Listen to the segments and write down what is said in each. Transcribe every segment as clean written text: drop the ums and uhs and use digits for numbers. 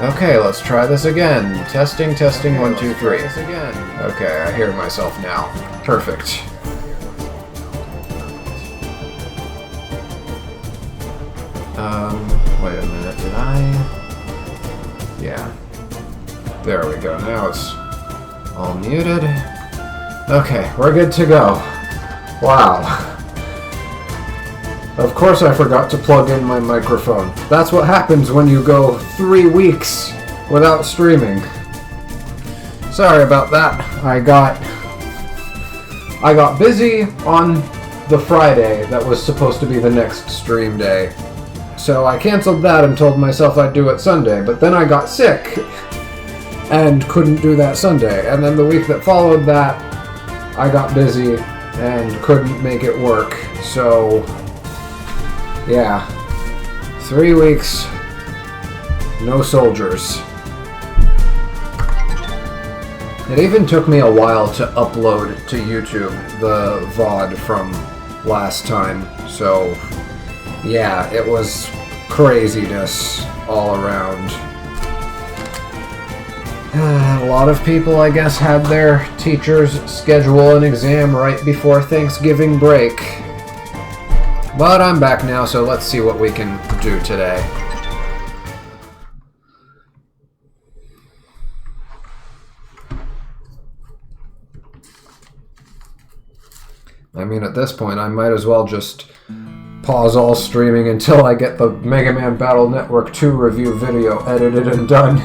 Okay, let's try this again. Testing, 1, 2, 3. Okay, I hear myself now. Perfect. Wait a minute, did I? Yeah. There we go, now it's all muted. Okay, we're good to go. Wow. Of course I forgot to plug in my microphone. That's what happens when you go 3 weeks without streaming. Sorry about that. I got busy on the Friday that was supposed to be the next stream day. So I canceled that and told myself I'd do it Sunday, but then I got sick and couldn't do that Sunday. And then the week that followed that, I got busy and couldn't make it work. So yeah, 3 weeks, no Souldiers. It even took me a while to upload to YouTube the VOD from last time, so yeah, it was craziness all around. A lot of people, I guess, had their teachers schedule an exam right before Thanksgiving break. But I'm back now, so let's see what we can do today. I mean, at this point, I might as well just pause all streaming until I get the Mega Man Battle Network 2 review video edited and done.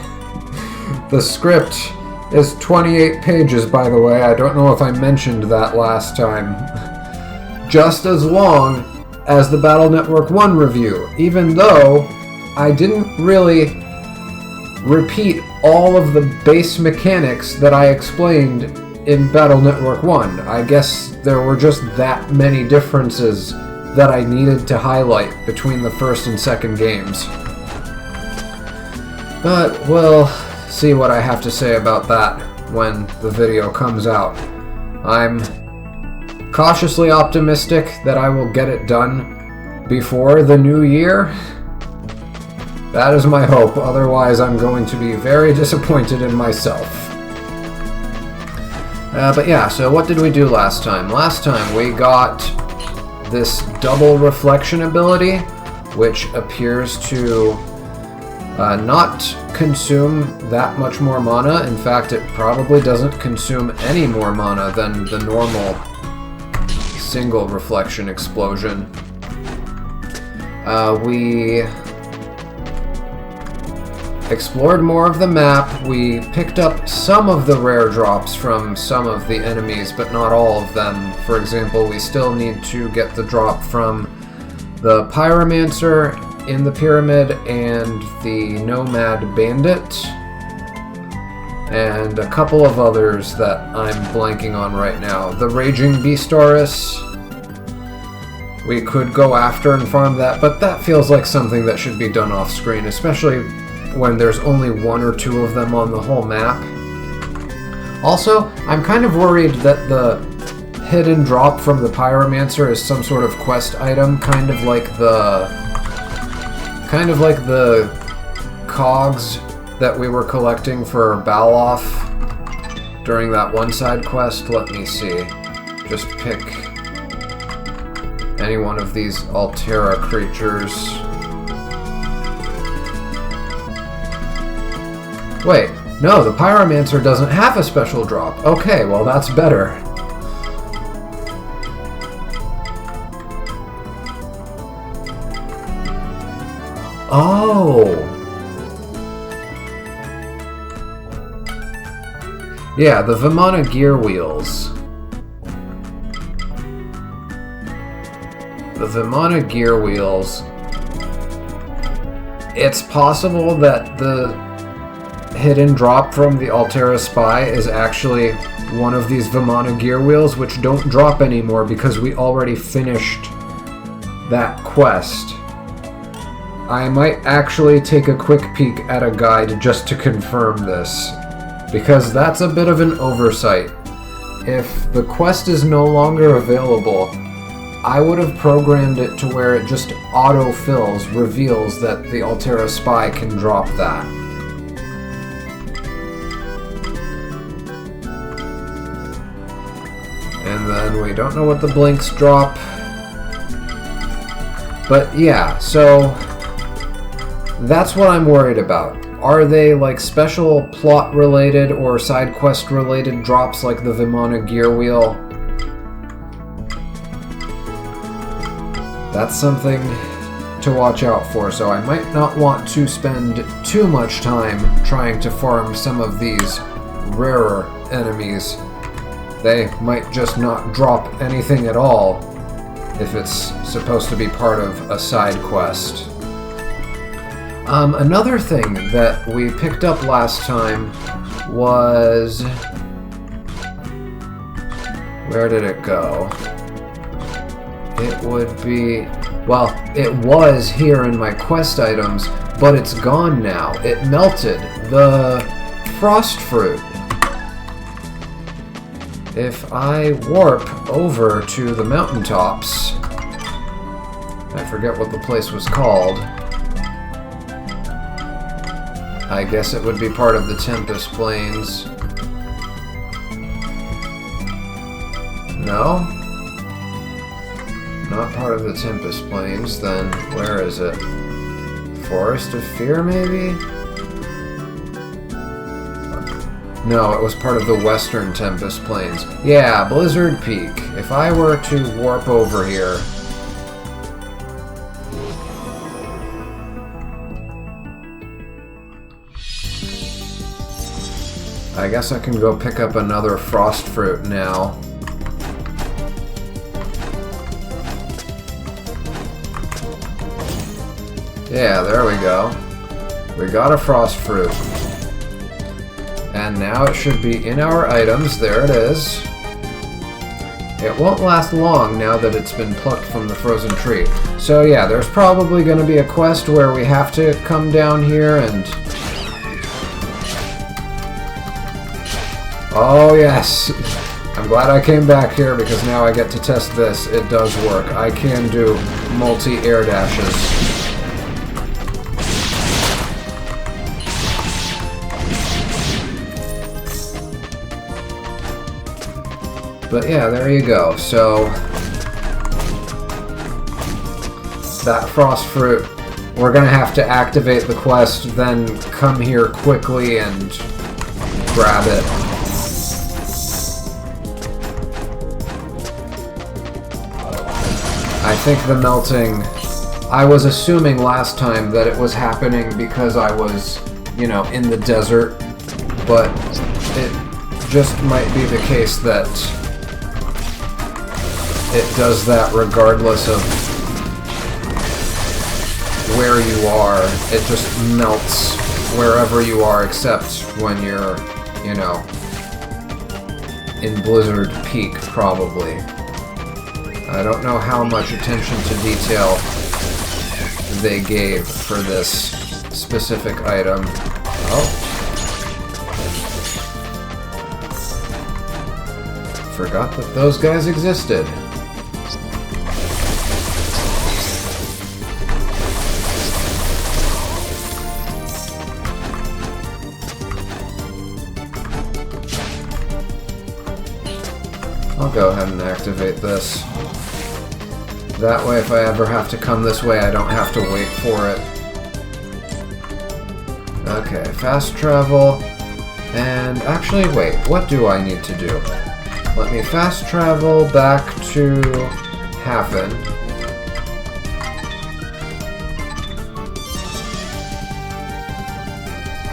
The script is 28 pages, by the way. I don't know if I mentioned that last time. Just as long as the Battle Network 1 review, even though I didn't really repeat all of the base mechanics that I explained in Battle Network 1. I guess there were just that many differences that I needed to highlight between the first and second games. But we'll see what I have to say about that when the video comes out. I'm cautiously optimistic that I will get it done before the new year. That is my hope, otherwise I'm going to be very disappointed in myself. But yeah, so what did we do last time? Last time we got this double reflection ability, which appears to not consume that much more mana. In fact, it probably doesn't consume any more mana than the normal single reflection explosion. We explored more of the map. We picked up some of the rare drops from some of the enemies, but not all of them. For example, we still need to get the drop from the Pyromancer in the pyramid and the Nomad Bandit, and a couple of others that I'm blanking on right now. The Raging Beastaurus, we could go after and farm that, but that feels like something that should be done off screen, especially when there's only 1 or 2 of them on the whole map. Also, I'm kind of worried that the hidden drop from the Pyromancer is some sort of quest item, kind of like the cogs that we were collecting for Baloff during that one side quest. Let me see. Just pick any one of these Altera creatures. Wait, no, the Pyromancer doesn't have a special drop. Okay, well that's better. Oh! Yeah, the Vimana gear wheels. The Vimana gear wheels. It's possible that the hidden drop from the Altera Spy is actually one of these Vimana gear wheels, which don't drop anymore because we already finished that quest. I might actually take a quick peek at a guide just to confirm this, because that's a bit of an oversight. If the quest is no longer available, I would have programmed it to where it just auto-fills, reveals that the Altera Spy can drop that. And we don't know what the blinks drop. But yeah, so that's what I'm worried about. Are they like special plot related or side quest related drops like the Vimana gear wheel? That's something to watch out for, so I might not want to spend too much time trying to farm some of these rarer enemies. They might just not drop anything at all if it's supposed to be part of a side quest. Another thing that we picked up last time was... Where did it go? It would be... Well, it was here in my quest items, but it's gone now. It melted. The frost fruit. If I warp over to the mountaintops... I forget what the place was called. I guess it would be part of the Tempest Plains. No? Not part of the Tempest Plains, then where is it? Forest of Fear, maybe? No, it was part of the Western Tempest Plains. Yeah, Blizzard Peak. If I were to warp over here... I guess I can go pick up another frost fruit now. Yeah, there we go. We got a frost fruit. And now it should be in our items. There it is. It won't last long now that it's been plucked from the frozen tree. So yeah, there's probably going to be a quest where we have to come down here and... Oh yes! I'm glad I came back here because now I get to test this. It does work. I can do multi-air dashes. But yeah, there you go. So, that frost fruit, we're gonna have to activate the quest, then come here quickly and grab it. I think the melting, I was assuming last time that it was happening because I was, you know, in the desert, but it just might be the case that it does that regardless of where you are. It just melts wherever you are except when you're, you know, in Blizzard Peak, probably. I don't know how much attention to detail they gave for this specific item. Oh. Forgot that those guys existed. I'll go ahead and activate this. That way, if I ever have to come this way, I don't have to wait for it. Okay, fast travel. And actually, wait, what do I need to do? Let me fast travel back to Hafin.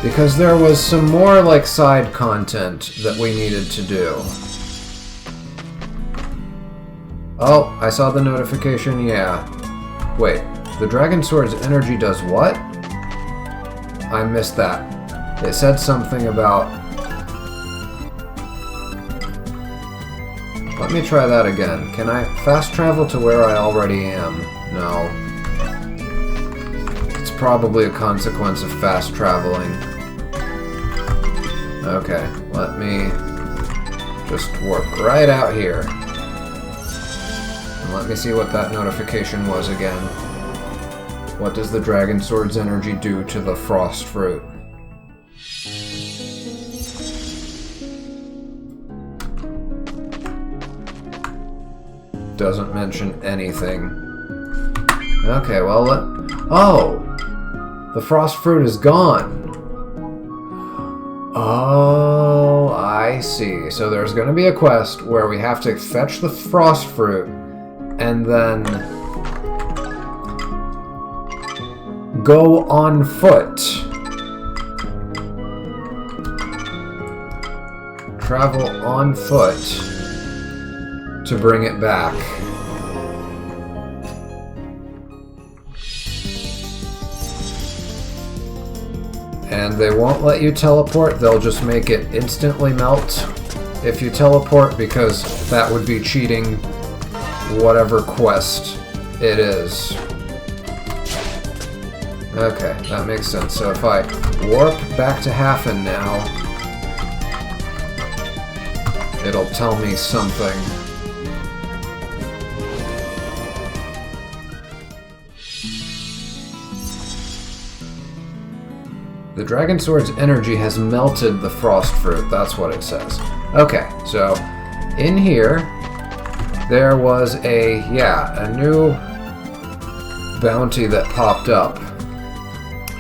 Because there was some more, like, side content that we needed to do. Oh, I saw the notification, yeah. Wait, the Dragon Sword's energy does what? I missed that. It said something about... Let me try that again. Can I fast travel to where I already am? No. It's probably a consequence of fast traveling. Okay, let me just warp right out here. Let me see what that notification was again. What does the Dragon Sword's energy do to the Frost Fruit? doesn't mention anything. Okay, well, oh! The frost fruit is gone. Oh, I see. So there's going to be a quest where we have to fetch the frost fruit and then go on foot. Travel on foot to bring it back. And they won't let you teleport, they'll just make it instantly melt if you teleport, because that would be cheating whatever quest it is. Okay, that makes sense. So if I warp back to Hafin now, it'll tell me something. The Dragon Sword's energy has melted the frost fruit. That's what it says. Okay, so in here, there was a new bounty that popped up.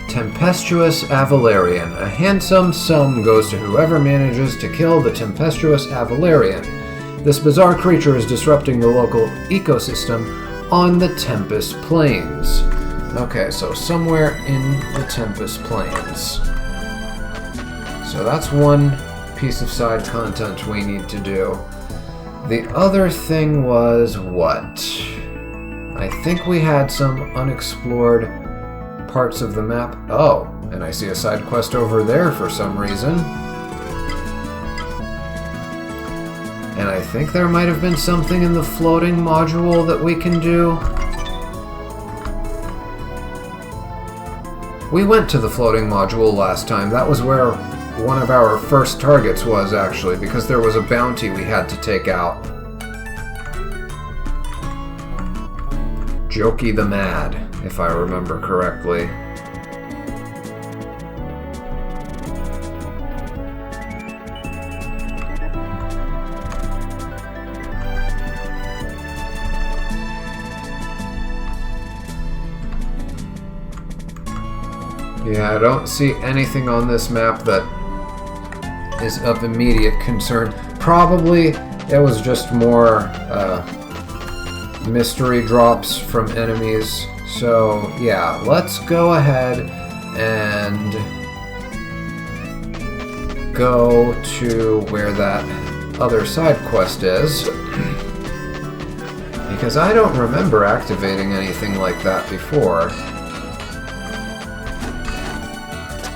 Tempestuous Avalarian. A handsome sum goes to whoever manages to kill the Tempestuous Avalarian. This bizarre creature is disrupting the local ecosystem on the Tempest Plains. Okay, so somewhere in the Tempest Plains. So that's one piece of side content we need to do. The other thing was what? I think we had some unexplored parts of the map. Oh, and I see a side quest over there for some reason. And I think there might have been something in the floating module that we can do. We went to the floating module last time. That was where one of our first targets was, actually, because there was a bounty we had to take out. Jokey the Mad, if I remember correctly. Yeah, I don't see anything on this map that is of immediate concern. Probably it was just more mystery drops from enemies. So yeah, let's go ahead and go to where that other side quest is. Because I don't remember activating anything like that before.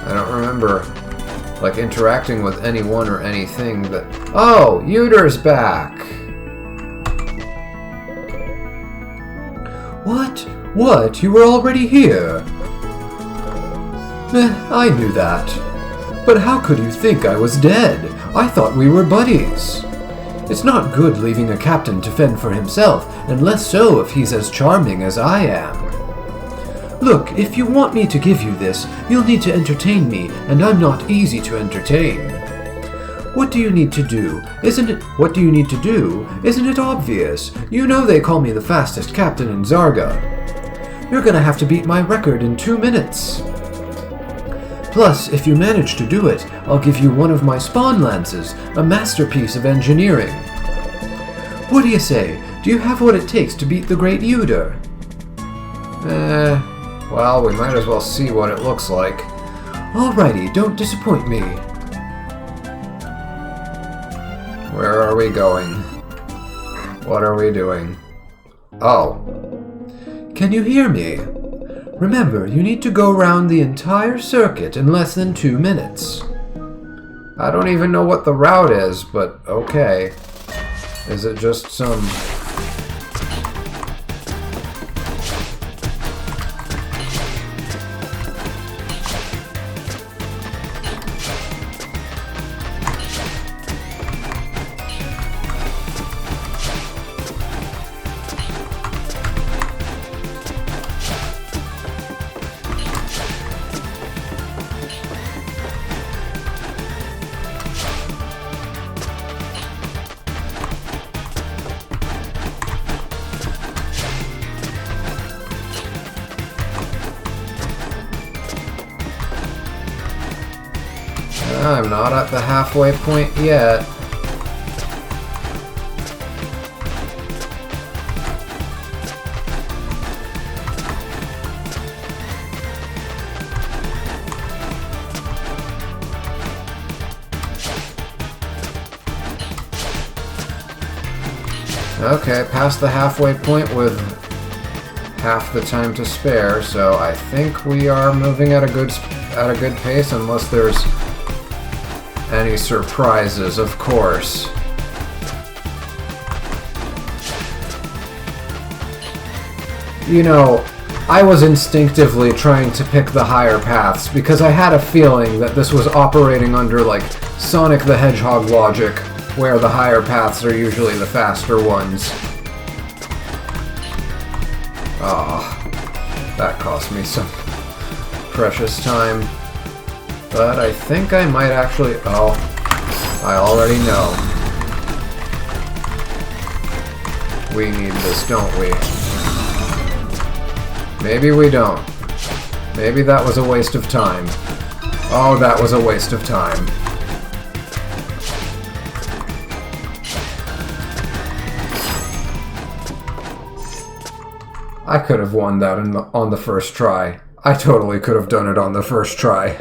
I don't remember, like, interacting with anyone or anything that... Oh! Uter's back! What? What? You were already here? I knew that. But how could you think I was dead? I thought we were buddies. It's not good leaving a captain to fend for himself, and less so if he's as charming as I am. Look, if you want me to give you this, you'll need to entertain me, and I'm not easy to entertain. What do you need to do? Isn't it obvious? You know they call me the fastest captain in Zarga. You're gonna have to beat my record in 2 minutes. Plus, if you manage to do it, I'll give you one of my spawn lances, a masterpiece of engineering. What do you say? Do you have what it takes to beat the Great Uter? Well, we might as well see what it looks like. Alrighty, don't disappoint me. Where are we going? What are we doing? Oh. Can you hear me? Remember, you need to go round the entire circuit in less than 2 minutes. I don't even know what the route is, but okay. Is it just some... I'm not at the halfway point yet. Okay, past the halfway point with half the time to spare, so I think we are moving at a good pace, unless there's any surprises, of course. You know, I was instinctively trying to pick the higher paths because I had a feeling that this was operating under, like, Sonic the Hedgehog logic, where the higher paths are usually the faster ones. Ah, that cost me some precious time. But I think I might actually... Oh, I already know. We need this, don't we? Maybe we don't. Maybe that was a waste of time. Oh, that was a waste of time. I could have won that on the first try. I totally could have done it on the first try.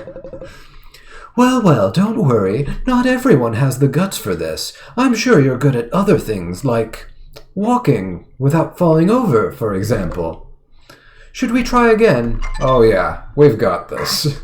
Well, well, don't worry. Not everyone has the guts for this. I'm sure you're good at other things, like walking without falling over, for example. Should we try again? Oh yeah, we've got this.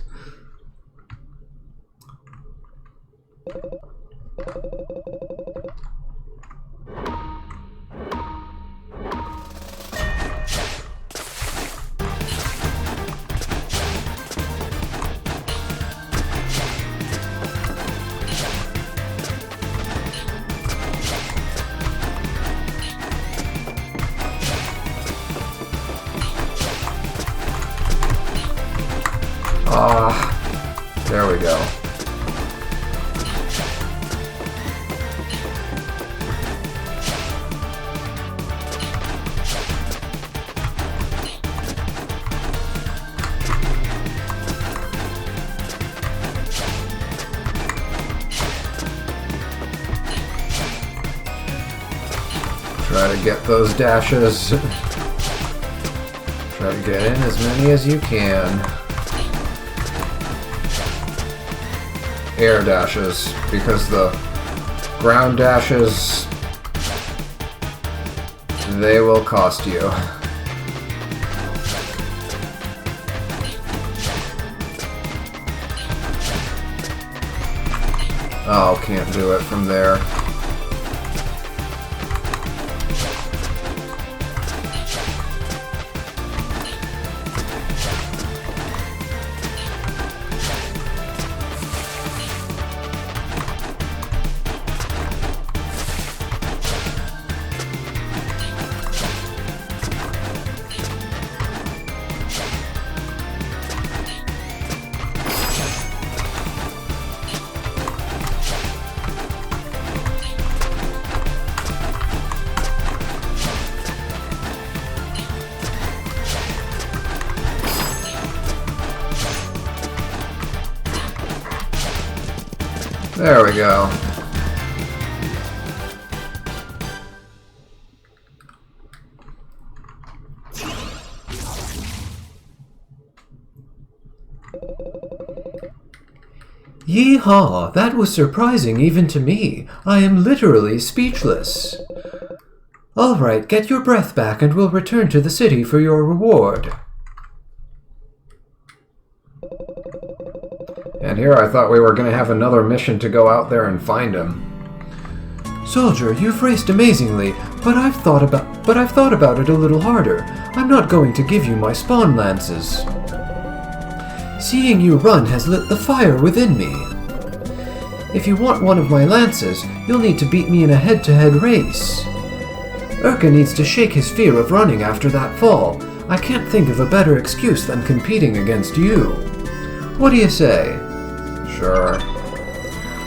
There we go. Try to get those dashes. Try to get in as many as you can. Air dashes, because the ground dashes, they will cost you. Oh, can't do it from there. There we go. Yeehaw! That was surprising even to me. I am literally speechless. All right, get your breath back and we'll return to the city for your reward. And here I thought we were going to have another mission to go out there and find him. Soldier, you've raced amazingly, but I've thought about it a little harder. I'm not going to give you my spawn lances. Seeing you run has lit the fire within me. If you want one of my lances, you'll need to beat me in a head-to-head race. Urka needs to shake his fear of running after that fall. I can't think of a better excuse than competing against you. What do you say? Sure.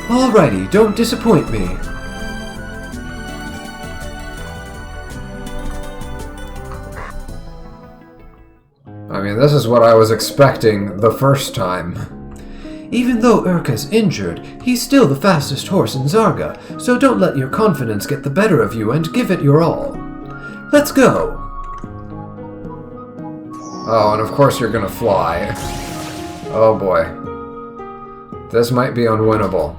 Alrighty, don't disappoint me. I mean, this is what I was expecting the first time. Even though Urka's injured, he's still the fastest horse in Zarga, so don't let your confidence get the better of you and give it your all. Let's go! Oh, and of course you're gonna fly. Oh boy. This might be unwinnable.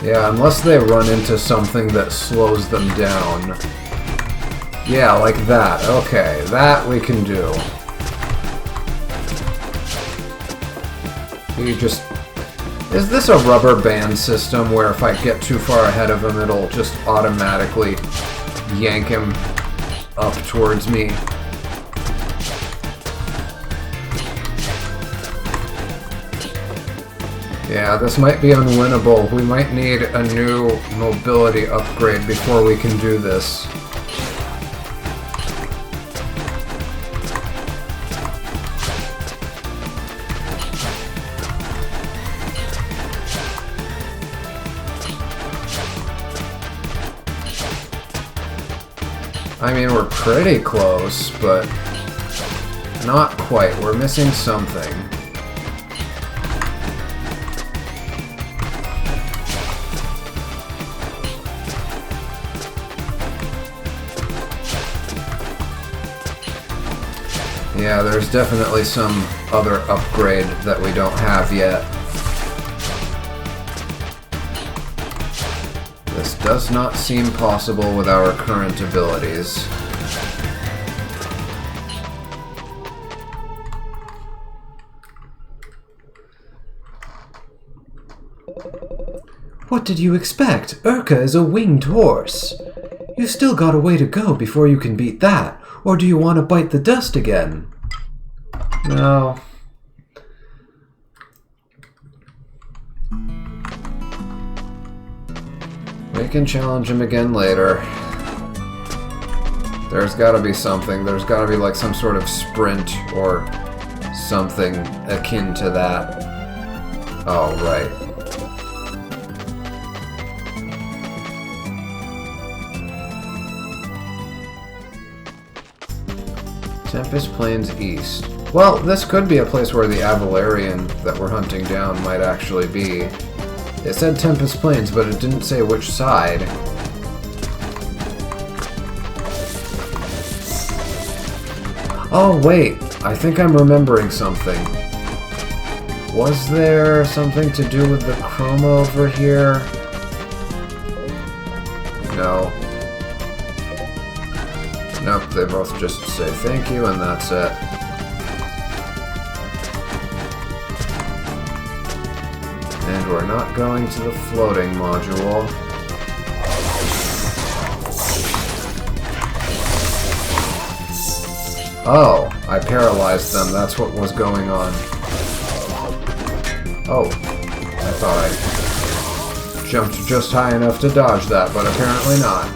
Yeah, unless they run into something that slows them down. Yeah, like that. Okay, that we can do. You just... Is this a rubber band system where if I get too far ahead of him, it'll just automatically yank him up towards me? Yeah, this might be unwinnable. We might need a new mobility upgrade before we can do this. I mean, we're pretty close, but not quite. We're missing something. Yeah, there's definitely some other upgrade that we don't have yet. This does not seem possible with our current abilities. What did you expect? Urka is a winged horse. You've still got a way to go before you can beat that. Or do you want to bite the dust again? No. We can challenge him again later. There's gotta be something. There's gotta be like some sort of sprint or something akin to that. Oh, right. Tempest Plains East. Well, this could be a place where the Avalarian that we're hunting down might actually be. It said Tempest Plains, but it didn't say which side. Oh, wait. I think I'm remembering something. Was there something to do with the chroma over here? No. Nope, they both just say thank you and that's it. And we're not going to the floating module. Oh, I paralyzed them, that's what was going on. Oh, I thought I jumped just high enough to dodge that, but apparently not.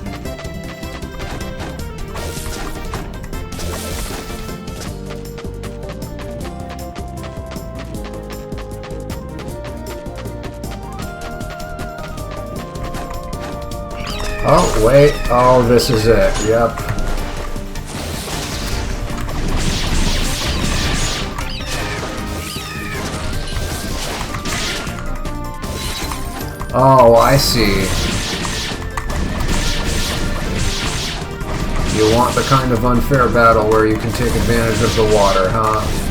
Oh, wait. Oh, this is it. Yep. Oh, I see. You want the kind of unfair battle where you can take advantage of the water, huh?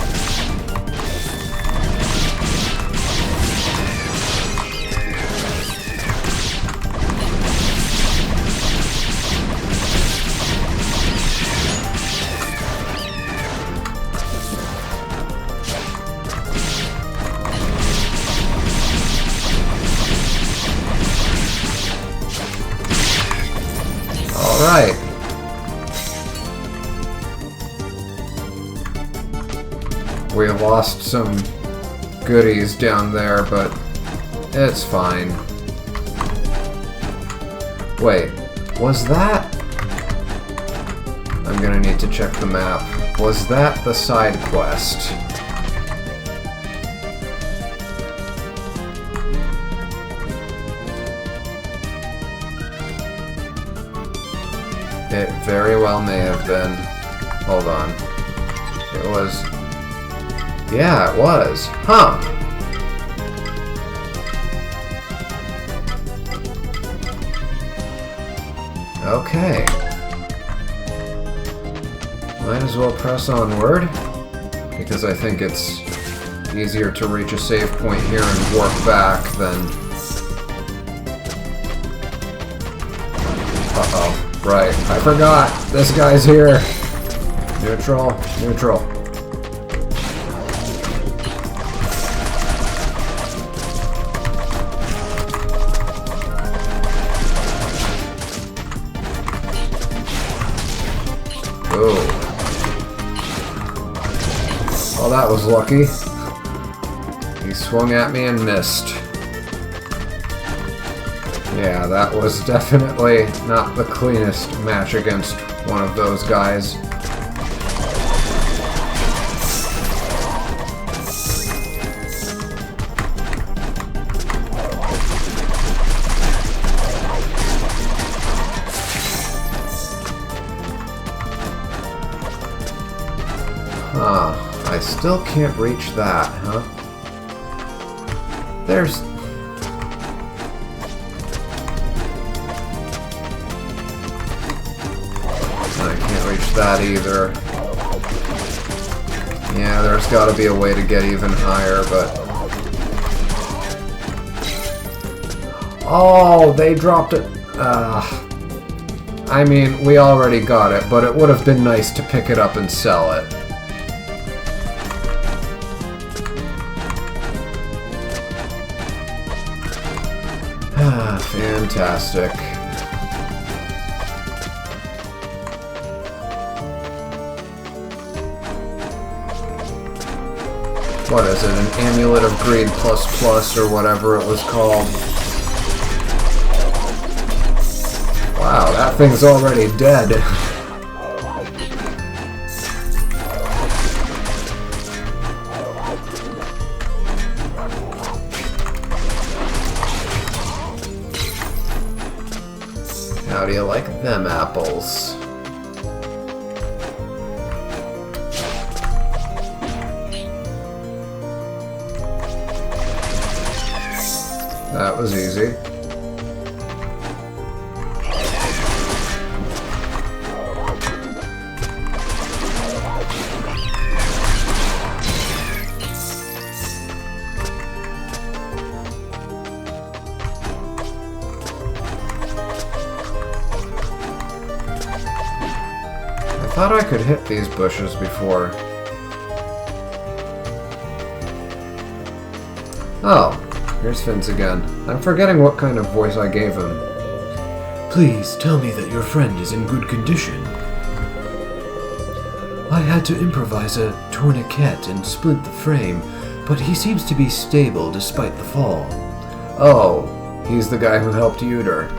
Right. We lost some goodies down there, but it's fine. Wait, was that... I'm gonna need to check the map. Was that the side quest? It very well may have been. Hold on. It was... Yeah, it was. Huh. Okay. Might as well press onward, because I think it's easier to reach a save point here and warp back than... Uh-oh. Right. I forgot. This guy's here. Neutral. Neutral. Oh. Well, that was lucky. He swung at me and missed. Yeah, that was definitely not the cleanest match against one of those guys. Huh. I still can't reach that, huh? There's... I can't reach that either. Yeah, there's gotta be a way to get even higher, but... Oh, they dropped it. I mean, we already got it, but it would have been nice to pick it up and sell it. Fantastic. What is it? An Amulet of Greed ++ or whatever it was called. Wow, that thing's already dead. How do you like them apples? That was easy. I thought I could hit these bushes before. Oh, here's Fise again. I'm forgetting what kind of voice I gave him. Please tell me that your friend is in good condition. I had to improvise a tourniquet and splint the frame, but he seems to be stable despite the fall. Oh, he's the guy who helped Uter.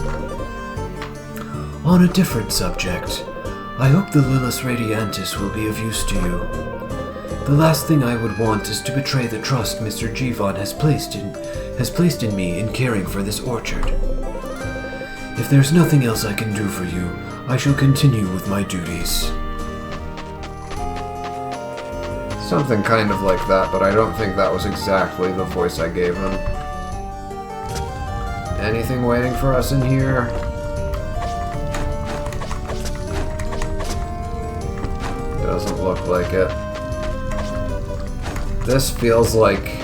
On a different subject, I hope the Lilith Radiantis will be of use to you. The last thing I would want is to betray the trust Mr. Jivon has placed in me in caring for this orchard. If there's nothing else I can do for you, I shall continue with my duties. Something kind of like that, but I don't think that was exactly the voice I gave him. Anything waiting for us in here? Doesn't look like it. This feels like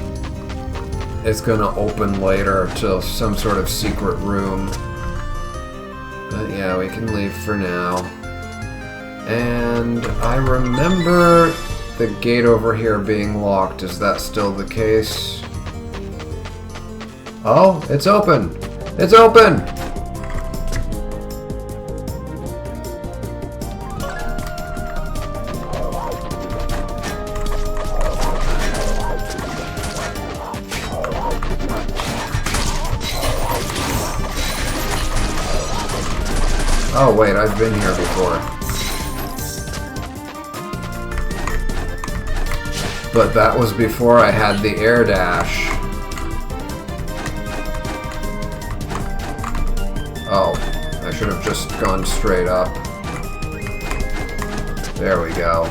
it's gonna open later to some sort of secret room. But yeah, we can leave for now. And I remember the gate over here being locked. Is that still the case? Oh, it's open! It's open! Oh wait, I've been here before. But that was before I had the air dash. Oh, I should have just gone straight up. There we go.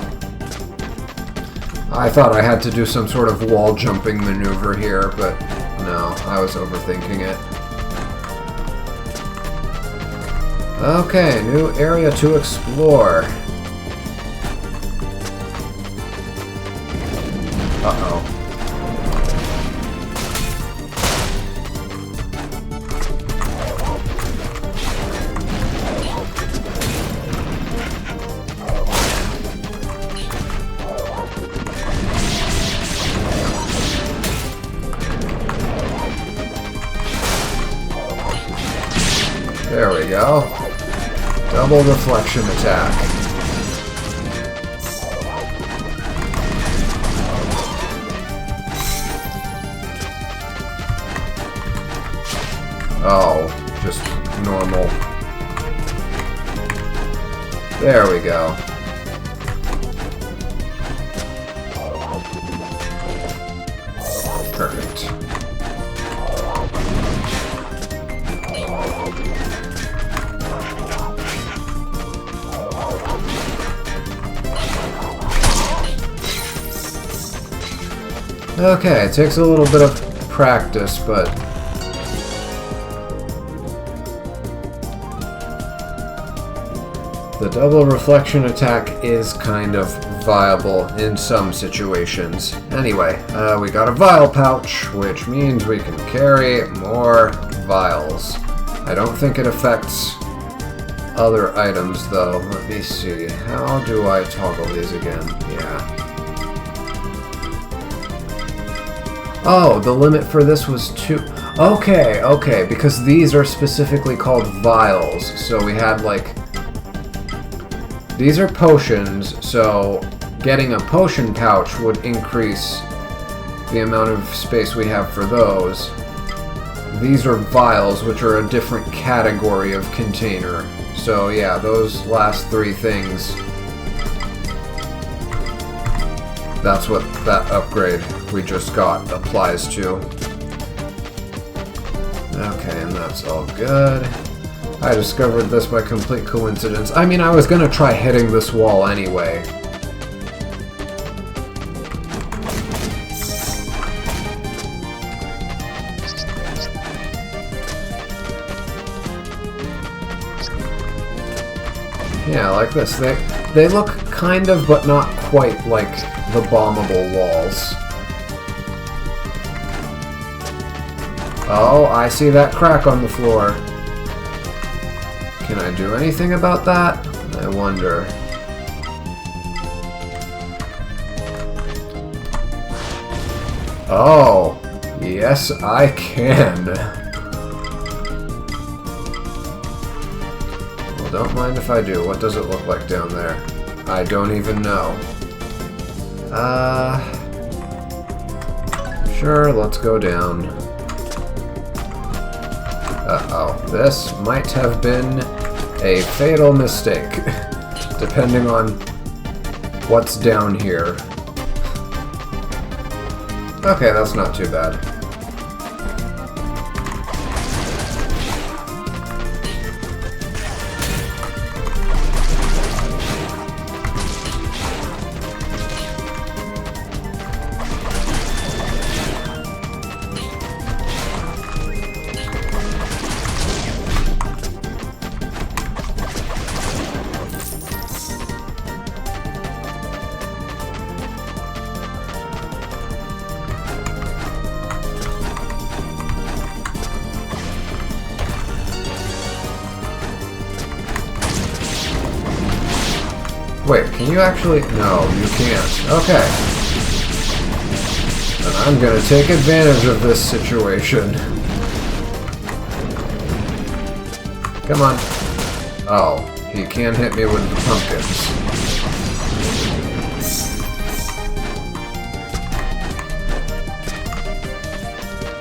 I thought I had to do some sort of wall jumping maneuver here, but no, I was overthinking it. Okay, new area to explore. Uh-oh. There we go. Double reflection attack. Oh, just normal. There we go. Perfect. Okay, it takes a little bit of practice, but the double reflection attack is kind of viable in some situations. Anyway, we got a vial pouch, which means we can carry more vials. I don't think it affects other items, though. Let me see. How do I toggle these again? Yeah. Oh, the limit for this was 2. Okay, okay, because these are specifically called vials. So we had, like... These are potions, so getting a potion pouch would increase the amount of space we have for those. These are vials, which are a different category of container. So yeah, those last 3 things... That's what that upgrade we just got applies to. Okay, and that's all good. I discovered this by complete coincidence. I mean, I was gonna try hitting this wall anyway. Yeah, like this. They look kind of, but not quite like the bombable walls. Oh, I see that crack on the floor. Can I do anything about that? I wonder. Oh, yes I can. Well, don't mind if I do. What does it look like down there? I don't even know. Sure, let's go down. Uh-oh, this might have been a fatal mistake, depending on what's down here. Okay, that's not too bad. Wait, can you actually... No, you can't. Okay. And I'm gonna take advantage of this situation. Come on. Oh, he can hit me with the pumpkins.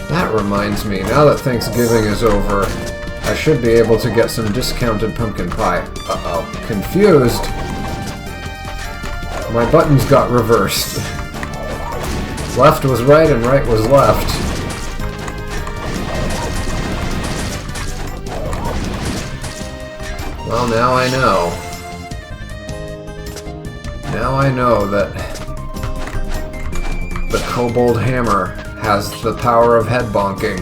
That reminds me, now that Thanksgiving is over, I should be able to get some discounted pumpkin pie. Uh-oh. Confused. My buttons got reversed. Left was right and right was left. Well, now I know. Now I know that the Kobold Hammer has the power of head bonking.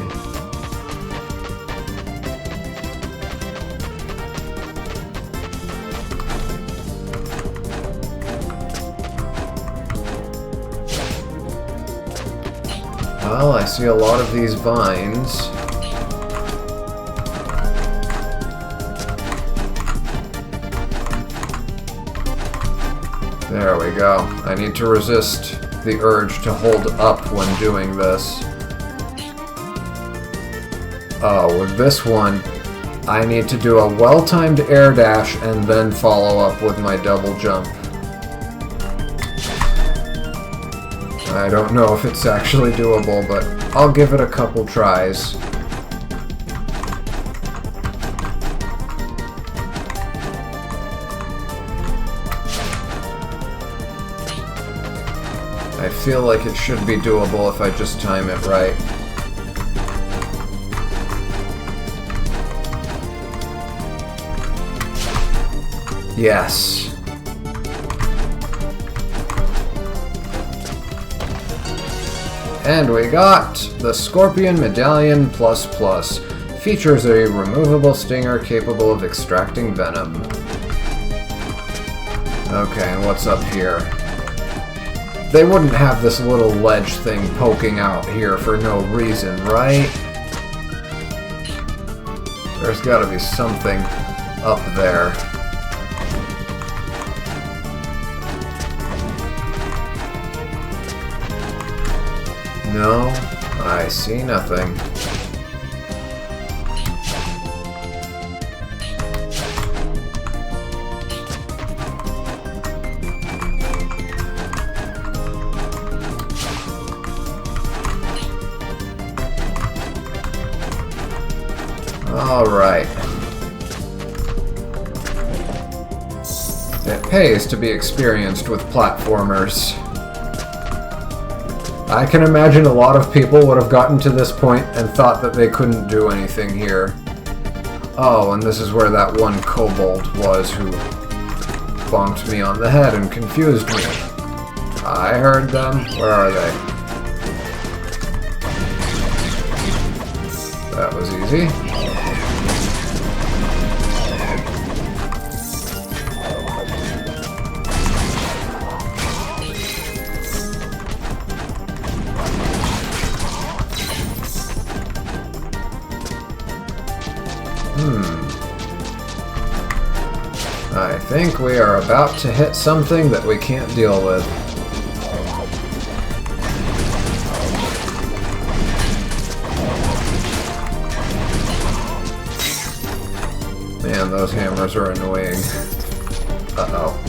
Well, I see a lot of these vines. There we go. I need to resist the urge to hold up when doing this. Oh, with this one, I need to do a well-timed air dash and then follow up with my double jump. I don't know if it's actually doable, but I'll give it a couple tries. I feel like it should be doable if I just time it right. Yes. And we got the Scorpion Medallion Plus Plus. Features a removable stinger capable of extracting venom. Okay, and what's up here? They wouldn't have this little ledge thing poking out here for no reason, right? There's gotta be something up there. No, I see nothing. Alright. It pays to be experienced with platformers. I can imagine a lot of people would have gotten to this point and thought that they couldn't do anything here. Oh, and this is where that one kobold was who bonked me on the head and confused me. I heard them. Where are they? That was easy. I think we are about to hit something that we can't deal with. Man, those hammers are annoying. Uh-oh.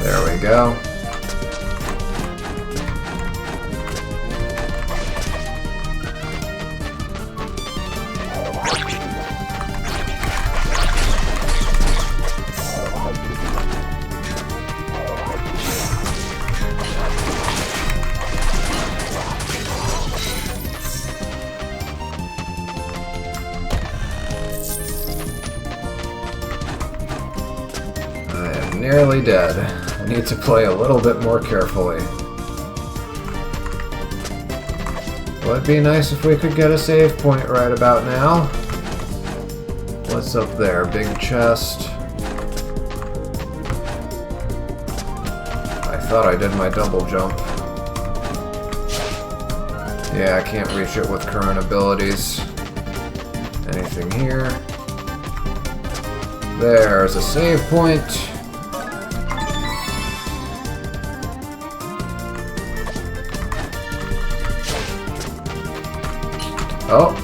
There we go. I am nearly dead. I need to play a little bit more carefully. Would be nice if we could get a save point right about now. What's up there? Big chest. I thought I did my double jump. Yeah, I can't reach it with current abilities. Anything here? There's a save point. Oh,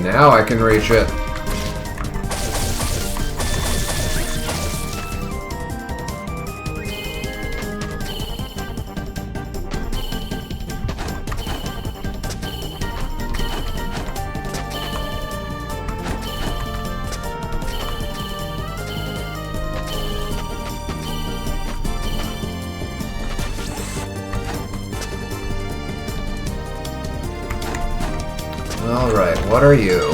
now I can reach it. Alright, what are you?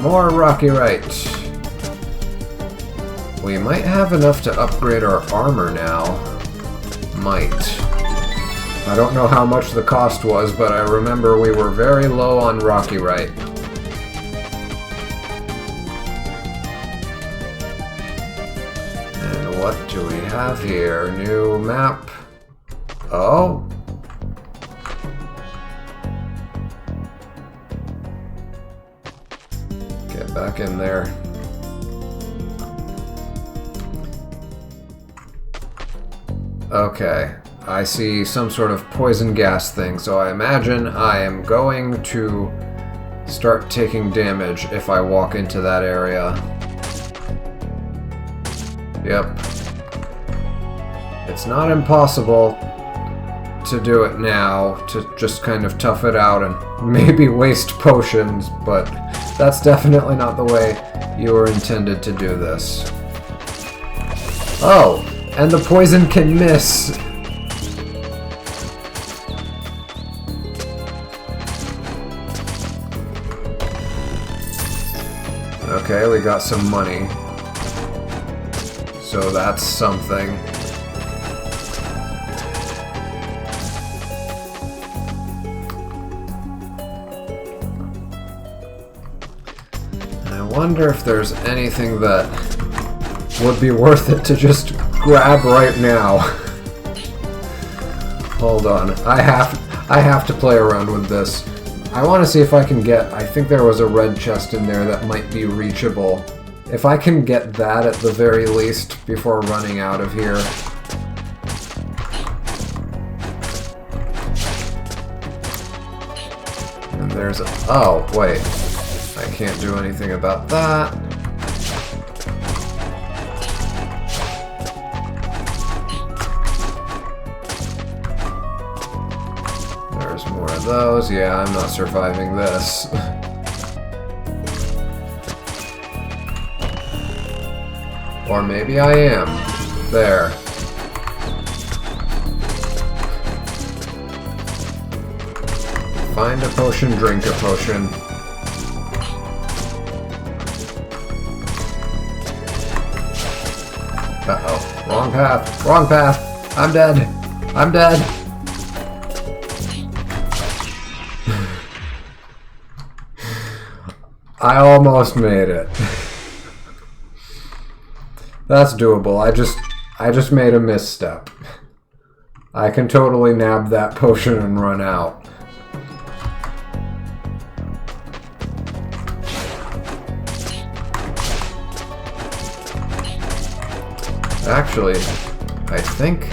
More rocky right. We might have enough to upgrade our armor now. Might. I don't know how much the cost was, but I remember we were very low on rocky right. And what do we have here? New map. Oh. Get back in there. Okay, I see some sort of poison gas thing, so I imagine I am going to start taking damage if I walk into that area. Yep. It's not impossible to do it now, to just kind of tough it out and maybe waste potions, but that's definitely not the way you were intended to do this. Oh! And the poison can miss! Okay, we got some money. So that's something. I wonder if there's anything that would be worth it to just grab right now. Hold on, I have to play around with this. I want to see if I can get, I think there was a red chest in there that might be reachable. If I can get that at the very least before running out of here. And there's a, oh wait, I can't do anything about that. Those, yeah, I'm not surviving this. Or maybe I am. There. Find a potion, drink a potion. Uh-oh. Wrong path. Wrong path. I'm dead. I'm dead. I almost made it. That's doable. I just made a misstep. I can totally nab that potion and run out. Actually, I think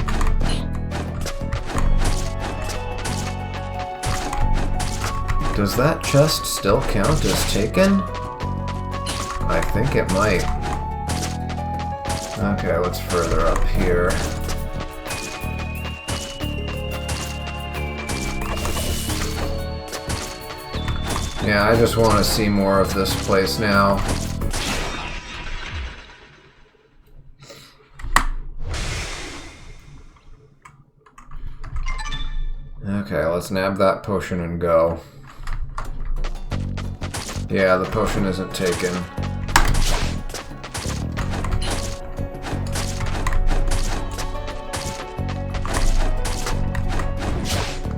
does that chest still count as taken? I think it might. Okay, let's further up here. Yeah, I just want to see more of this place now. Okay, let's nab that potion and go. Yeah, the potion isn't taken.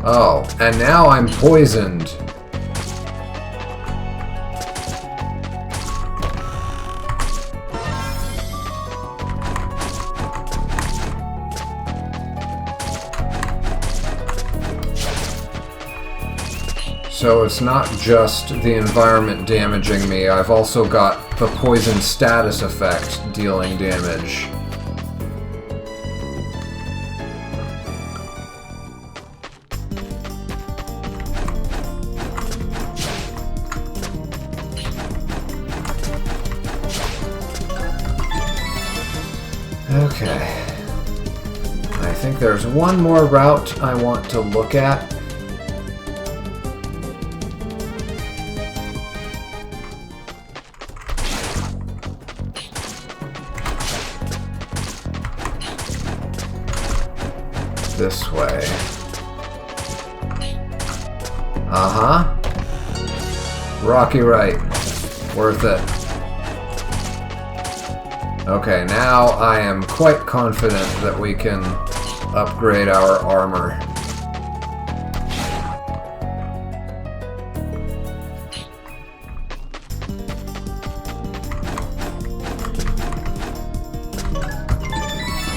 Oh, and now I'm poisoned. So it's not just the environment damaging me, I've also got the poison status effect dealing damage. Okay. I think there's one more route I want to look at. This way. Uh-huh. Rocky right. Worth it. Okay, now I am quite confident that we can upgrade our armor.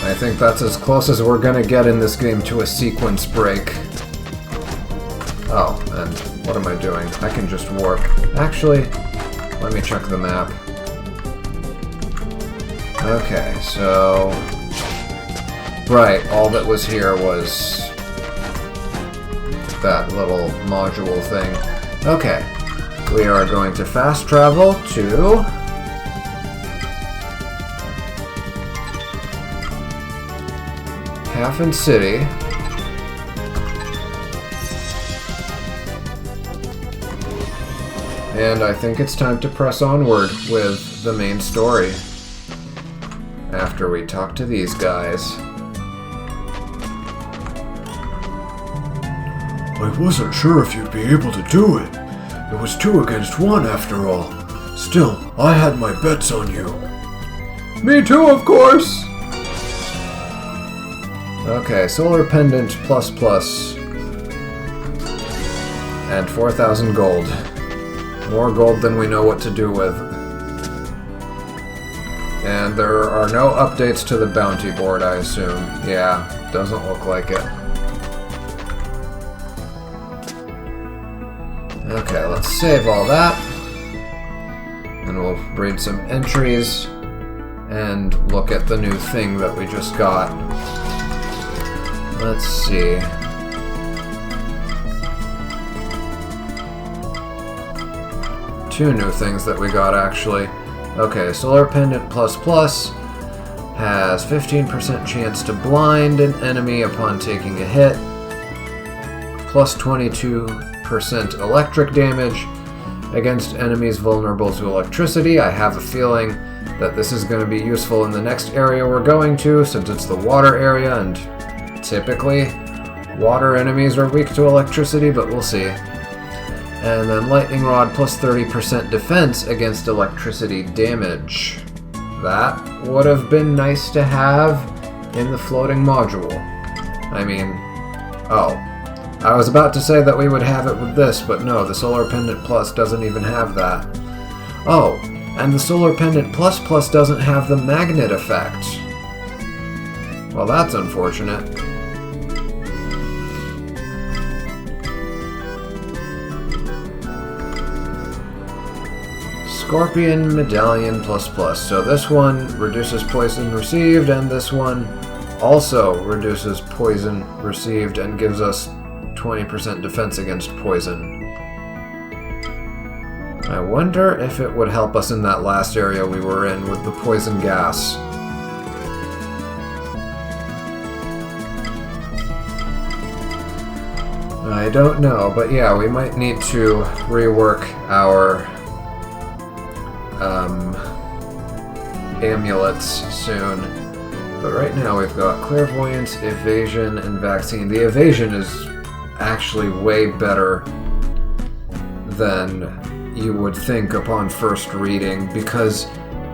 I think that's as close as we're gonna get in this game to a sequence break. Oh, and what am I doing? I can just warp. Actually, let me check the map. Okay, so... Right, all that was here was that little module thing. Okay, we are going to fast travel to... Hafin City. And I think it's time to press onward with the main story. After we talk to these guys. I wasn't sure if you'd be able to do it. It was 2 against 1 after all. Still, I had my bets on you. Me too, of course! Okay, Solar Pendant plus plus. And 4,000 gold. More gold than we know what to do with. And there are no updates to the bounty board, I assume. Yeah, doesn't look like it. Okay, let's save all that. And we'll read some entries and look at the new thing that we just got. Let's see. Two new things that we got, actually. Okay, Solar Pendant Plus Plus has 15% chance to blind an enemy upon taking a hit, plus 22% electric damage against enemies vulnerable to electricity. I have a feeling that this is going to be useful in the next area we're going to, since it's the water area, and typically water enemies are weak to electricity, but we'll see. And then Lightning Rod plus 30% defense against electricity damage. That would have been nice to have in the floating module. I mean, oh. I was about to say that we would have it with this, but no, the Solar Pendant Plus doesn't even have that. Oh, and the Solar Pendant Plus Plus doesn't have the magnet effect. Well, that's unfortunate. Scorpion Medallion Plus Plus. So this one reduces poison received, and this one also reduces poison received and gives us 20% defense against poison. I wonder if it would help us in that last area we were in with the poison gas. I don't know, but yeah, we might need to rework our amulets soon. But right now we've got Clairvoyance, Evasion, and Vaccine. The Evasion is actually way better than you would think upon first reading, because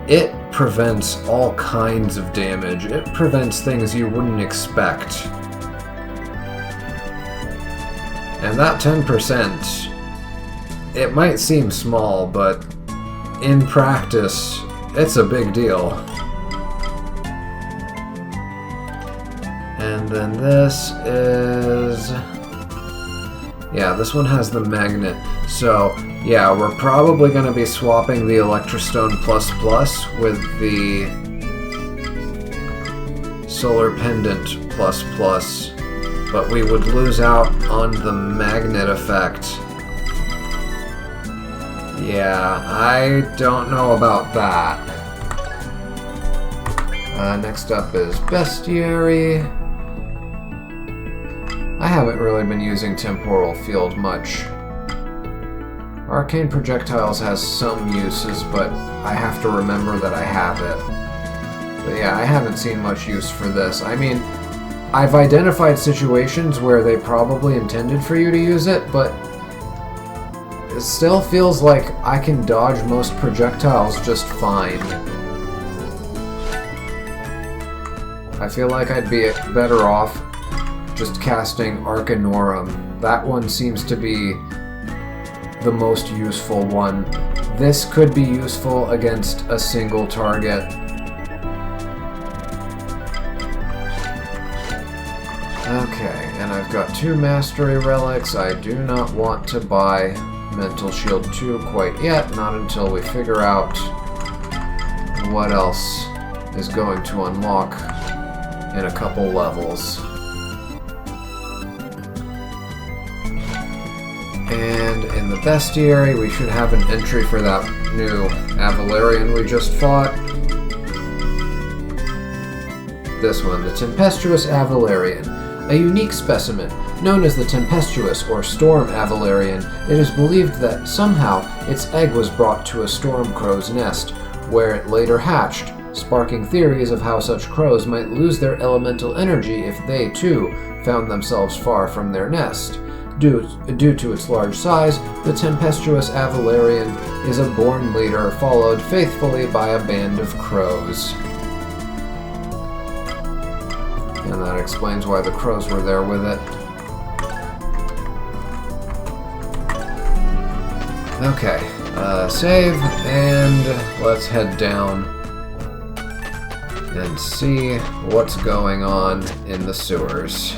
it prevents all kinds of damage. It prevents things you wouldn't expect. And that 10%, it might seem small, but in practice, it's a big deal. And then this is... yeah, this one has the magnet. So, yeah, we're probably going to be swapping the Electrostone Plus Plus with the Solar Pendant Plus Plus, but we would lose out on the magnet effect. Yeah, I don't know about that. Next up is Bestiary. I haven't really been using Temporal Field much. Arcane Projectiles has some uses, but I have to remember that I have it. But yeah, I haven't seen much use for this. I mean, I've identified situations where they probably intended for you to use it, but it still feels like I can dodge most projectiles just fine. I feel like I'd be better off just casting Arcanorum. That one seems to be the most useful one. This could be useful against a single target. Okay, and I've got 2 Mastery Relics. I do not want to buy Mental Shield 2 quite yet, not until we figure out what else is going to unlock in a couple levels. And in the bestiary, we should have an entry for that new Avalarian we just fought. This one, the Tempestuous Avalarian. A unique specimen, known as the Tempestuous or Storm Avalarian, it is believed that somehow its egg was brought to a storm crow's nest, where it later hatched, sparking theories of how such crows might lose their elemental energy if they, too, found themselves far from their nest. Due to its large size, the Tempestuous Avalarian is a born leader followed faithfully by a band of crows. And that explains why the crows were there with it. Okay, save, and let's head down and see what's going on in the sewers.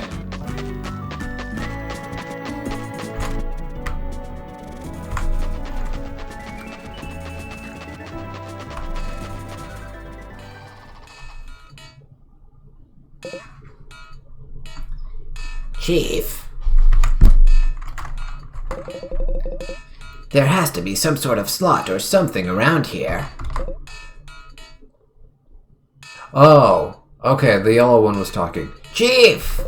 Chief, there has to be some sort of slot or something around here. Oh, okay, the yellow one was talking. Chief!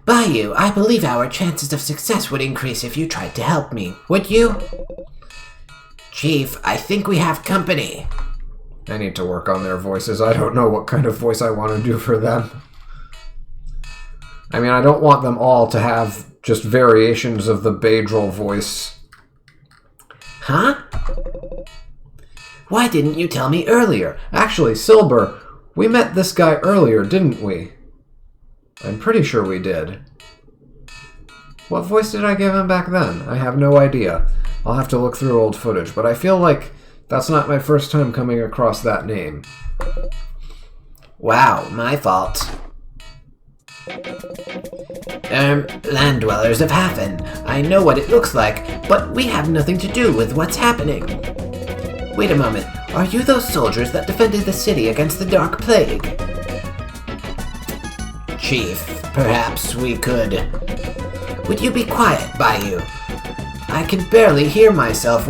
Bayou, I believe our chances of success would increase if you tried to help me. Would you? Chief, I think we have company. I need to work on their voices. I don't know what kind of voice I want to do for them. I mean, I don't want them all to have just variations of the Beedrill voice. Huh? Why didn't you tell me earlier? Actually, Silber, we met this guy earlier, didn't we? I'm pretty sure we did. What voice did I give him back then? I have no idea. I'll have to look through old footage, but I feel like that's not my first time coming across that name. Wow, my fault. Land dwellers of Hafin. I know what it looks like, but we have nothing to do with what's happening. Wait a moment. Are you those soldiers that defended the city against the Dark Plague? Chief, perhaps we could... Would you be quiet, Bayou? I can barely hear myself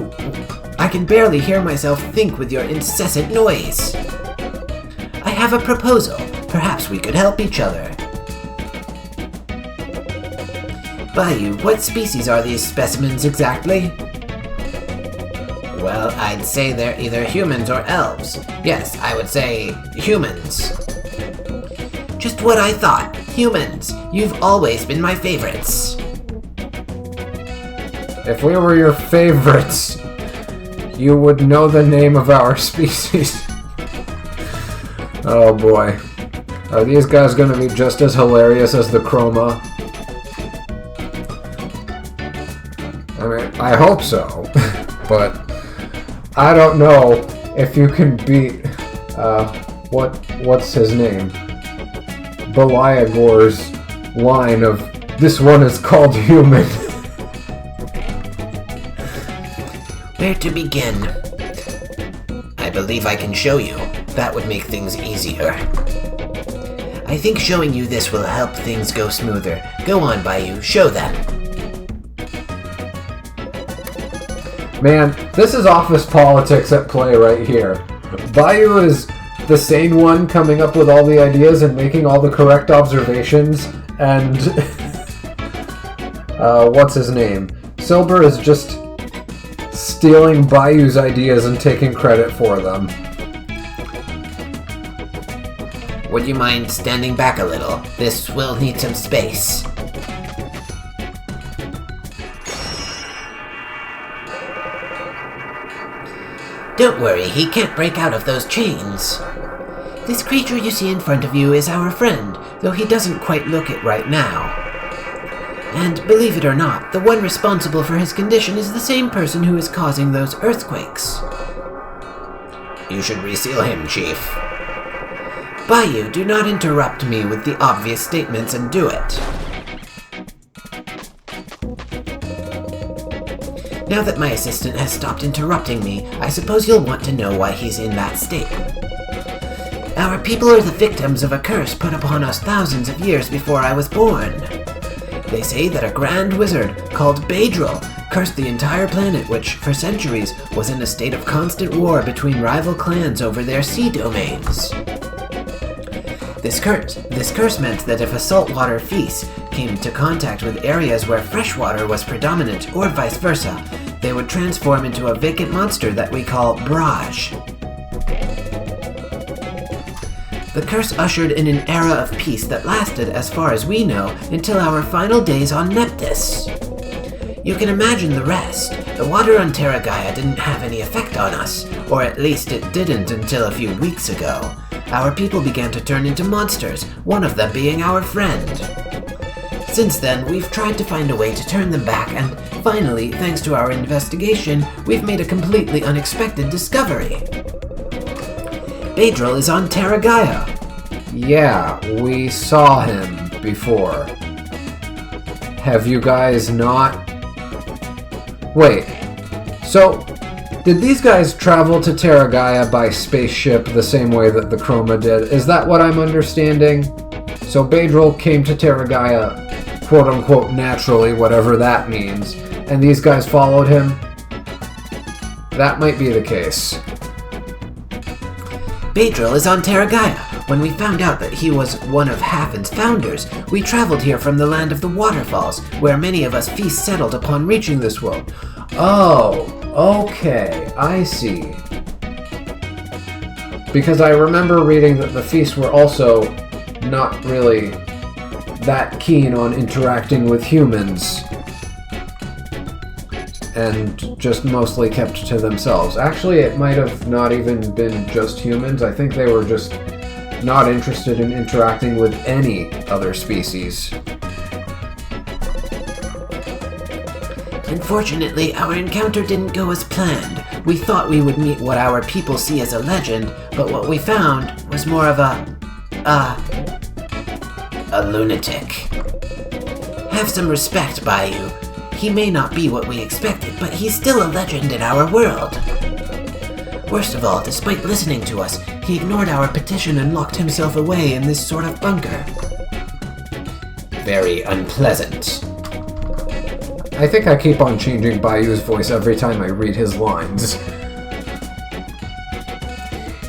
think with your incessant noise. I have a proposal. Perhaps we could help each other. Bayou, what species are these specimens exactly? Well, I'd say they're either humans or elves. Yes, I would say humans. Just what I thought. Humans. You've always been my favorites. If we were your favorites, you would know the name of our species. Oh boy. Are these guys going to be just as hilarious as the Chroma? I mean, I hope so. But I don't know if you can beat, what's his name? Beliagor's line of, "This one is called human." Where to begin? I believe I can show you. That would make things easier. I think showing you this will help things go smoother. Go on, Bayou, show them. Man, this is office politics at play right here. Bayou is the sane one coming up with all the ideas and making all the correct observations, and what's his name? Silber is just stealing Bayou's ideas and taking credit for them. Would you mind standing back a little? This will need some space. Don't worry, he can't break out of those chains. This creature you see in front of you is our friend, though he doesn't quite look it right now. And believe it or not, the one responsible for his condition is the same person who is causing those earthquakes. You should reseal him, Chief. Bayou, do not interrupt me with the obvious statements and do it. Now that my assistant has stopped interrupting me, I suppose you'll want to know why he's in that state. Our people are the victims of a curse put upon us thousands of years before I was born. They say that a grand wizard called Badril cursed the entire planet, which, for centuries, was in a state of constant war between rival clans over their sea domains. This curse meant that if a saltwater Fise came into contact with areas where freshwater was predominant, or vice versa, they would transform into a vacant monster that we call Braj. The curse ushered in an era of peace that lasted, as far as we know, until our final days on Neptus. You can imagine the rest. The water on Terra Gaia didn't have any effect on us, or at least it didn't until a few weeks ago. Our people began to turn into monsters, one of them being our friend. Since then, we've tried to find a way to turn them back, and finally, thanks to our investigation, we've made a completely unexpected discovery. Badril is on Terra Gaia. Yeah, we saw him before. Have you guys not? Wait, so did these guys travel to Terra Gaia by spaceship the same way that the Chroma did? Is that what I'm understanding? So Badril came to Terra Gaia, quote-unquote, naturally, whatever that means, and these guys followed him? That might be the case. Badril is on Terra Gaia. When we found out that he was one of Hafin's founders, we traveled here from the land of the waterfalls, where many of us Fise settled upon reaching this world. Oh, okay, I see. Because I remember reading that the Fise were also not really that keen on interacting with humans, and just mostly kept to themselves. Actually, it might have not even been just humans. I think they were just not interested in interacting with any other species. Unfortunately, our encounter didn't go as planned. We thought we would meet what our people see as a legend, but what we found was more of a lunatic. Have some respect, Bayou. He may not be what we expected, but he's still a legend in our world. Worst of all, despite listening to us, he ignored our petition and locked himself away in this sort of bunker. Very unpleasant. I think I keep on changing Bayou's voice every time I read his lines.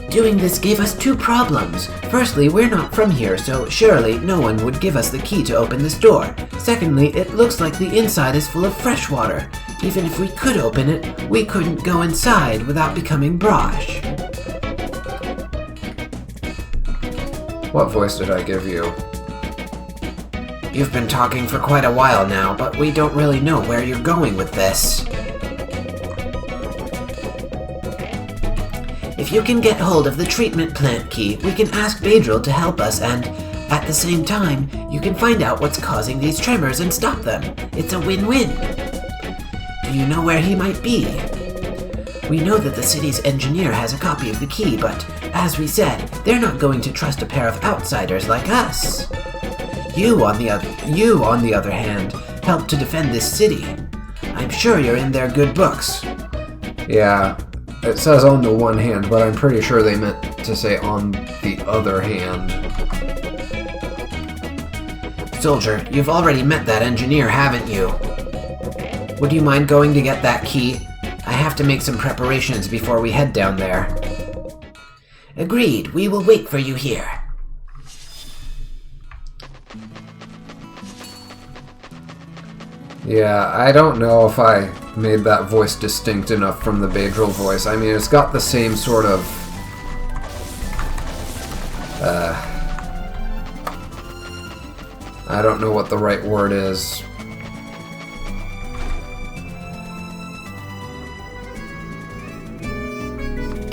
Doing this gave us two problems. Firstly, we're not from here, so surely no one would give us the key to open this door. Secondly, it looks like the inside is full of fresh water. Even if we could open it, we couldn't go inside without becoming Braj. What voice did I give you? You've been talking for quite a while now, but we don't really know where you're going with this. If you can get hold of the treatment plant key, we can ask Badril to help us, and at the same time, you can find out what's causing these tremors and stop them. It's a win-win. Do you know where he might be? We know that the city's engineer has a copy of the key, but as we said, they're not going to trust a pair of outsiders like us. You, on the other hand, helped to defend this city. I'm sure you're in their good books. Yeah, it says on the one hand, but I'm pretty sure they meant to say on the other hand. Soldier, you've already met that engineer, haven't you? Would you mind going to get that key? I have to make some preparations before we head down there. Agreed, we will wait for you here. Yeah, I don't know if I made that voice distinct enough from the Badril voice. I mean, it's got the same sort of... I don't know what the right word is.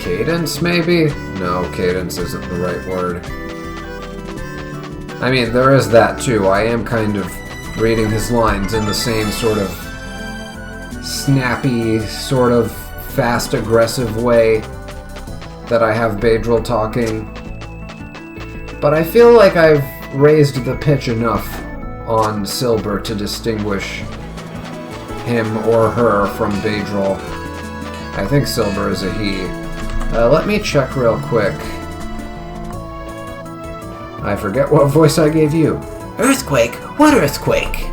cadence, maybe? No, cadence isn't the right word. I mean, there is that too. I am kind of reading his lines in the same sort of snappy, sort of fast, aggressive way that I have Beedrill talking. But I feel like I've raised the pitch enough on Silber to distinguish him or her from Beedrill. I think Silber is a he. Let me check real quick. I forget what voice I gave you. Earthquake? What earthquake?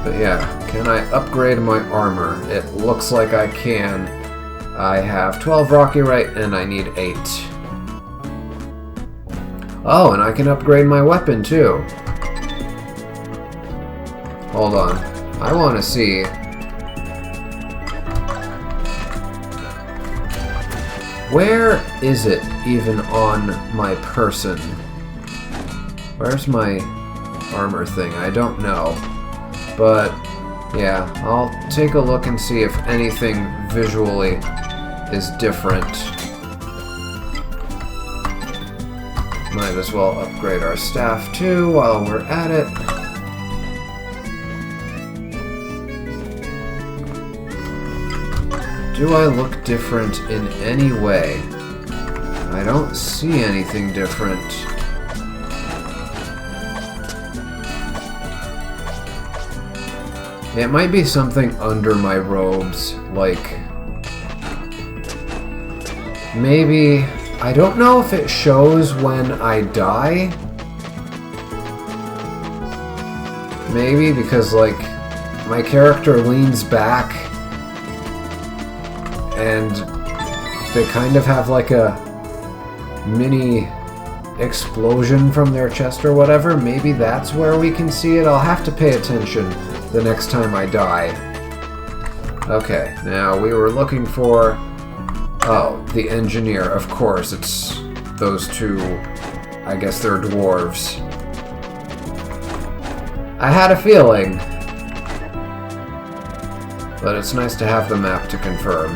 But yeah, can I upgrade my armor? It looks like I can. I have 12 Rocky Right and I need 8. Oh, and I can upgrade my weapon too. Hold on. I want to see. Where is it even on my person? Where's my armor thing? I don't know. But yeah, I'll take a look and see if anything visually is different. Might as well upgrade our staff too while we're at it. Do I look different in any way? I don't see anything different. It might be something under my robes, like maybe, I don't know if it shows when I die. Maybe because like my character leans back and they kind of have like a mini explosion from their chest or whatever. Maybe that's where we can see it. I'll have to pay attention the next time I die. Okay, now we were looking for... Oh, the engineer. Of course, it's those two. I guess they're dwarves. I had a feeling. But it's nice to have the map to confirm.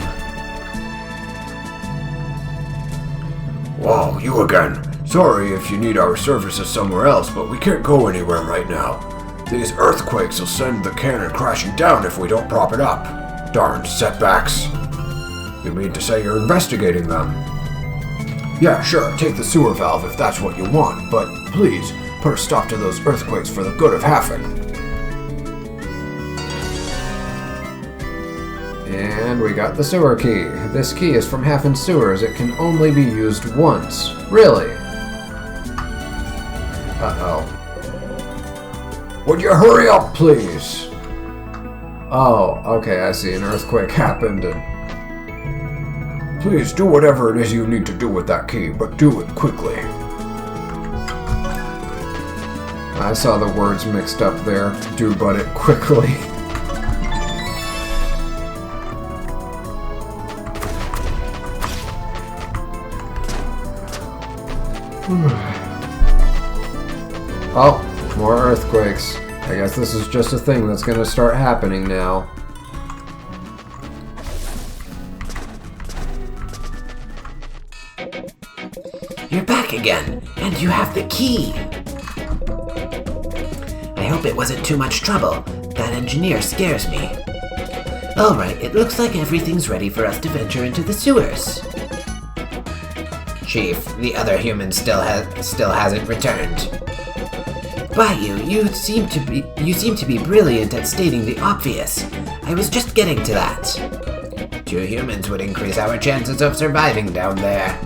Wow, you again. Sorry if you need our services somewhere else, but we can't go anywhere right now. These earthquakes will send the cannon crashing down if we don't prop it up. Darned setbacks. You mean to say you're investigating them? Yeah, sure, take the sewer valve if that's what you want, but please, put a stop to those earthquakes for the good of Hafin. And we got the sewer key. This key is from Hafin sewers. It can only be used once. Really? Uh-oh. Would you hurry up, please? Oh, okay, I see. An earthquake happened and... Please do whatever it is you need to do with that key, but do it quickly. I saw the words mixed up there. Do but it quickly. Oh, more earthquakes. I guess this is just a thing that's gonna start happening now. You're back again, and you have the key. I hope it wasn't too much trouble. That engineer scares me. Alright, it looks like everything's ready for us to venture into the sewers. Chief, the other human still hasn't returned. Baiyu, you seem to be brilliant at stating the obvious. I was just getting to that. 2 humans would increase our chances of surviving down there.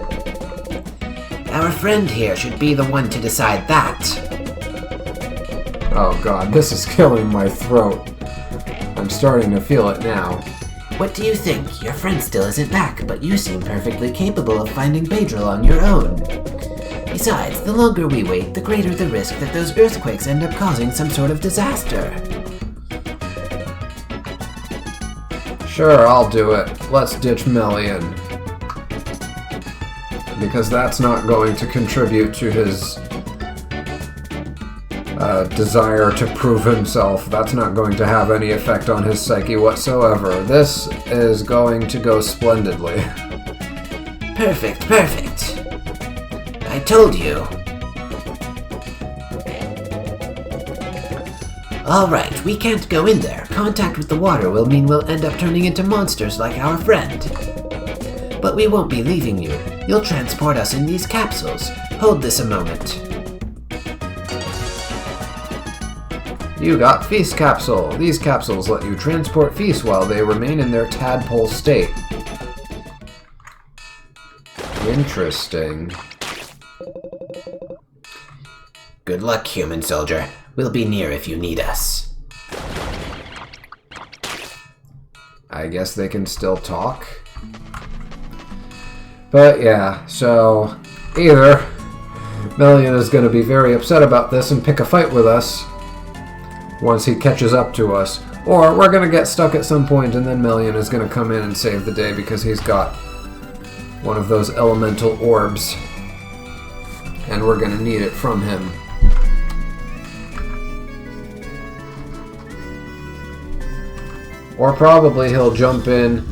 Our friend here should be the one to decide that. Oh god, this is killing my throat. I'm starting to feel it now. What do you think? Your friend still isn't back, but you seem perfectly capable of finding Beedrill on your own. Besides, the longer we wait, the greater the risk that those earthquakes end up causing some sort of disaster. Sure, I'll do it. Let's ditch Melian. Because that's not going to contribute to his desire to prove himself. That's not going to have any effect on his psyche whatsoever. This is going to go splendidly. Perfect, perfect. I told you. Alright, we can't go in there. Contact with the water will mean we'll end up turning into monsters like our friend. But we won't be leaving you. You'll transport us in these capsules. Hold this a moment. You got Fise capsule. These capsules let you transport Fise while they remain in their tadpole state. Interesting. Good luck, human soldier. We'll be near if you need us. I guess they can still talk. But yeah, so either Melian is going to be very upset about this and pick a fight with us once he catches up to us, or we're going to get stuck at some point and then Melian is going to come in and save the day because he's got one of those elemental orbs and we're going to need it from him. Or probably he'll jump in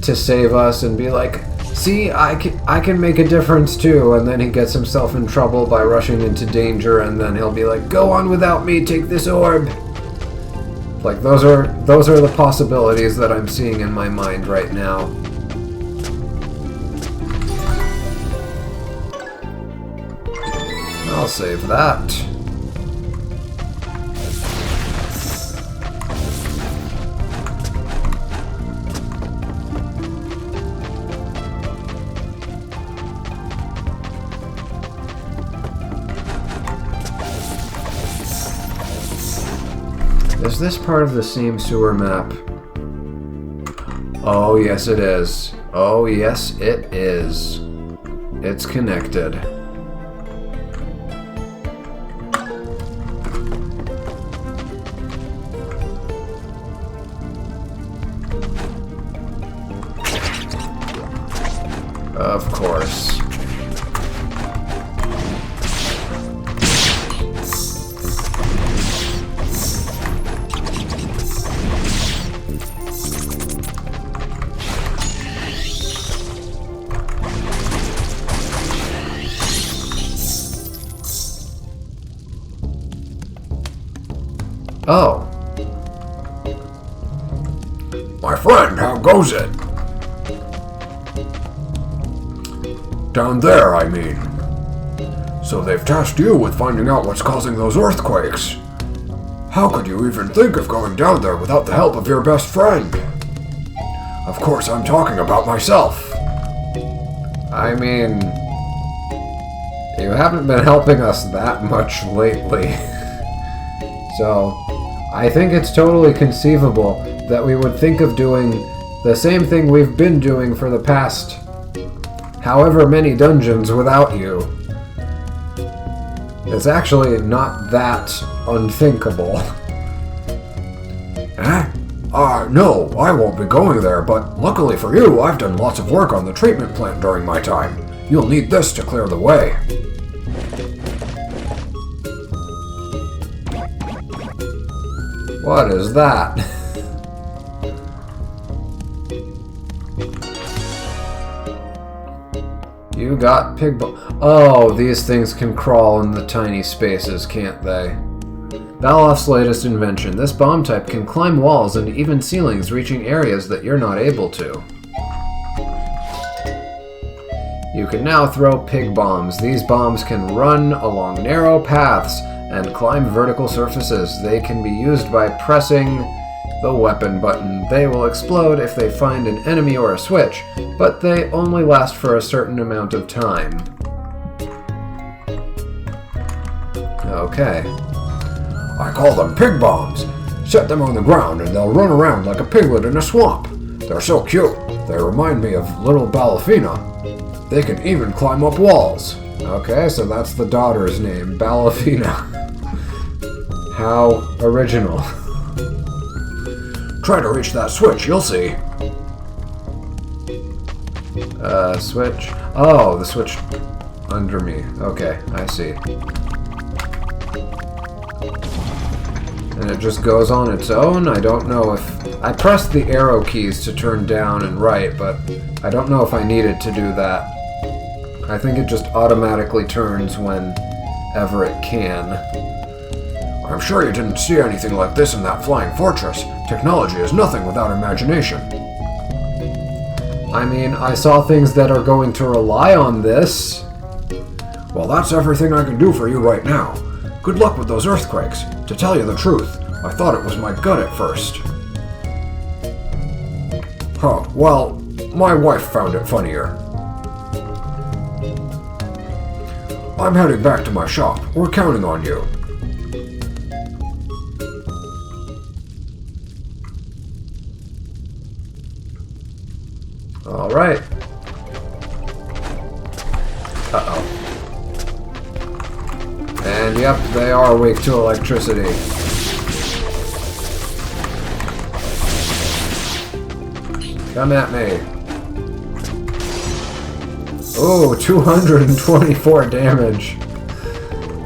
to save us and be like, see, I can make a difference too, and then he gets himself in trouble by rushing into danger, and then he'll be like, go on without me, take this orb. Like, those are the possibilities that I'm seeing in my mind right now. I'll save that. Is this part of the same sewer map? Oh, yes it is. Oh, yes it is. It's connected. Of course. Oh. My friend, how goes it? Down there, I mean. So they've tasked you with finding out what's causing those earthquakes. How could you even think of going down there without the help of your best friend? Of course, I'm talking about myself. I mean, you haven't been helping us that much lately. So, I think it's totally conceivable that we would think of doing the same thing we've been doing for the past however many dungeons without you. It's actually not that unthinkable. Eh? No, I won't be going there, but luckily for you, I've done lots of work on the treatment plant during my time. You'll need this to clear the way. What is that? You got pig Oh, these things can crawl in the tiny spaces, can't they? Balof's latest invention. This bomb type can climb walls and even ceilings, reaching areas that you're not able to. You can now throw pig bombs. These bombs can run along narrow paths and climb vertical surfaces. They can be used by pressing the weapon button. They will explode if they find an enemy or a switch, but they only last for a certain amount of time. Okay. I call them pig bombs. Set them on the ground and they'll run around like a piglet in a swamp. They're so cute. They remind me of little Balafina. They can even climb up walls. Okay, so that's the daughter's name, Balafina. How original. Try to reach that switch, you'll see. Switch? Oh, the switch under me. Okay, I see. and it just goes on its own. I don't know if... I pressed the arrow keys to turn down and right, but I don't know if I needed to do that. I think it just automatically turns whenever it can. I'm sure you didn't see anything like this in that flying fortress. Technology is nothing without imagination. I mean, I saw things that are going to rely on this. Well, that's everything I can do for you right now. Good luck with those earthquakes. To tell you the truth, I thought it was my gut at first. Huh, well, my wife found it funnier. I'm heading back to my shop. We're counting on you. Alright. Uh-oh. And yep, they are weak to electricity. Come at me. Oh, 224 damage.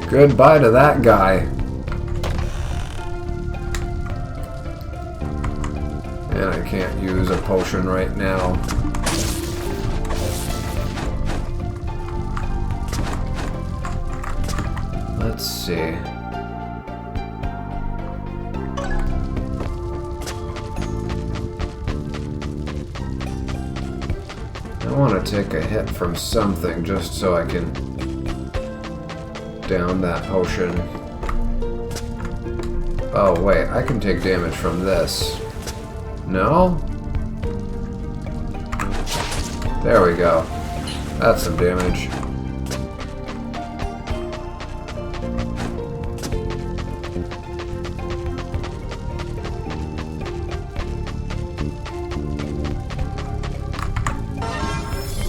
Goodbye to that guy. And I can't use a potion right now. Let's see. I want to take a hit from something just so I can down that potion. Oh wait, I can take damage from this. No? There we go. That's some damage.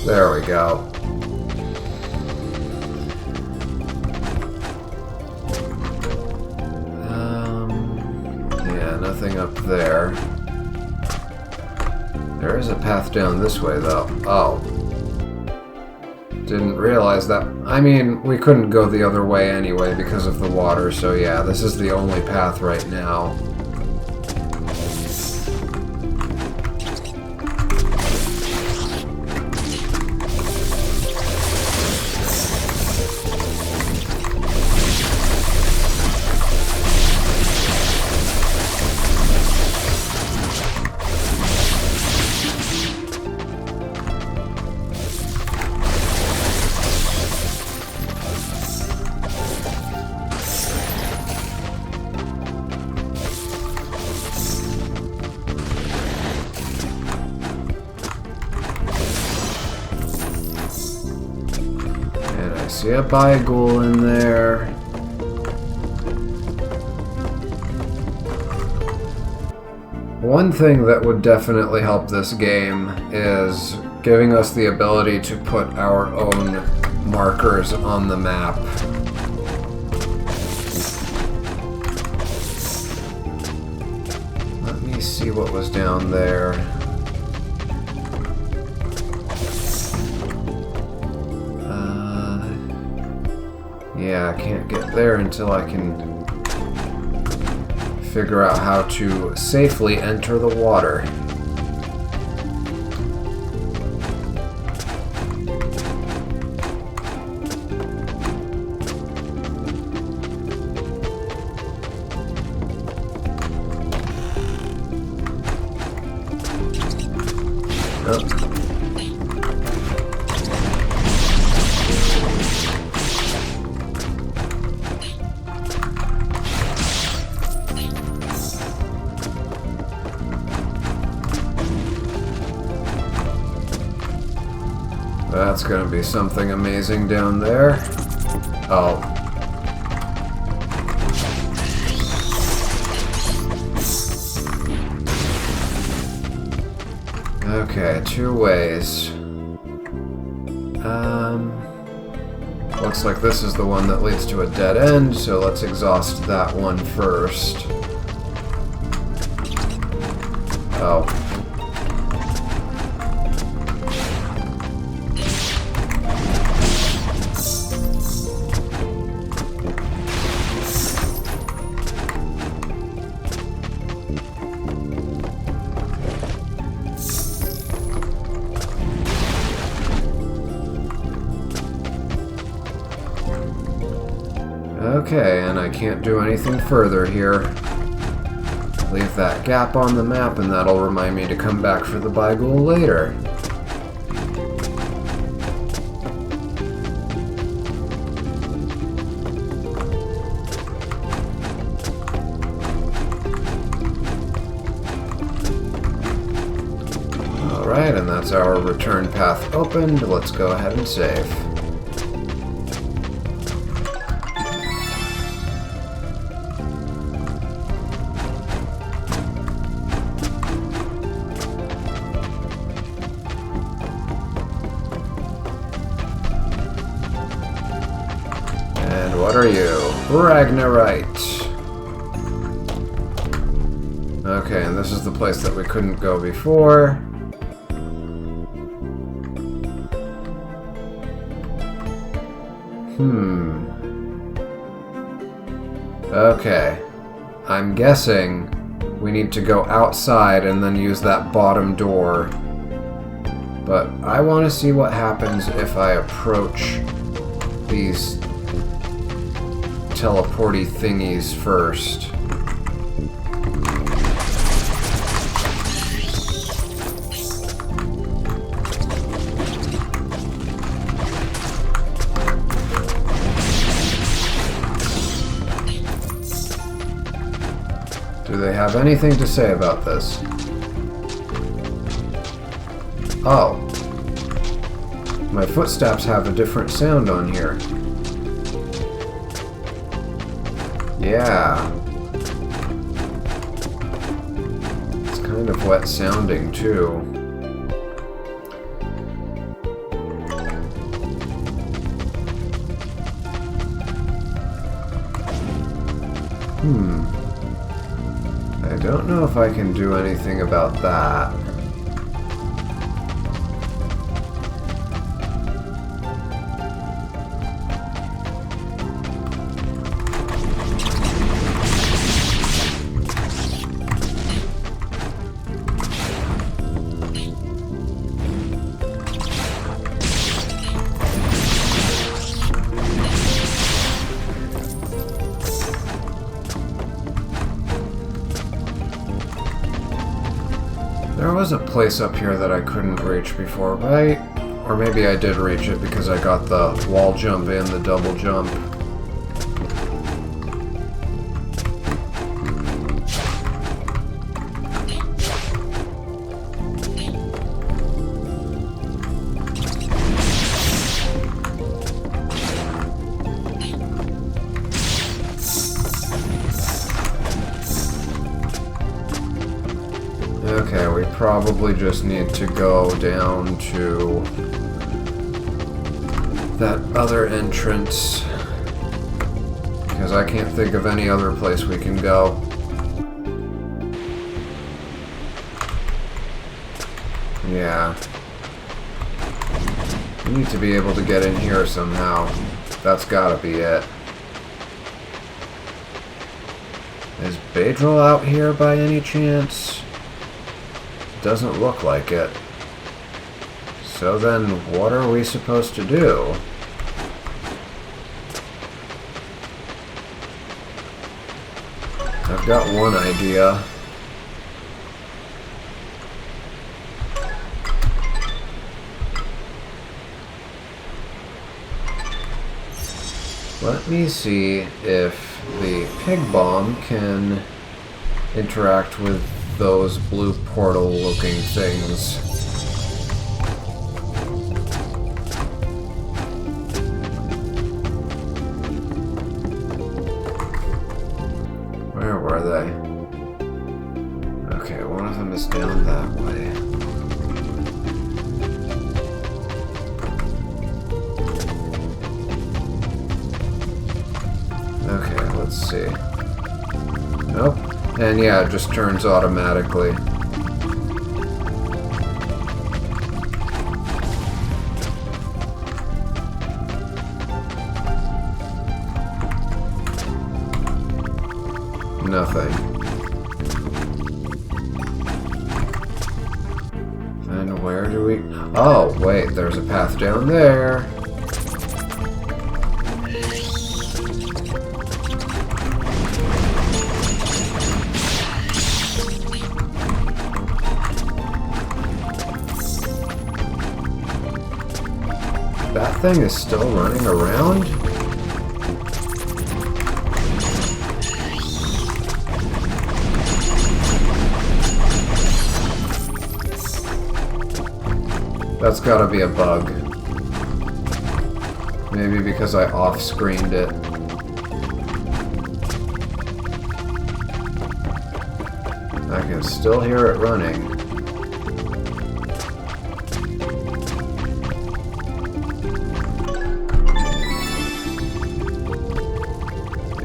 There we go. Yeah, nothing up there. There is a path down this way, though. Oh. Didn't realize that. I mean, we couldn't go the other way anyway because of the water, so yeah, this is the only path right now. See a Byghoul in there. One thing that would definitely help this game is giving us the ability to put our own markers on the map. Let me see what was down there. Yeah, I can't get there until I can figure out how to safely enter the water. Oh. That's gonna be something amazing down there. Oh. Okay, two ways. Looks like this is the one that leads to a dead end, so let's exhaust that one first. Oh. Okay, and I can't do anything further here. Leave that gap on the map and that'll remind me to come back for the Baigul later. Alright, and that's our return path opened. Let's go ahead and save. And what are you? Ragnarite. Okay, and this is the place that we couldn't go before. Okay. I'm guessing we need to go outside and then use that bottom door. But I want to see what happens if I approach these teleporty thingies first. Do they have anything to say about this? Oh. My footsteps have a different sound on here. Yeah. It's kind of wet sounding too. I don't know if I can do anything about that. There was a place up here that I couldn't reach before, right? Or maybe I did reach it because I got the wall jump and the double jump. Okay, we probably just need to go down to that other entrance because I can't think of any other place we can go. Yeah. We need to be able to get in here somehow. That's gotta be it. Is Badril out here by any chance? Doesn't look like it. So then, what are we supposed to do? I've got one idea. Let me see if the pig bomb can interact with those blue portal looking things. Where were they? Okay, one of them is down that way. Okay, let's see. Nope. And yeah, it just turns automatically. Nothing. And where do we... Oh, wait, there's a path down there. that thing is still running around? That's gotta be a bug. Maybe because I off-screened it. I can still hear it running.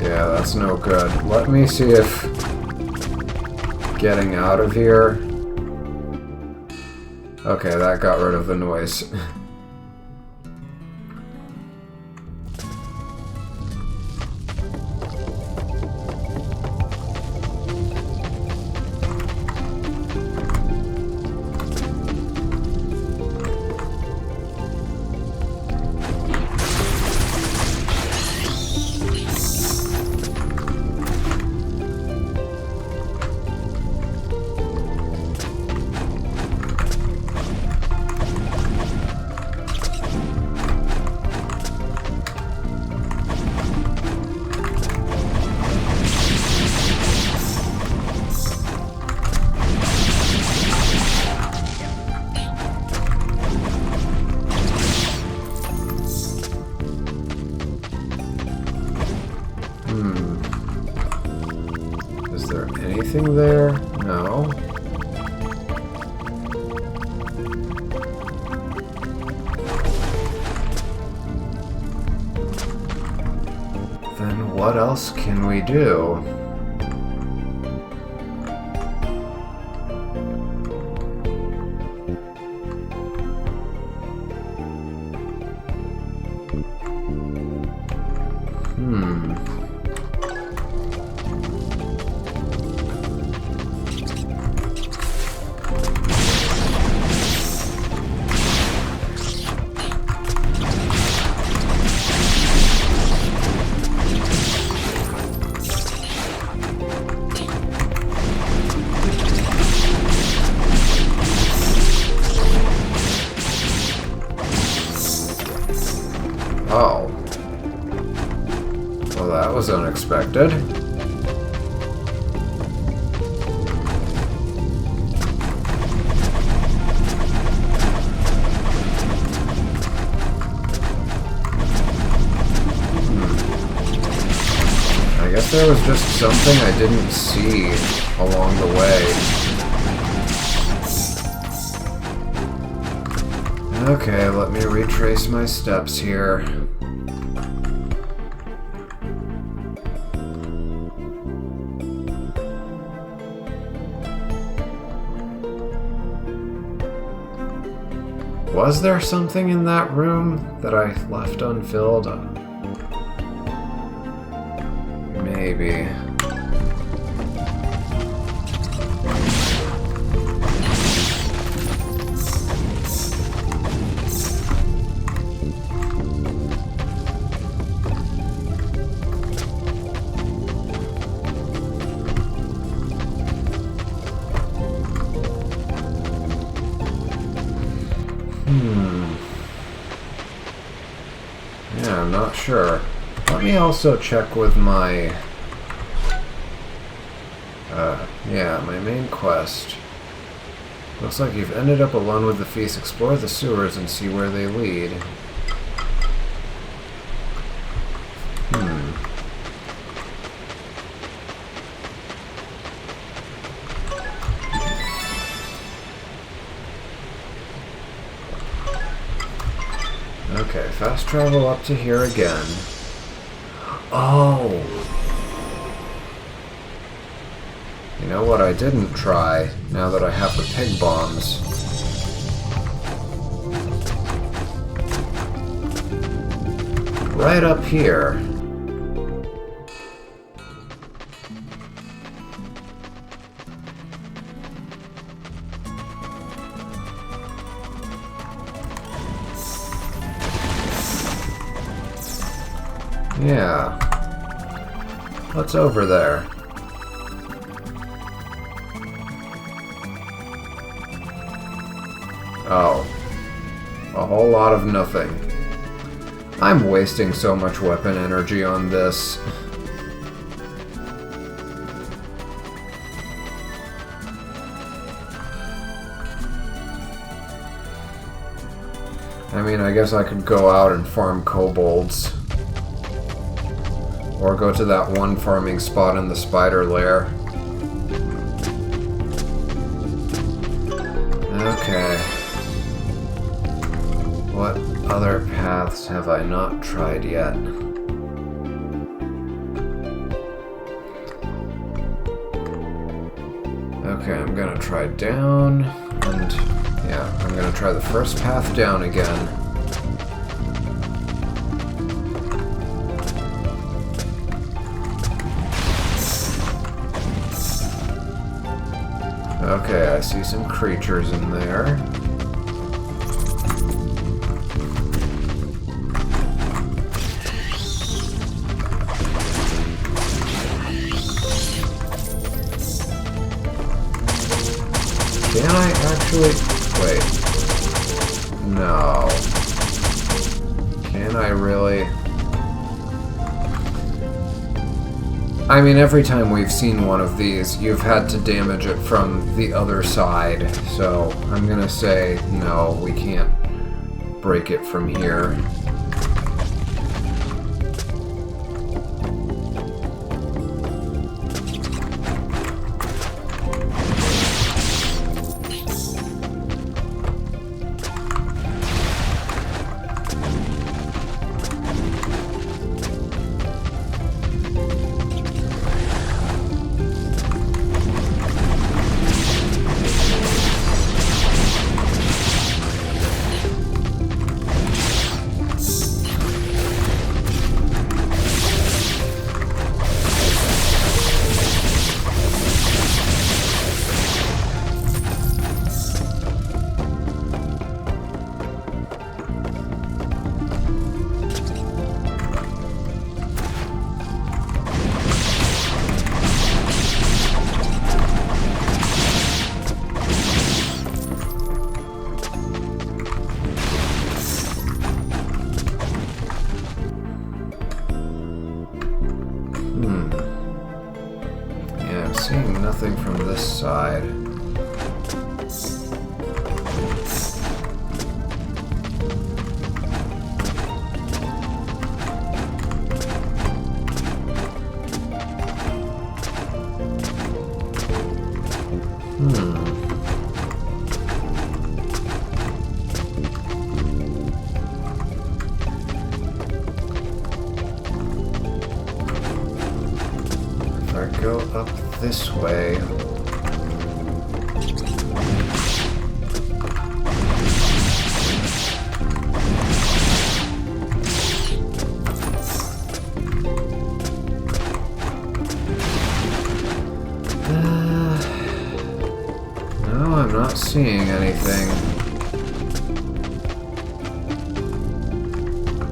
Yeah, that's no good. Let me see if getting out of here... Okay, that got rid of the noise. Is there anything there? No. Then what else can we do? Oh. Well, that was unexpected. I guess there was just something I didn't see along the way. Okay, let me retrace my steps here. Was there something in that room that I left unfilled? Maybe. Yeah, I'm not sure. Let me also check with my... my main quest. Looks like you've ended up alone with the Fise. Explore the sewers and see where they lead. Okay, fast travel up to here again. Oh! You know what I didn't try, now that I have the pig bombs? Right up here. Yeah. What's over there? Oh. A whole lot of nothing. I'm wasting so much weapon energy on this. I mean, I guess I could go out and farm kobolds. Or go to that one farming spot in the spider lair. Okay. What other paths have I not tried yet? Okay, I'm gonna try down, and yeah, I'm gonna try the first path down again. Okay, I see some creatures in there. Can I actually... Wait. No. Can I really... I mean, every time we've seen one of these, you've had to damage it from the other side. So, I'm gonna say, no, we can't break it from here. Seeing nothing from this side. If I go up this way. No, I'm not seeing anything.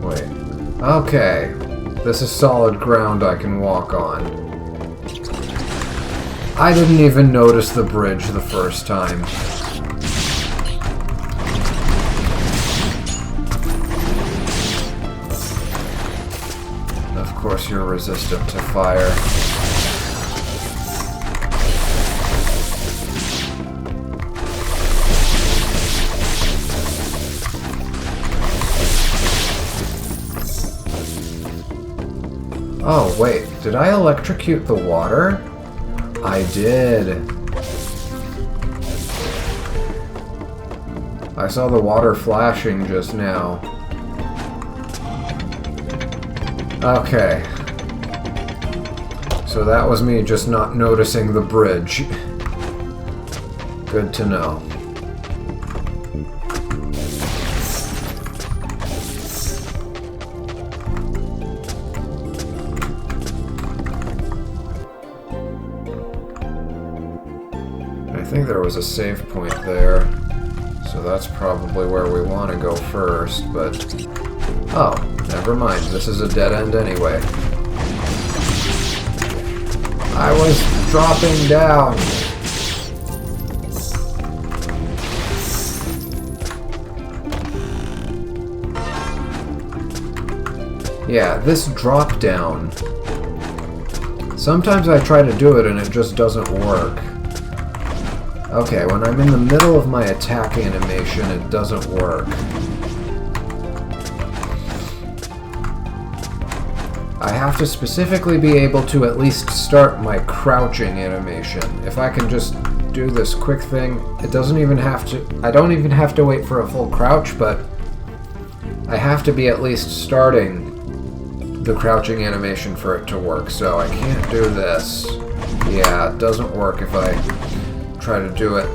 Wait. Okay. This is solid ground I can walk on. I didn't even notice the bridge the first time. Of course you're resistant to fire. Oh, wait. Did I electrocute the water? I did. I saw the water flashing just now. Okay. So that was me just not noticing the bridge. Good to know. I think there was a save point there, so that's probably where we want to go first, but... Oh, never mind, this is a dead end anyway. I was dropping down! Yeah, this drop down. Sometimes I try to do it and it just doesn't work. Okay, when I'm in the middle of my attack animation, it doesn't work. I have to specifically be able to at least start my crouching animation. If I can just do this quick thing, it doesn't even have to... I don't even have to wait for a full crouch, but I have to be at least starting the crouching animation for it to work, so I can't do this. Yeah, it doesn't work if I try to do it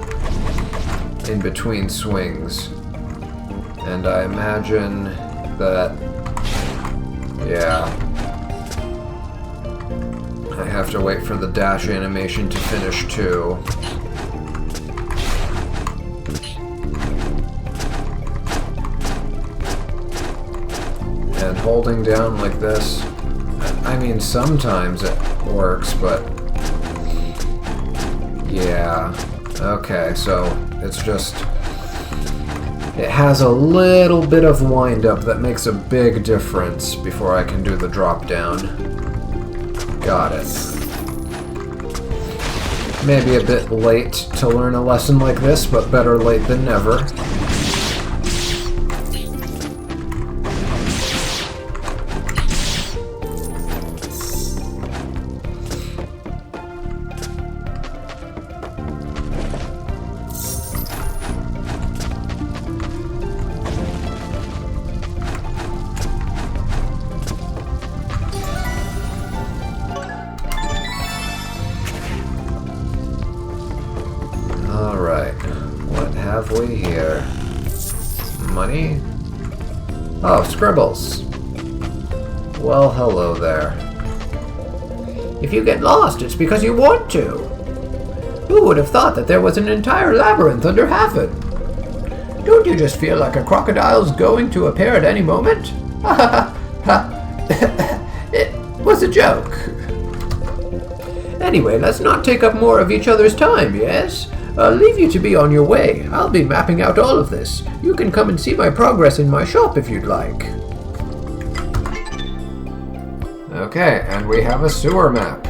in between swings. And I imagine that... yeah... I have to wait for the dash animation to finish too. And holding down like this, I mean, sometimes it works, but yeah. Okay, so it's just, it has a little bit of wind up that makes a big difference before I can do the drop down. Got it. Maybe a bit late to learn a lesson like this, but better late than never. Have we here? Money? Oh, scribbles. Well, hello there. If you get lost, it's because you want to. Who would have thought that there was an entire labyrinth under Hafin? Don't you just feel like a crocodile's going to appear at any moment? Ha ha ha. It was a joke. Anyway, let's not take up more of each other's time, yes? I'll leave you to be on your way. I'll be mapping out all of this. You can come and see my progress in my shop if you'd like. Okay, and we have a sewer map.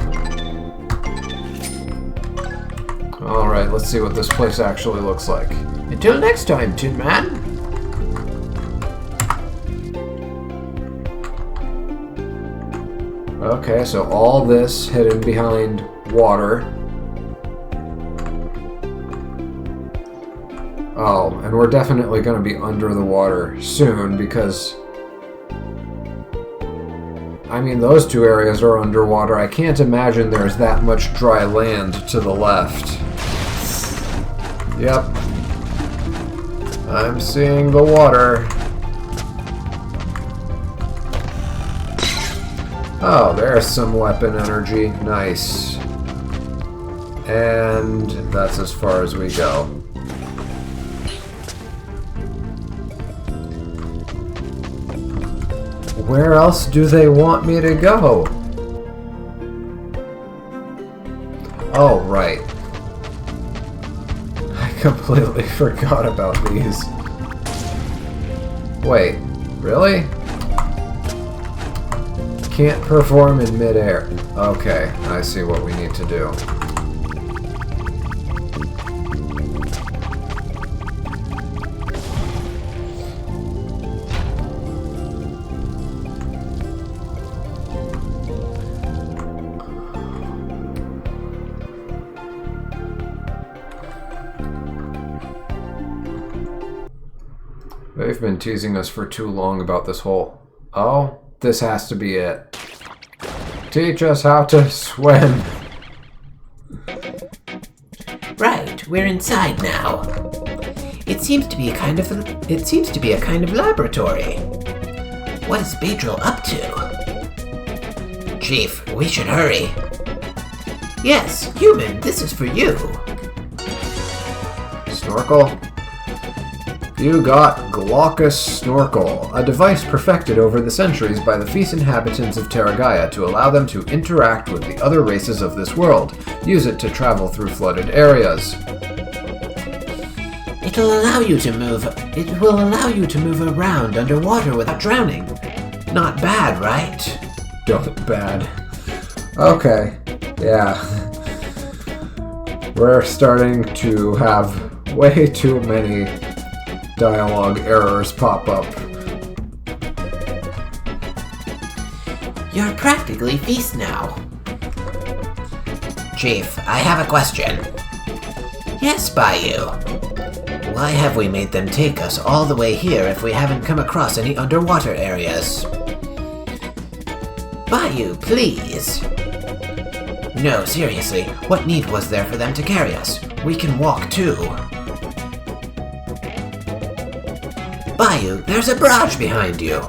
Alright, let's see what this place actually looks like. Until next time, Tin Man. Okay, so all this hidden behind water. Oh, and we're definitely going to be under the water soon because... I mean, those two areas are underwater. I can't imagine there's that much dry land to the left. Yep. I'm seeing the water. Oh, there's some weapon energy. Nice. And that's as far as we go. Where else do they want me to go? Oh, right. I completely forgot about these. Wait, really? Can't perform in midair. Okay, I see what we need to do. They've been teasing us for too long about this hole. Oh, this has to be it. Teach us how to swim. Right, we're inside now. It seems to be a kind of laboratory. What is Bedril up to? Chief, we should hurry. Yes, human, this is for you. Snorkel? You got Glaucus Snorkel, a device perfected over the centuries by the Fise inhabitants of Terragaia to allow them to interact with the other races of this world. Use it to travel through flooded areas. It will allow you to move around underwater without drowning. Not bad, right? Don't bad. Okay. Yeah. We're starting to have way too many dialogue errors pop up. You're practically Fise now. Chief, I have a question. Yes, Bayou. Why have we made them take us all the way here if we haven't come across any underwater areas? Bayou, please. No, seriously, what need was there for them to carry us? We can walk too. Bayou, there's a barrage behind you.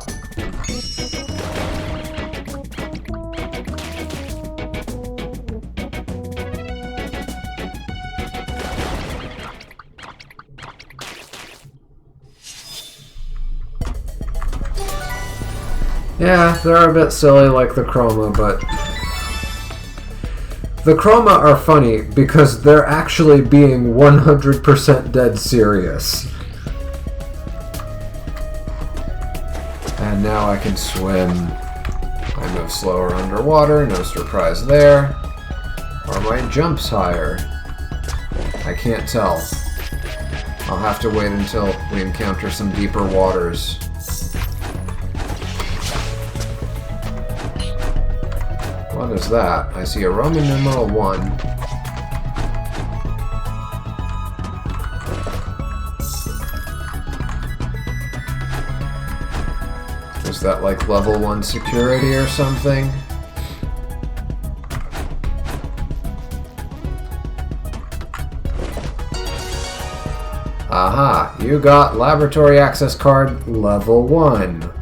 Yeah, they're a bit silly like the Chroma, but the Chroma are funny because they're actually being 100% dead serious. And now I can swim. I move slower underwater, no surprise there. Are my jumps higher? I can't tell. I'll have to wait until we encounter some deeper waters. What is that? I see a Roman numeral 1. Is that like level 1 security or something? Aha! You got laboratory access card level 1.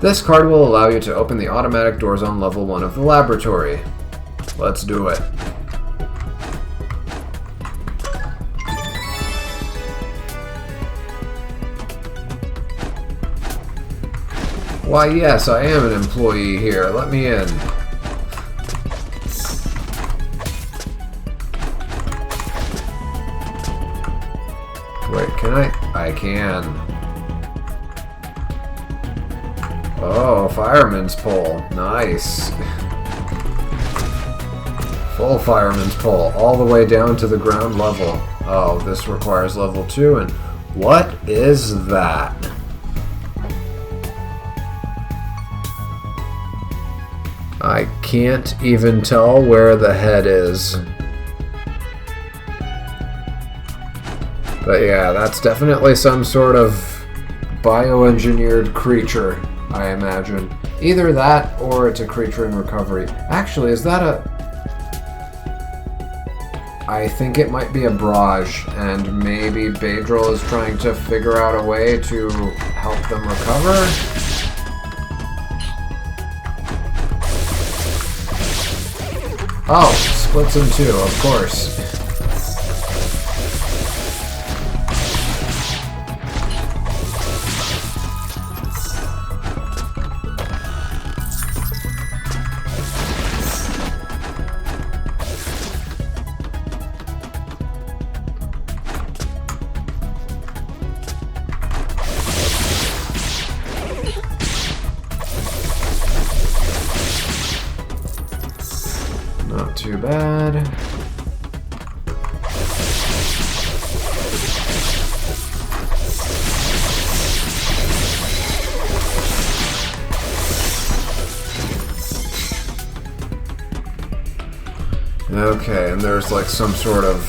This card will allow you to open the automatic doors on level 1 of the laboratory. Let's do it. Why yes, I am an employee here. Let me in. Wait, can I? I can. Oh, fireman's pole. Nice. Full fireman's pole, all the way down to the ground level. Oh, this requires level 2, and what is that? I can't even tell where the head is. But yeah, that's definitely some sort of bioengineered creature, I imagine. Either that, or it's a creature in recovery. Actually, is that a... I think it might be a barrage, and maybe Bedril is trying to figure out a way to help them recover? Oh, splits in two, of course. Not too bad. Okay, and there's like some sort of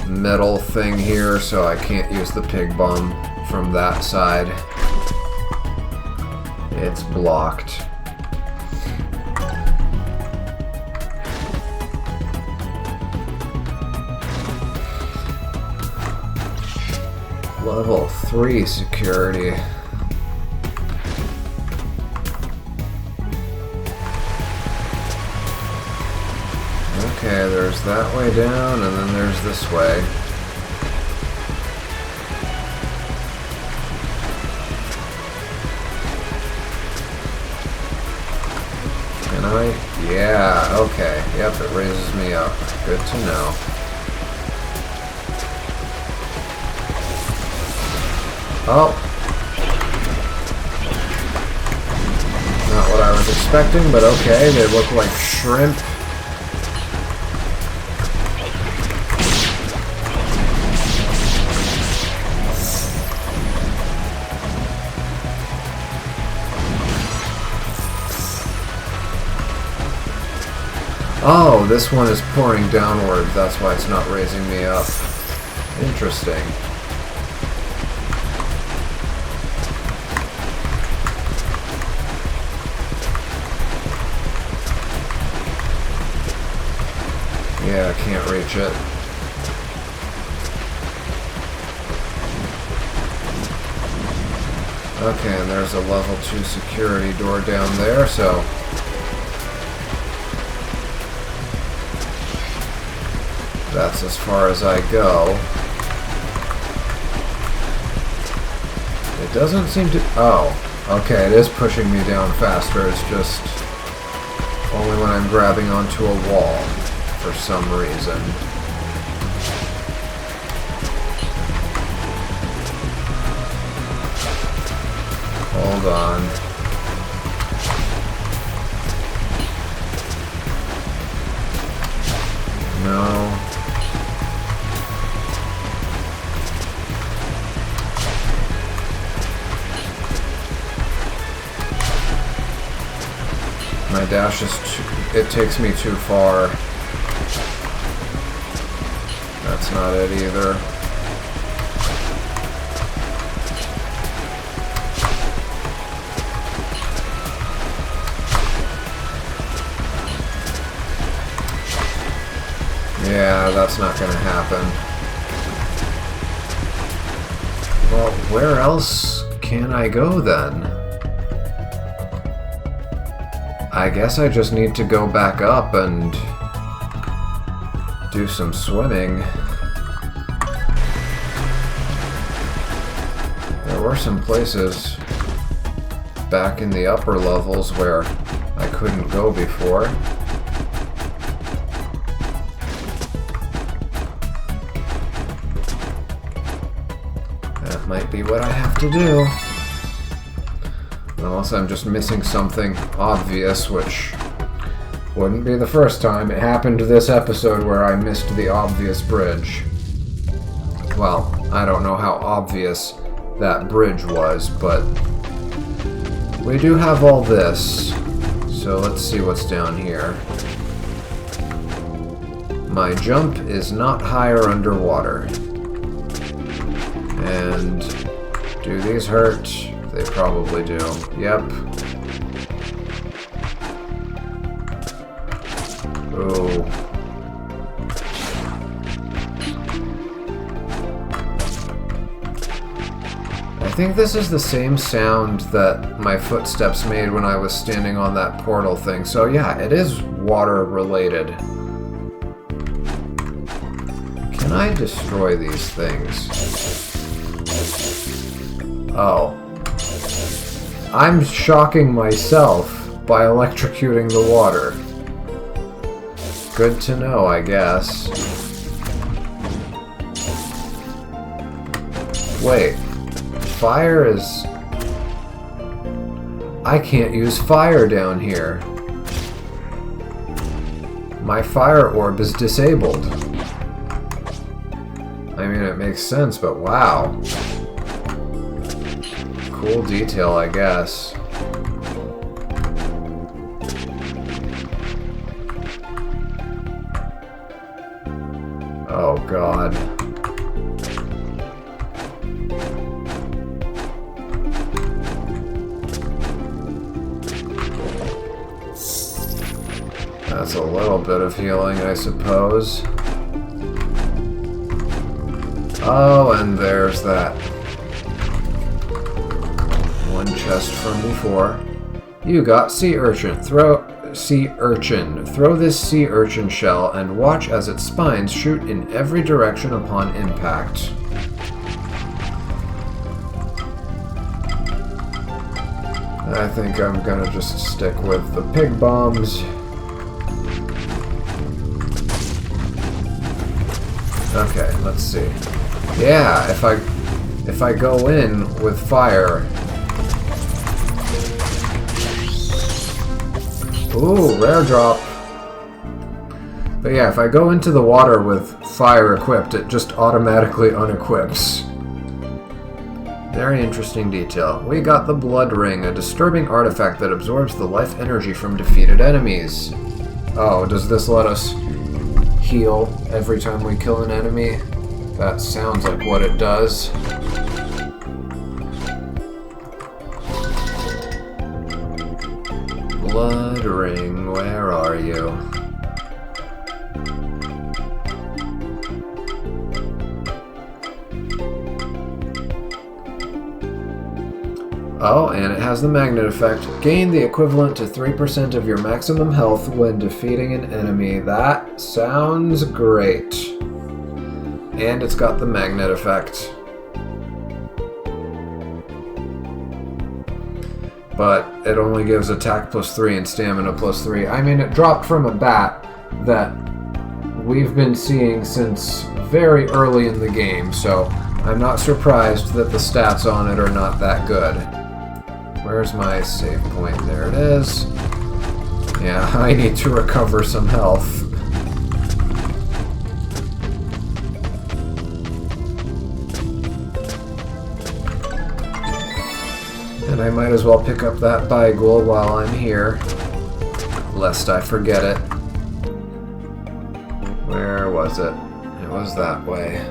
metal thing here, so I can't use the pig bomb from that side. It's blocked. Level 3 security. Okay, there's that way down, and then there's this way. Can I? Yeah, okay. Yep, it raises me up. Good to know. Oh. Not what I was expecting, but okay, they look like shrimp. Oh, this one is pouring downward. That's why it's not raising me up. Interesting. Yeah, I can't reach it. Okay, and there's a level 2 security door down there, so... that's as far as I go. It doesn't seem to... oh, okay, it is pushing me down faster. It's just only when I'm grabbing onto a wall for some reason. Hold on. No. My dash is too... it takes me too far. That's not it either. Yeah, that's not gonna happen. Well, where else can I go then? I guess I just need to go back up and do some swimming. There were some places back in the upper levels where I couldn't go before. That might be what I have to do. Unless I'm just missing something obvious, which wouldn't be the first time. It happened this episode where I missed the obvious bridge. Well, I don't know how obvious that bridge was, but we do have all this. So let's see what's down here. My jump is not higher underwater. And do these hurt? They probably do. Yep. Ooh. I think this is the same sound that my footsteps made when I was standing on that portal thing. So yeah, it is water related. Can I destroy these things? Oh. I'm shocking myself by electrocuting the water. Good to know, I guess. Wait. Fire is... I can't use fire down here. My fire orb is disabled. I mean, it makes sense, but wow. Cool detail, I guess. Oh, God. That's a little bit of healing, I suppose. Oh, and there's that one chest from before. You got sea urchin. Throw this sea urchin shell and watch as its spines shoot in every direction upon impact. I think I'm gonna just stick with the pig bombs. Okay, let's see. Yeah, if I go in with fire, Ooh, rare drop. But yeah, if I go into the water with fire equipped, it just automatically unequips. Very interesting detail. We got the Blood Ring, a disturbing artifact that absorbs the life energy from defeated enemies. Oh, does this let us heal every time we kill an enemy? That sounds like what it does. Blood Ring, where are you? Oh, and it has the magnet effect. Gain the equivalent to 3% of your maximum health when defeating an enemy. That sounds great. And it's got the magnet effect. But it only gives attack +3 and stamina +3. I mean, it dropped from a bat that we've been seeing since very early in the game, so I'm not surprised that the stats on it are not that good. Where's my save point? There it is. Yeah, I need to recover some health. And I might as well pick up that Bygul while I'm here, lest I forget it. Where was it? It was that way.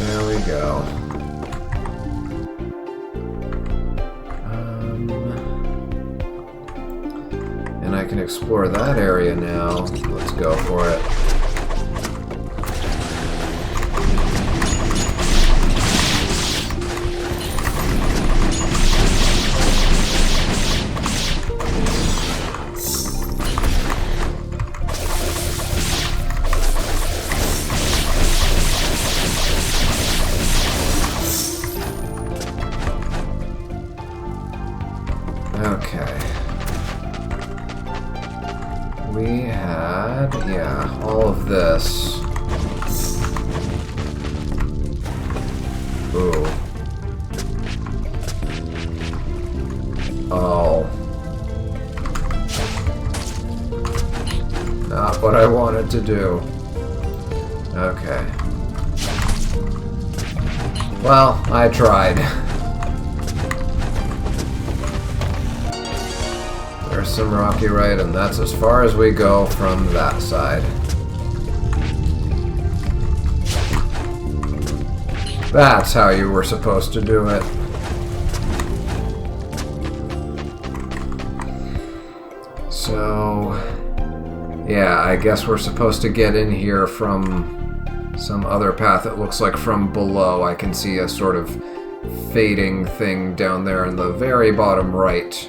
There we go. And I can explore that area now. Let's go for it. Okay. We had, yeah, all of this. Ooh. Oh. Not what I wanted to do. Okay. Well, I tried. There's some rocky right, and that's as far as we go from that side. That's how you were supposed to do it. So, yeah, I guess we're supposed to get in here from some other path. It looks like from below. I can see a sort of fading thing down there in the very bottom right.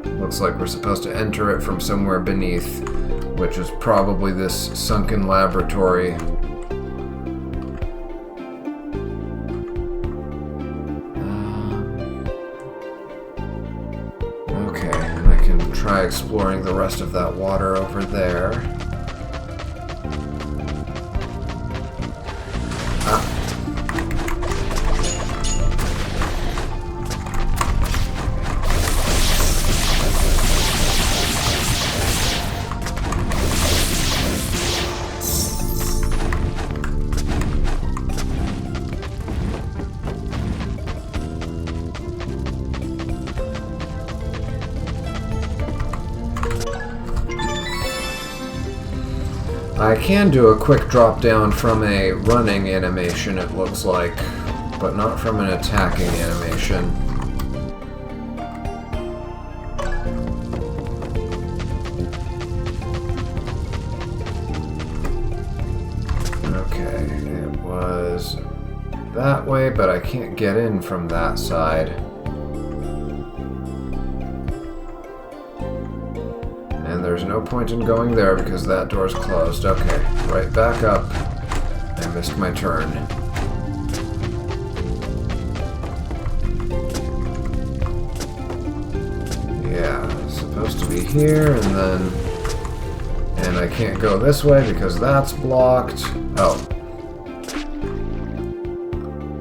Looks like we're supposed to enter it from somewhere beneath, which is probably this sunken laboratory. Okay, and I can try exploring the rest of that water over there. Ah. I can do a quick drop down from a running animation, it looks like, but not from an attacking animation. Okay, it was that way, but I can't get in from that side. And there's no point in going there because that door's closed. Okay, right back up. I missed my turn. Yeah, supposed to be here, and then... And I can't go this way because that's blocked. Oh.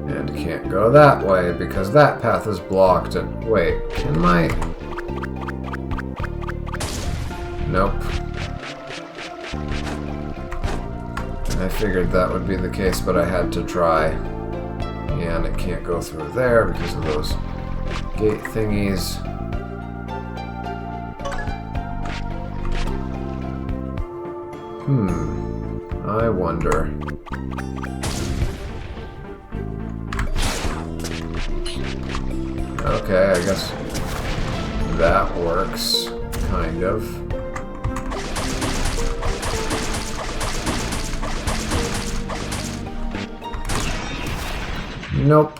And can't go that way because that path is blocked. And wait, can my... Nope. I figured that would be the case, but I had to try. Yeah, and it can't go through there because of those gate thingies. I wonder. Okay, I guess that works, kind of. Nope.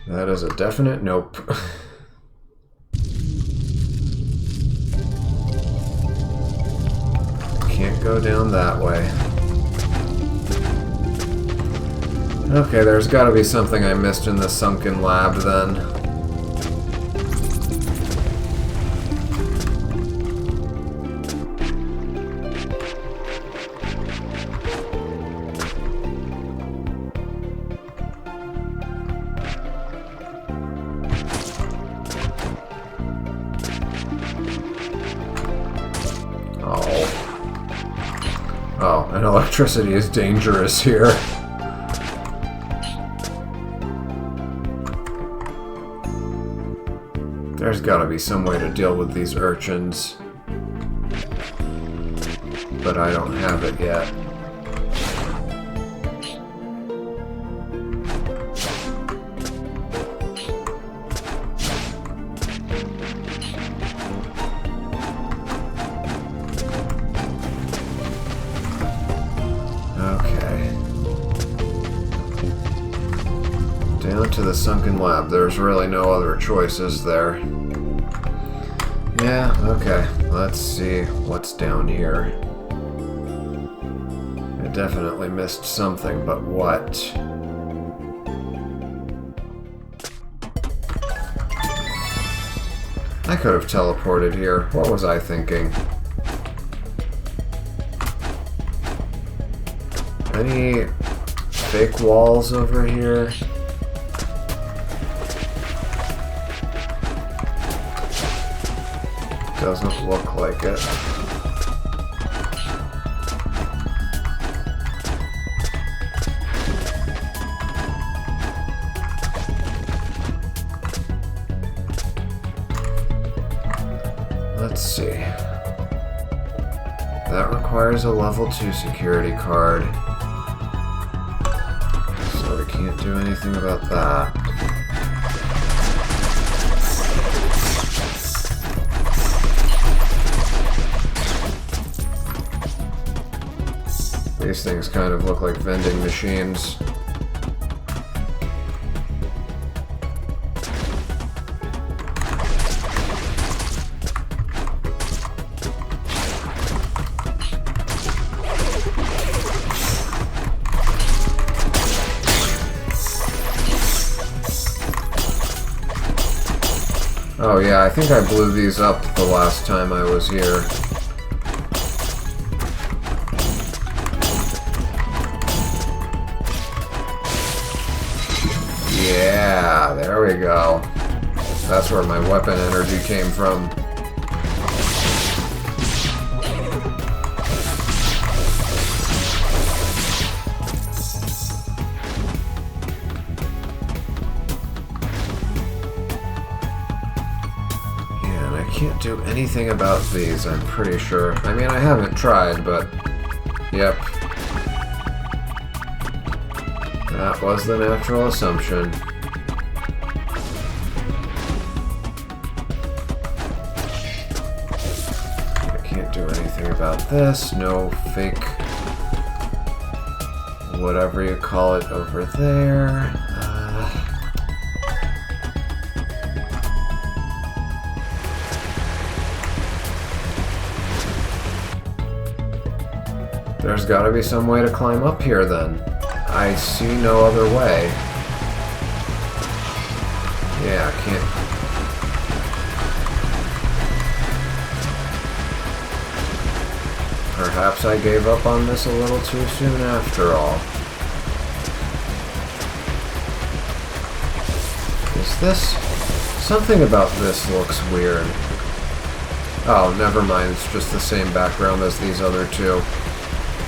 That is a definite nope. Can't go down that way. Okay, there's gotta be something I missed in the Sunken lab then. Oh, and electricity is dangerous here. There's gotta be some way to deal with these urchins. But I don't have it yet. Down to the Sunken lab. There's really no other choices there. Yeah, okay. Let's see what's down here. I definitely missed something, but what? I could have teleported here. What was I thinking? Any fake walls over here? Doesn't look like it. Let's see. That requires a level 2 security card. So we can't do anything about that. These things kind of look like vending machines. Oh yeah, I think I blew these up the last time I was here. Yeah, there we go. That's where my weapon energy came from. Yeah, and I can't do anything about these, I'm pretty sure. I mean, I haven't tried, but... Yep. That was the natural assumption. I can't do anything about this. No fake... whatever you call it over there. There's gotta be some way to climb up here then. I see no other way. Yeah, I can't... Perhaps I gave up on this a little too soon after all. Is this... Something about this looks weird. Oh, never mind. It's just the same background as these other two.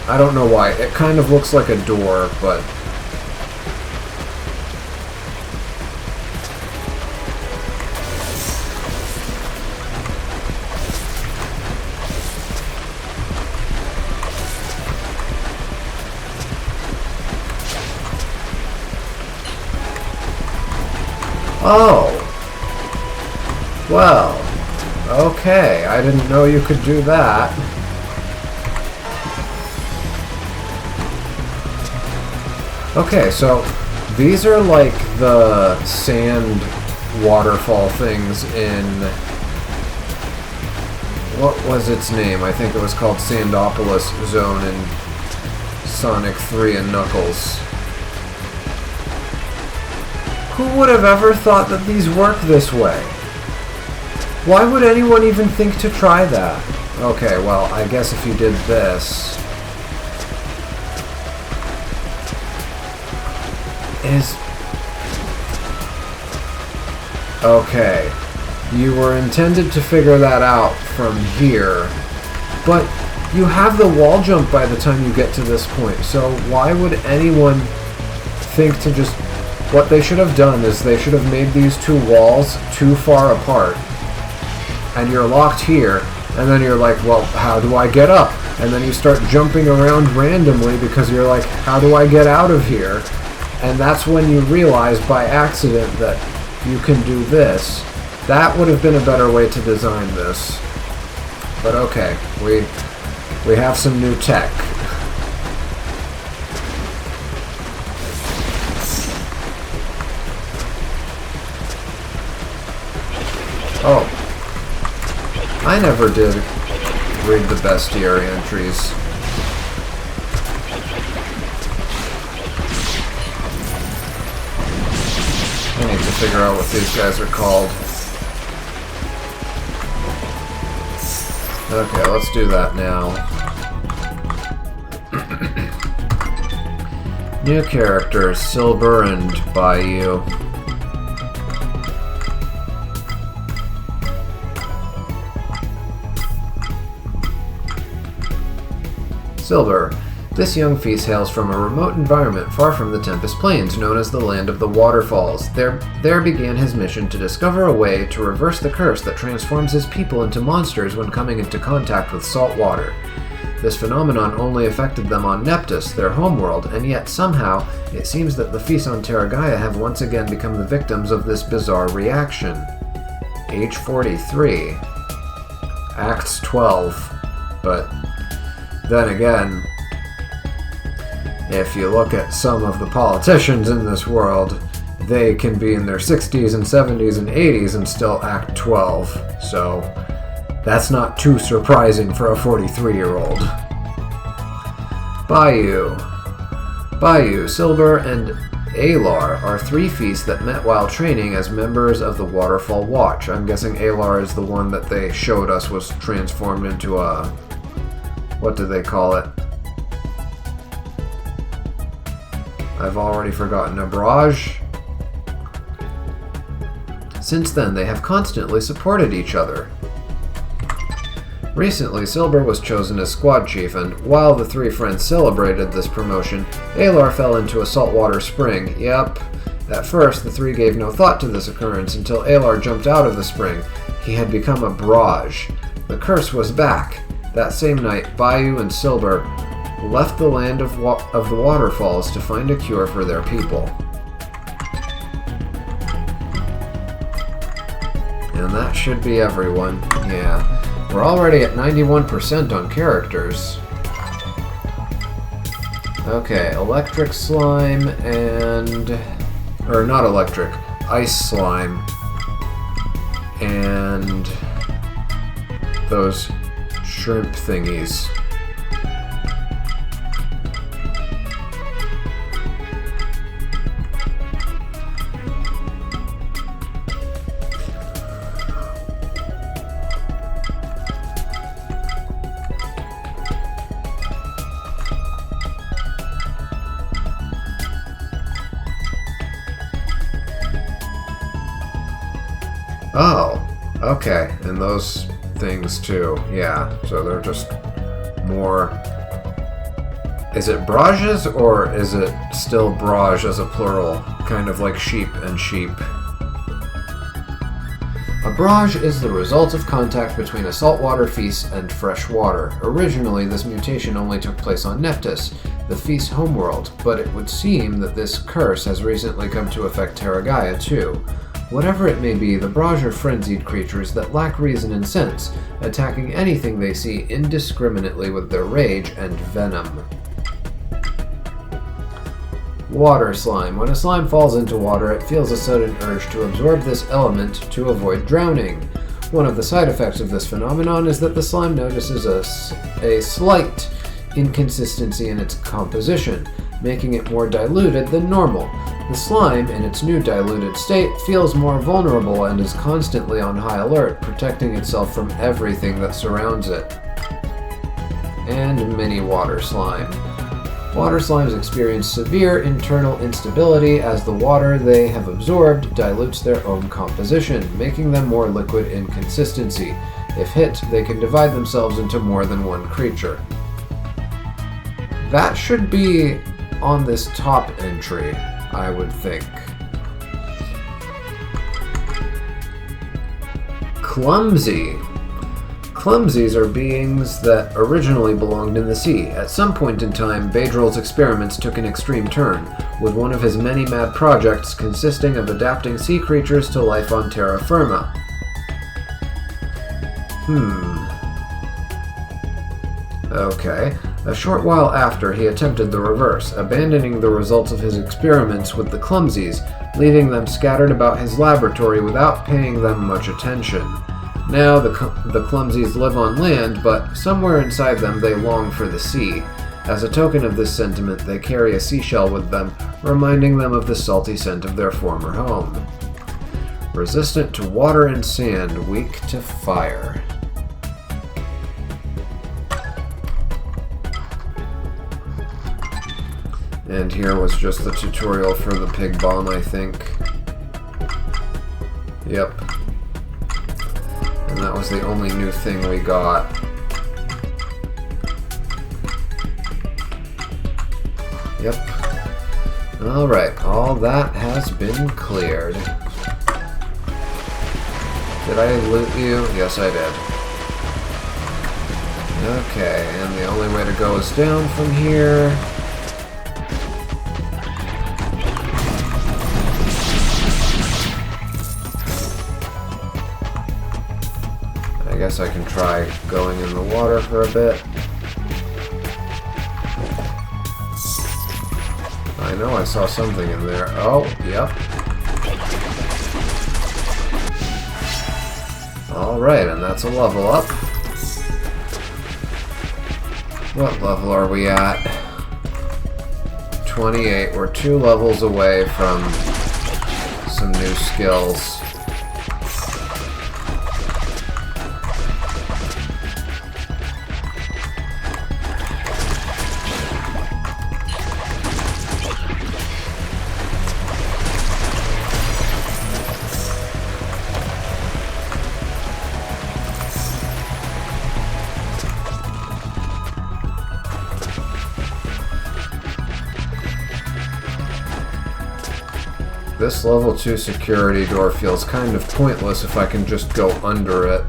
I don't know why. It kind of looks like a door, but... Oh! Well, okay. I didn't know you could do that. Okay, so these are like the sand waterfall things in... What was its name? I think it was called Sandopolis Zone in Sonic 3 and Knuckles. Who would have ever thought that these work this way? Why would anyone even think to try that? Okay, well, I guess if you did this... Okay. You were intended to figure that out from here, but you have the wall jump by the time you get to this point, so why would anyone think to just... What they should have done is they should have made these two walls too far apart. And you're locked here, and then you're like, well, how do I get up? And then you start jumping around randomly because you're like, how do I get out of here? And that's when you realize by accident that you can do this. That would have been a better way to design this. But okay, we have some new tech. Oh. I never did read the bestiary entries. I need to figure out what these guys are called. Okay, let's do that now. New characters, Silver and Bayou. Silver. This young Fise hails from a remote environment far from the Tempest Plains, known as the Land of the Waterfalls. There began his mission to discover a way to reverse the curse that transforms his people into monsters when coming into contact with salt water. This phenomenon only affected them on Neptus, their homeworld, and yet somehow it seems that the Fise on Terragaia have once again become the victims of this bizarre reaction. Age 43. Acts 12. But then again, if you look at some of the politicians in this world, they can be in their 60s and 70s and 80s and still act 12. So that's not too surprising for a 43-year-old. Bayou, Silver, and Alar are three Fise that met while training as members of the Waterfall Watch. I'm guessing Alar is the one that they showed us was transformed into a... What do they call it? I've already forgotten. A barrage? Since then, they have constantly supported each other. Recently, Silver was chosen as squad chief, and while the three friends celebrated this promotion, Alar fell into a saltwater spring. Yep. At first, the three gave no thought to this occurrence until Alar jumped out of the spring. He had become a barrage. The curse was back. That same night, Bayou and Silver left the land of the waterfalls to find a cure for their people. And that should be everyone. Yeah. We're already at 91% on characters. Okay, electric slime and... Or not electric, ice slime. And... those shrimp thingies. Oh, okay. And those things too. Yeah, so they're just more... Is it brages, or is it still brage as a plural? Kind of like sheep and sheep. A brage is the result of contact between a saltwater Fise and fresh water. Originally, this mutation only took place on Neptus, the Fise homeworld, but it would seem that this curse has recently come to affect Terra Gaia too. Whatever it may be, the brage are frenzied creatures that lack reason and sense, attacking anything they see indiscriminately with their rage and venom. Water slime. When a slime falls into water, it feels a sudden urge to absorb this element to avoid drowning. One of the side effects of this phenomenon is that the slime notices a slight inconsistency in its composition, making it more diluted than normal. The slime, in its new diluted state, feels more vulnerable and is constantly on high alert, protecting itself from everything that surrounds it. And mini water slime. Water slimes experience severe internal instability as the water they have absorbed dilutes their own composition, making them more liquid in consistency. If hit, they can divide themselves into more than one creature. That should be on this top entry, I would think. Clumsy. Clumsies are beings that originally belonged in the sea. At some point in time, Beidrol's experiments took an extreme turn, with one of his many mad projects consisting of adapting sea creatures to life on terra firma. Okay. A short while after, he attempted the reverse, abandoning the results of his experiments with the Clumsies, leaving them scattered about his laboratory without paying them much attention. Now the Clumsies live on land, but somewhere inside them they long for the sea. As a token of this sentiment, they carry a seashell with them, reminding them of the salty scent of their former home. Resistant to water and sand, weak to fire. And here was just the tutorial for the pig bomb, I think. Yep. And that was the only new thing we got. Yep. Alright, all that has been cleared. Did I loot you? Yes, I did. Okay, and the only way to go is down from here. I guess I can try going in the water for a bit. I know I saw something in there. Oh, yep. Alright, and that's a level up. What level are we at? 28. We're 2 levels away from some new skills. This level 2 security door feels kind of pointless if I can just go under it.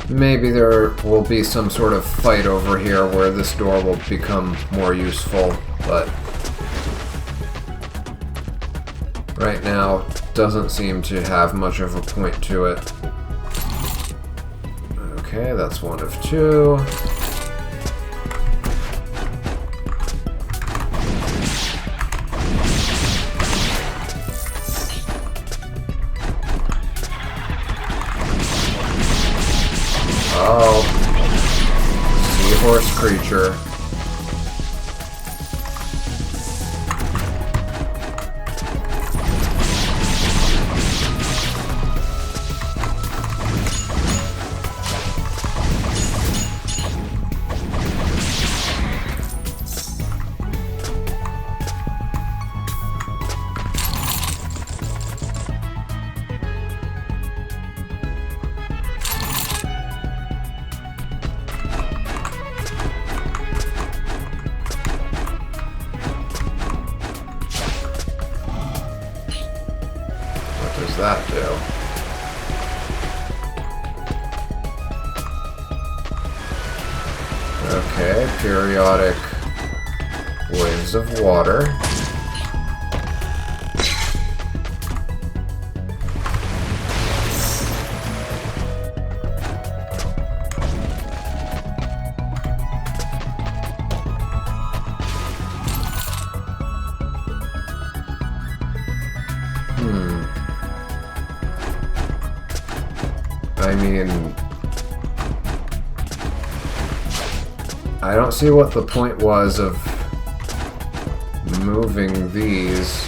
Maybe there will be some sort of fight over here where this door will become more useful, but right now doesn't seem to have much of a point to it. Okay, that's 1 of 2. Oh, seahorse creature. that do? Okay, periodic waves of water. I mean, I don't see what the point was of moving these.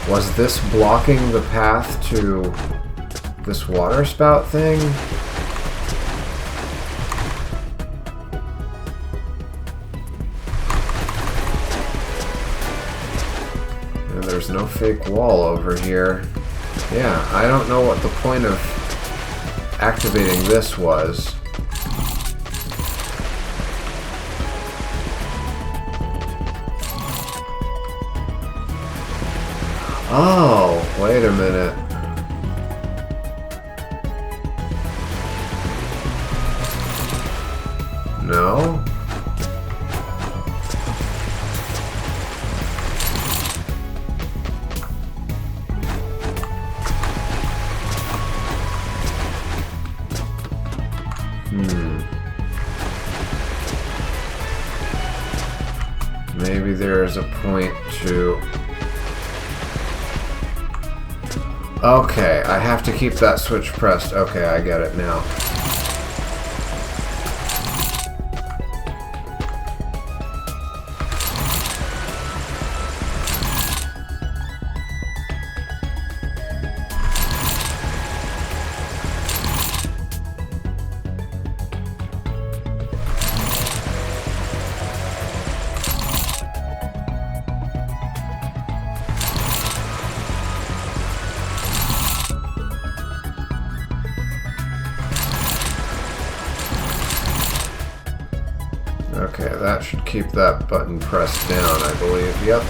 Was this blocking the path to this water spout thing? And there's no fake wall over here. Yeah, I don't know what the point of activating this was. Oh, wait a minute. No? Maybe there's a point to... Okay, I have to keep that switch pressed. Okay, I get it now. Okay, that should keep that button pressed down, I believe. Yep.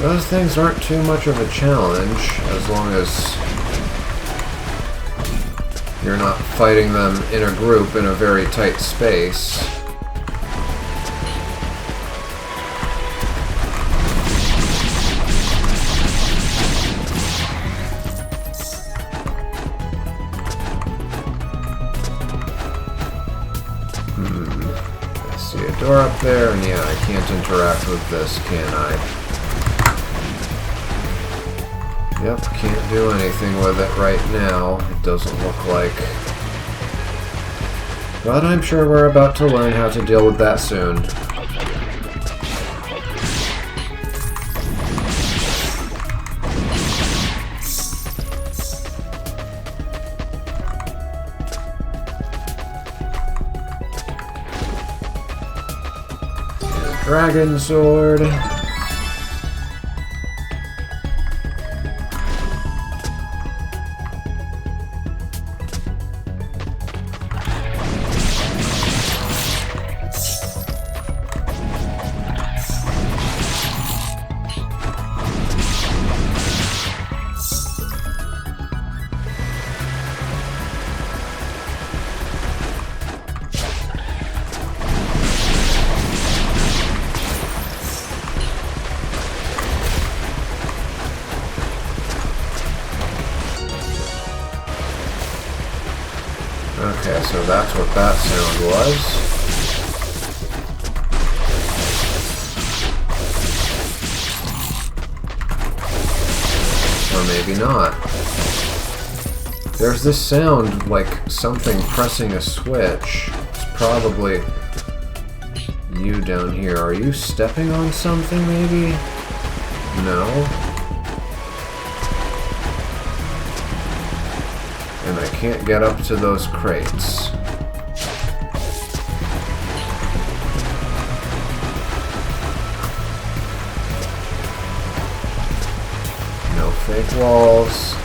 Those things aren't too much of a challenge, as long as you're not fighting them in a group in a very tight space. I see a door up there, and yeah, I can't interact with this, can I? Yep, can't do anything with it right now. It doesn't look like. But I'm sure we're about to learn how to deal with that soon. Dragon sword. Okay, so that's what that sound was. Or maybe not. There's this sound like something pressing a switch. It's probably you down here. Are you stepping on something, maybe? No? And I can't get up to those crates. fake walls.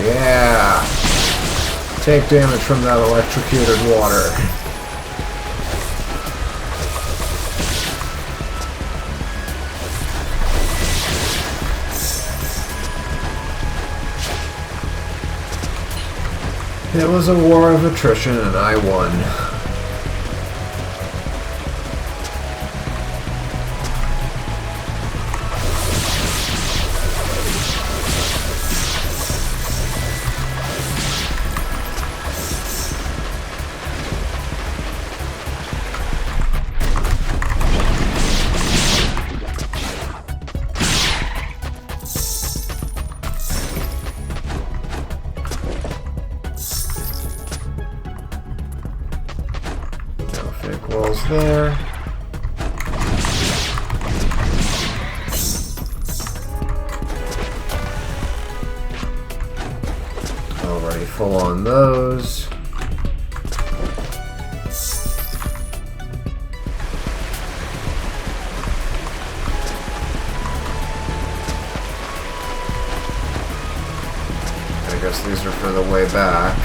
Yeah! Take damage from that electrocuted water. It was a war of attrition and I won. Walls there. Already full on those. I guess these are for the way back.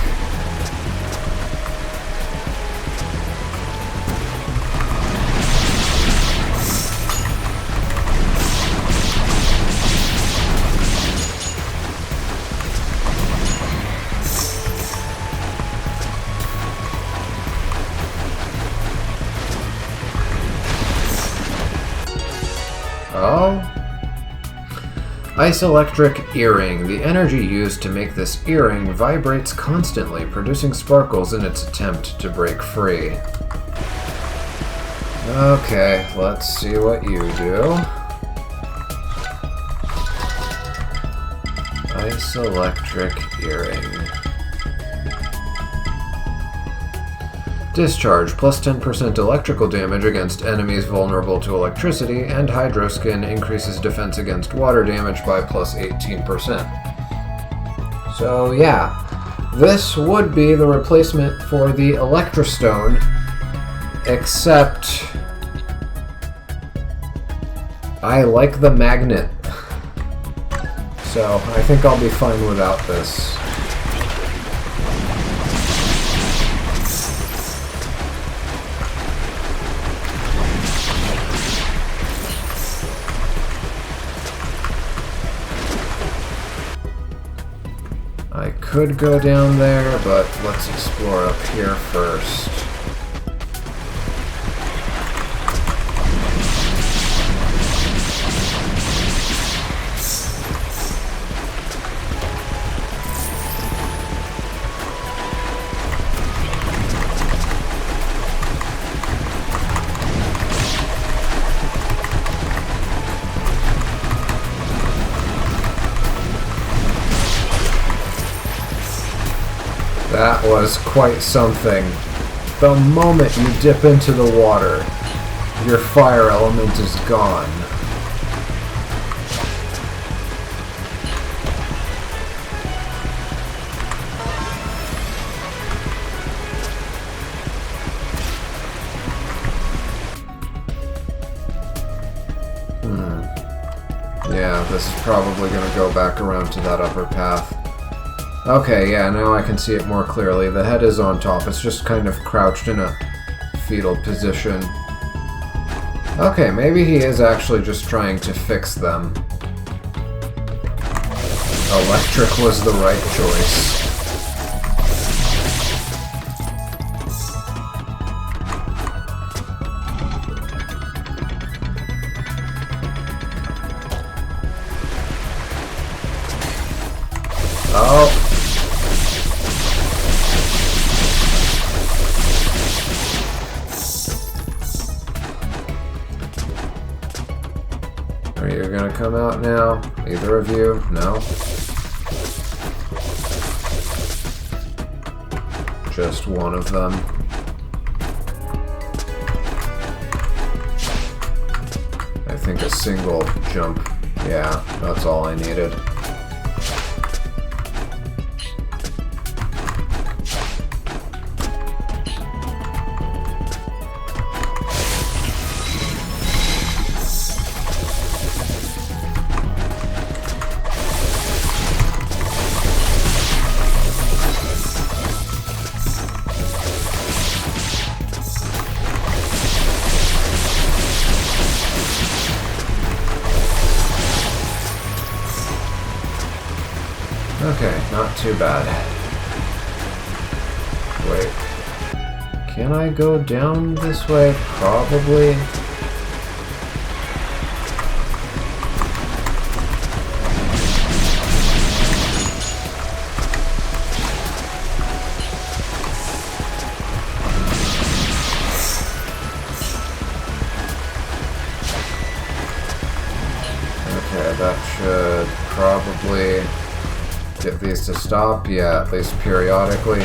Oh? Ice electric earring. The energy used to make this earring vibrates constantly, producing sparkles in its attempt to break free. Okay, let's see what you do. Ice electric earring. Discharge, plus 10% electrical damage against enemies vulnerable to electricity, and Hydroskin increases defense against water damage by plus 18%. So yeah, this would be the replacement for the Electrostone, except I like the magnet. So I think I'll be fine without this. I could go down there, but let's explore up here first. That was quite something. The moment you dip into the water, your fire element is gone. Yeah, this is probably going to go back around to that upper path. Okay, yeah, now I can see it more clearly. The head is on top. It's just kind of crouched in a fetal position. Okay, maybe he is actually just trying to fix them. Electric was the right choice. Oh. Are you gonna come out now? Either of you? No? Just one of them. Just one of them. think a single jump. Yeah, that's all I needed. Okay, not too bad. Wait. Can I go down this way? Probably. Okay, that should probably get these to stop, yeah, at least periodically.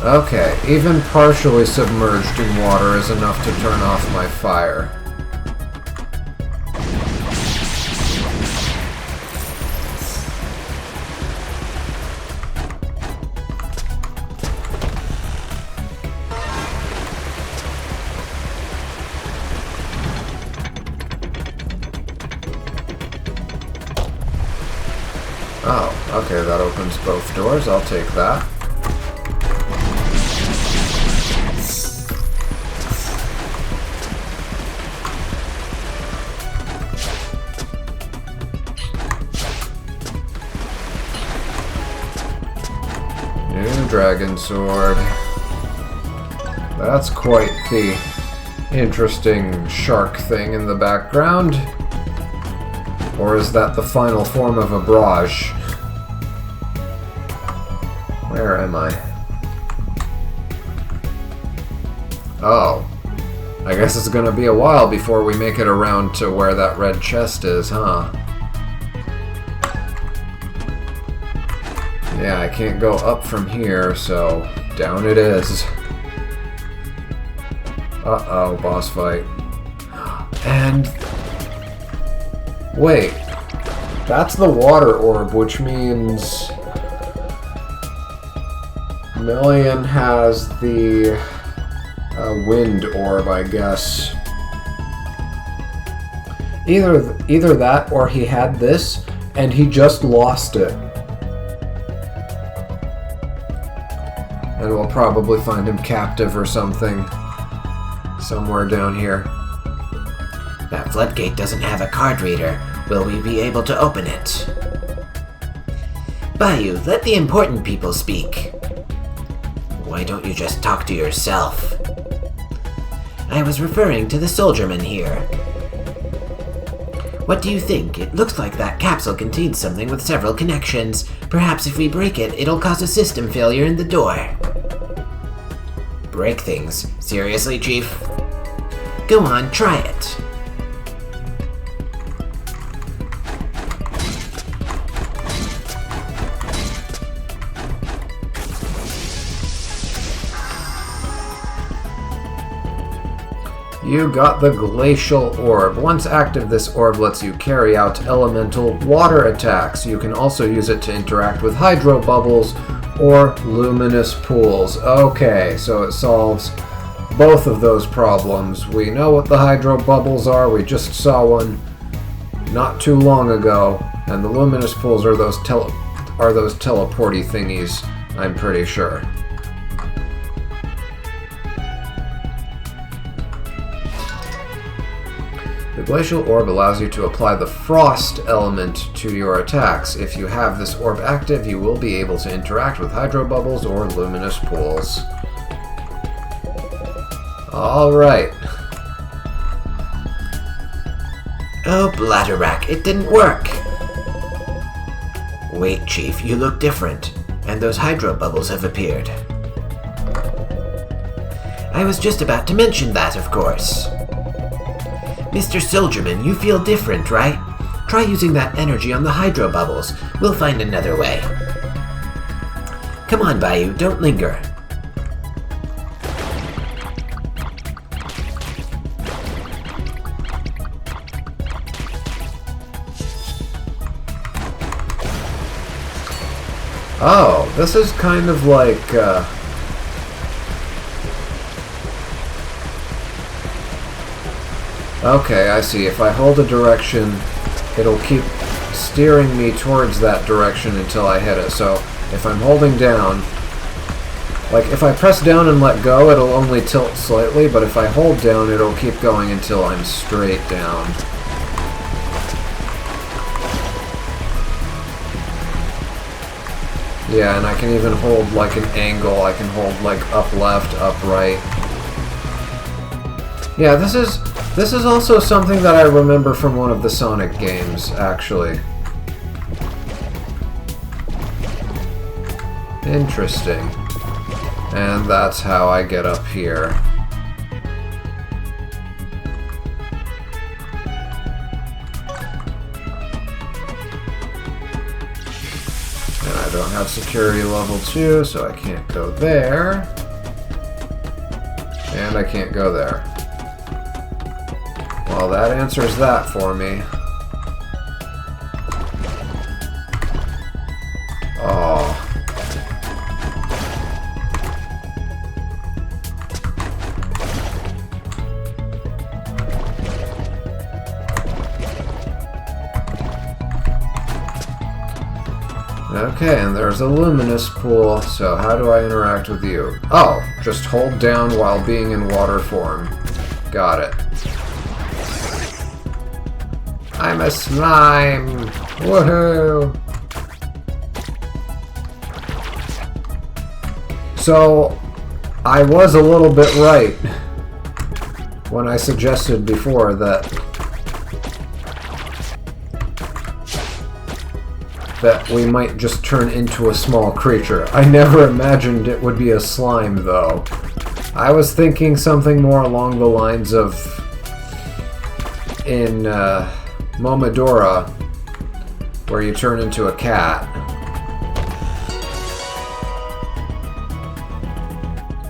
Okay, even partially submerged in water is enough to turn off my fire. Oh, okay, that opens both doors. I'll take that. New dragon sword. That's quite the interesting shark thing in the background. Or is that the final form of a barrage? Where am I? Oh. I guess it's gonna be a while before we make it around to where that red chest is, huh? Yeah, I can't go up from here, so down it is. Uh-oh, boss fight. And... wait. That's the water orb, which means... Million has the wind orb, I guess. Either that or he had this and he just lost it. And we'll probably find him captive or something somewhere down here. That floodgate doesn't have a card reader. Will we be able to open it? Bayou, let the important people speak. Why don't you just talk to yourself? I was referring to the soldierman here. What do you think? It looks like that capsule contains something with several connections. Perhaps if we break it, it'll cause a system failure in the door. Break things? Seriously, Chief? Go on, try it. You got the Glacial Orb. Once active, this orb lets you carry out elemental water attacks. You can also use it to interact with hydro bubbles or luminous pools. Okay, so it solves both of those problems. We know what the hydro bubbles are. We just saw one not too long ago. And the luminous pools are those teleporty thingies, I'm pretty sure. The Glacial Orb allows you to apply the Frost element to your attacks. If you have this orb active, you will be able to interact with hydro bubbles or luminous pools. Alright. Oh, Bladderwrack, it didn't work! Wait, Chief, you look different, and those hydro bubbles have appeared. I was just about to mention that, of course. Mr. Soldierman, you feel different, right? Try using that energy on the hydro bubbles. We'll find another way. Come on, Bayou, don't linger. Oh, this is kind of like, okay, I see. If I hold a direction, it'll keep steering me towards that direction until I hit it. So, if I'm holding down, like, if I press down and let go, it'll only tilt slightly, but if I hold down, it'll keep going until I'm straight down. Yeah, and I can even hold like an angle. I can hold like up left, up right. Yeah, this is also something that I remember from one of the Sonic games, actually. Interesting. And that's how I get up here. I don't have security level 2, so I can't go there. And I can't go there. Well, that answers that for me. Oh. Okay, and there's a luminous pool, so how do I interact with you? Oh, just hold down while being in water form. Got it. I'm a slime! Woohoo! So, I was a little bit right when I suggested before that we might just turn into a small creature. I never imagined it would be a slime, though. I was thinking something more along the lines of in Momodora, where you turn into a cat.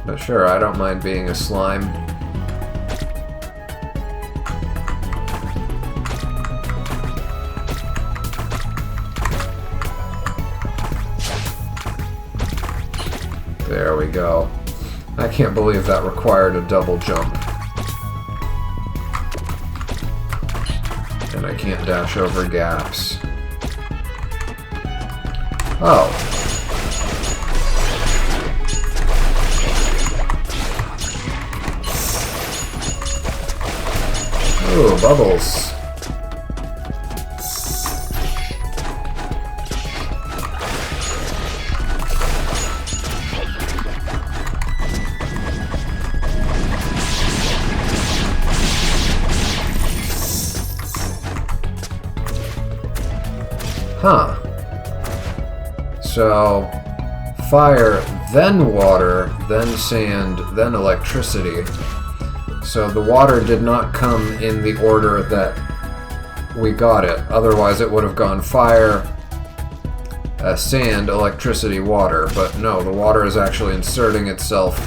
But sure, I don't mind being a slime. There we go. I can't believe that required a double jump. And I can't dash over gaps. Oh. Ooh, bubbles. Huh. So, fire, then water, then sand, then electricity. So the water did not come in the order that we got it. Otherwise it would have gone fire, sand, electricity, water. But no, the water is actually inserting itself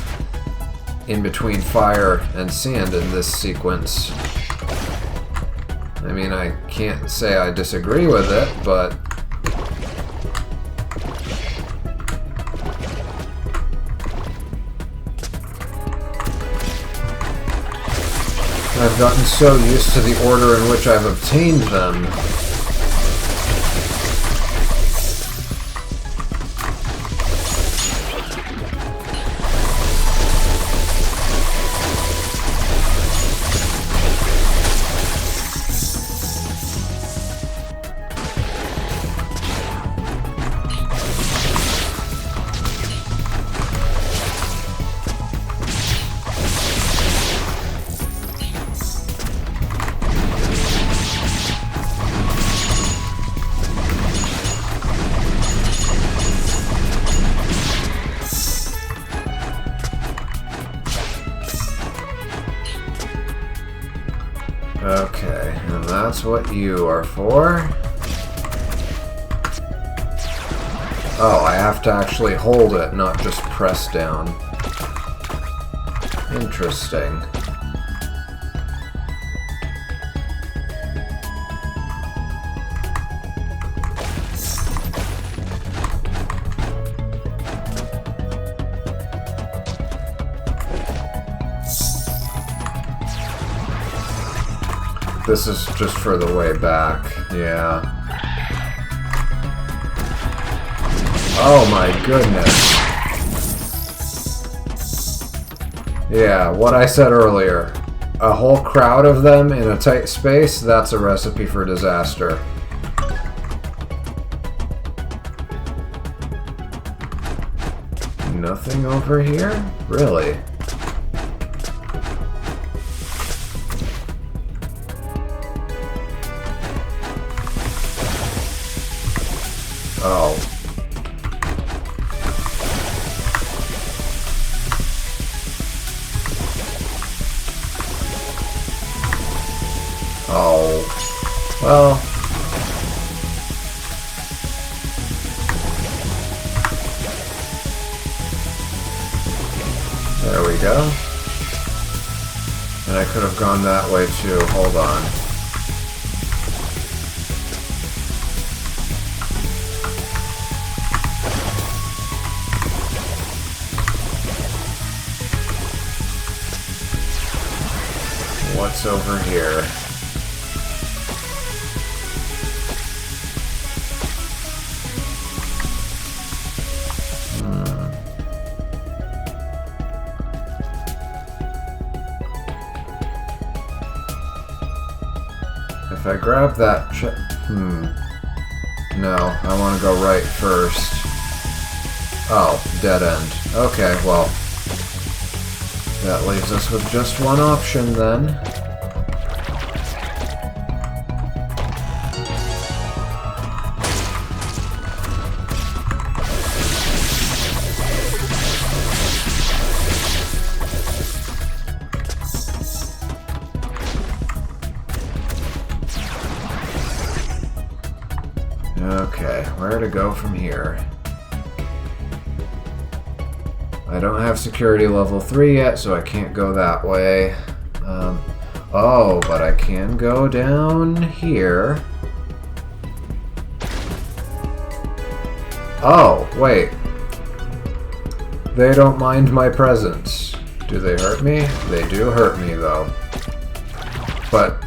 in between fire and sand in this sequence. I mean, I can't say I disagree with it, but I've gotten so used to the order in which I've obtained them. Okay, and that's what you are for. Oh, I have to actually hold it, not just press down. Interesting. This is just for the way back, yeah. Oh my goodness. Yeah, what I said earlier. A whole crowd of them in a tight space, that's a recipe for disaster. Nothing over here? Really? Oh. Oh. Well. There we go. And I could have gone that way too. Hold on. What's over here? If I grab that No, I want to go right first. Oh, dead end. Okay, well. That leaves us with just one option then. Okay, where to go from here? I don't have security level 3 yet, so I can't go that way. Oh, but I can go down here. Oh, wait. They don't mind my presence. Do they hurt me? They do hurt me, though. But,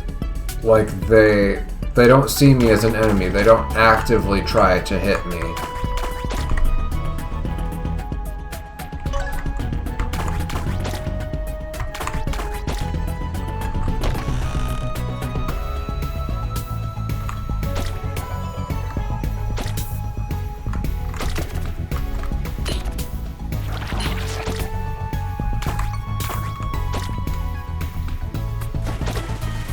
like, they don't see me as an enemy. They don't actively try to hit me.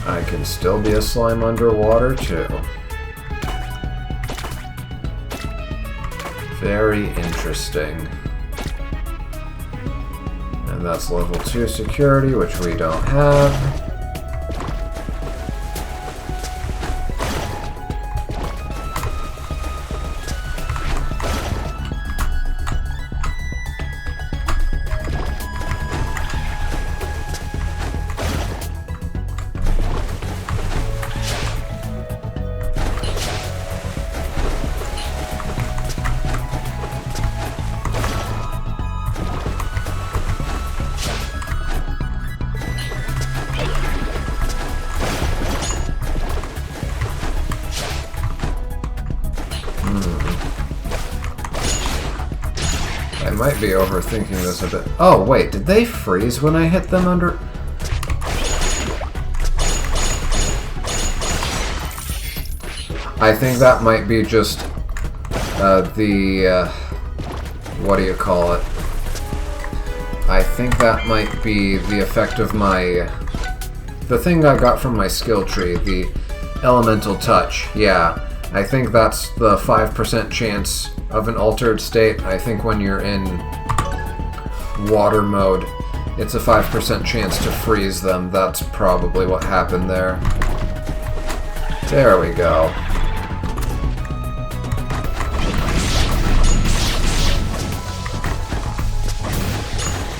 I can still be a slime underwater, too. Very interesting. And that's level 2 security, which we don't have. I might be overthinking this a bit. Oh, wait, did they freeze when I hit them under... I think that might be just what do you call it? I think that might be the effect of my... the thing I got from my skill tree, the elemental touch. Yeah, I think that's the 5% chance of an altered state. I think when you're in water mode, it's a 5% chance to freeze them. That's probably what happened there. There we go.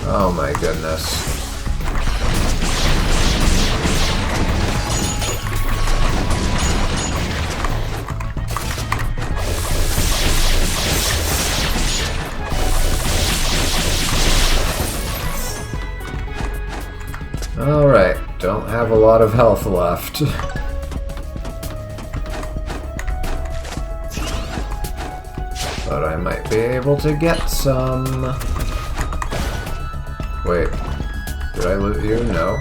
Oh my goodness. Alright, don't have a lot of health left. But I might be able to get some. Wait, did I loot you? No.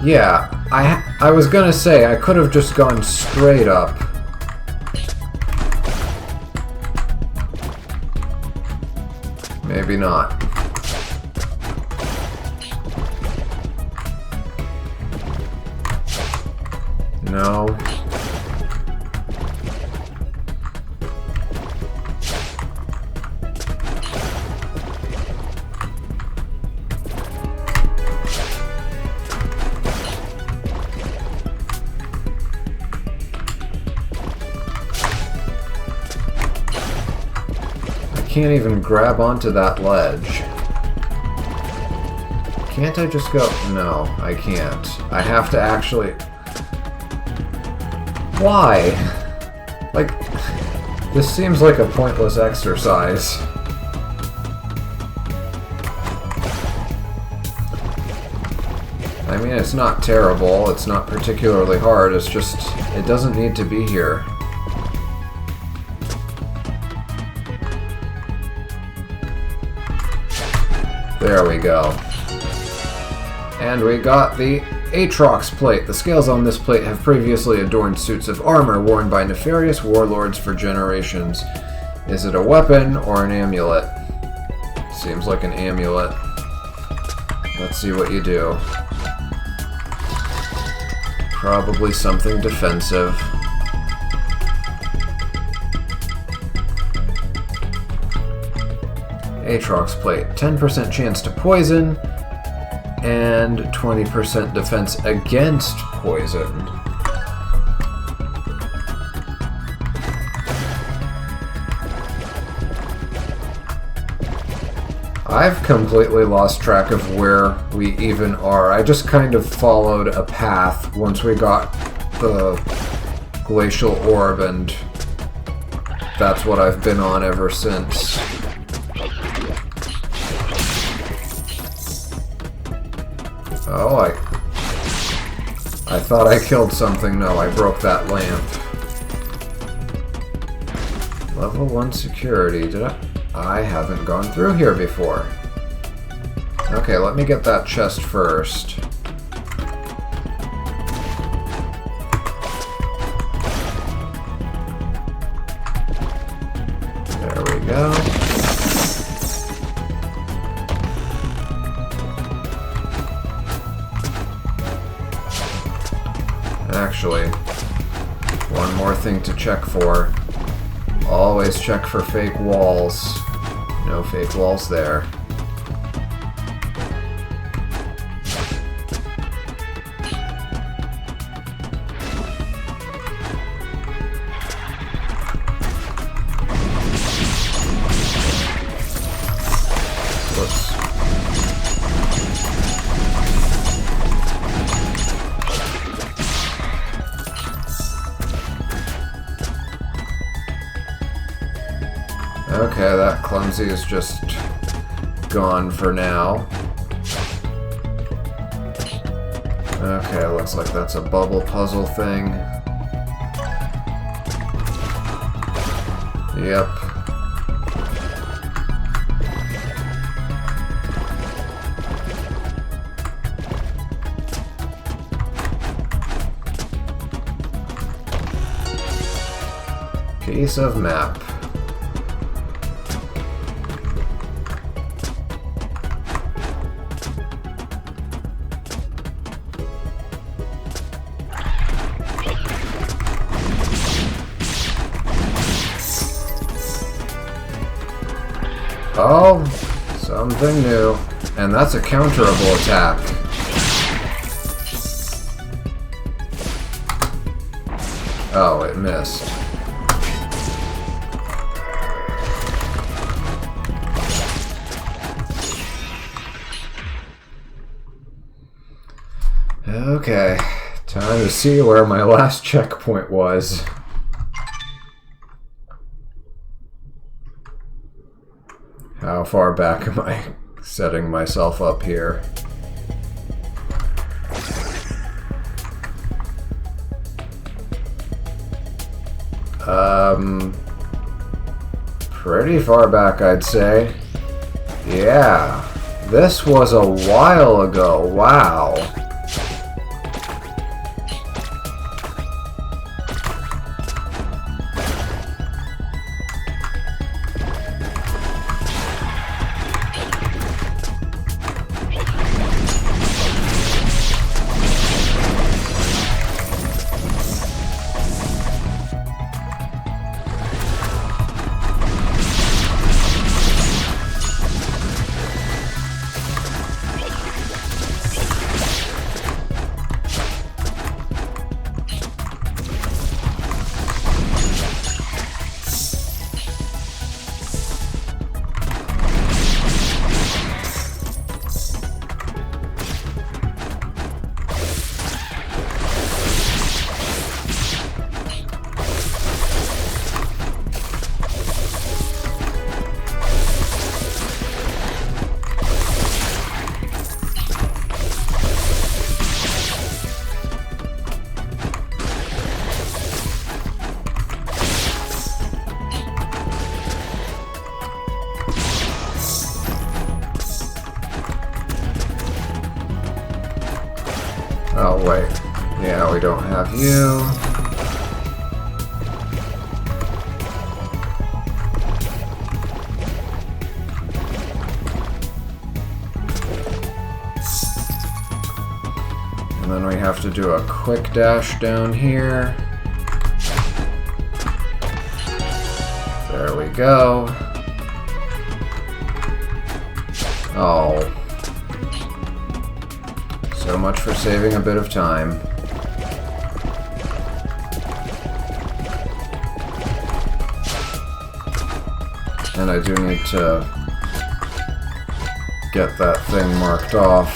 Yeah, I was gonna say I could have just gone straight up. Maybe not. No. Can't even grab onto that ledge. Can't I just go? No, I can't. I have to actually... Why? Like, this seems like a pointless exercise. I mean, it's not terrible, it's not particularly hard, it's just, it doesn't need to be here. There we go. And we got the Aatrox plate. The scales on this plate have previously adorned suits of armor worn by nefarious warlords for generations. Is it a weapon or an amulet? Seems like an amulet. Let's see what you do. Probably something defensive. Aatrox plate. 10% chance to poison and 20% defense against poison. I've completely lost track of where we even are. I just kind of followed a path once we got the glacial orb, and that's what I've been on ever since. Oh, I thought I killed something. No, I broke that lamp. Level 1 security. Did I? I haven't gone through here before. Okay, let me get that chest first. There we go. Actually, one more thing to check for. Always check for fake walls. No fake walls there. Whoops. Okay, that clumsy is just gone for now. Okay, looks like that's a bubble puzzle thing. Yep. Piece of map. Oh, something new. And that's a counterable attack. Oh, it missed. Okay, time to see where my last checkpoint was. How far back am I setting myself up here? Pretty far back, I'd say. Yeah, this was a while ago. Wow. Oh, wait. Yeah, we don't have you. And then we have to do a quick dash down here. There we go. Oh. So much for saving a bit of time. And I do need to get that thing marked off.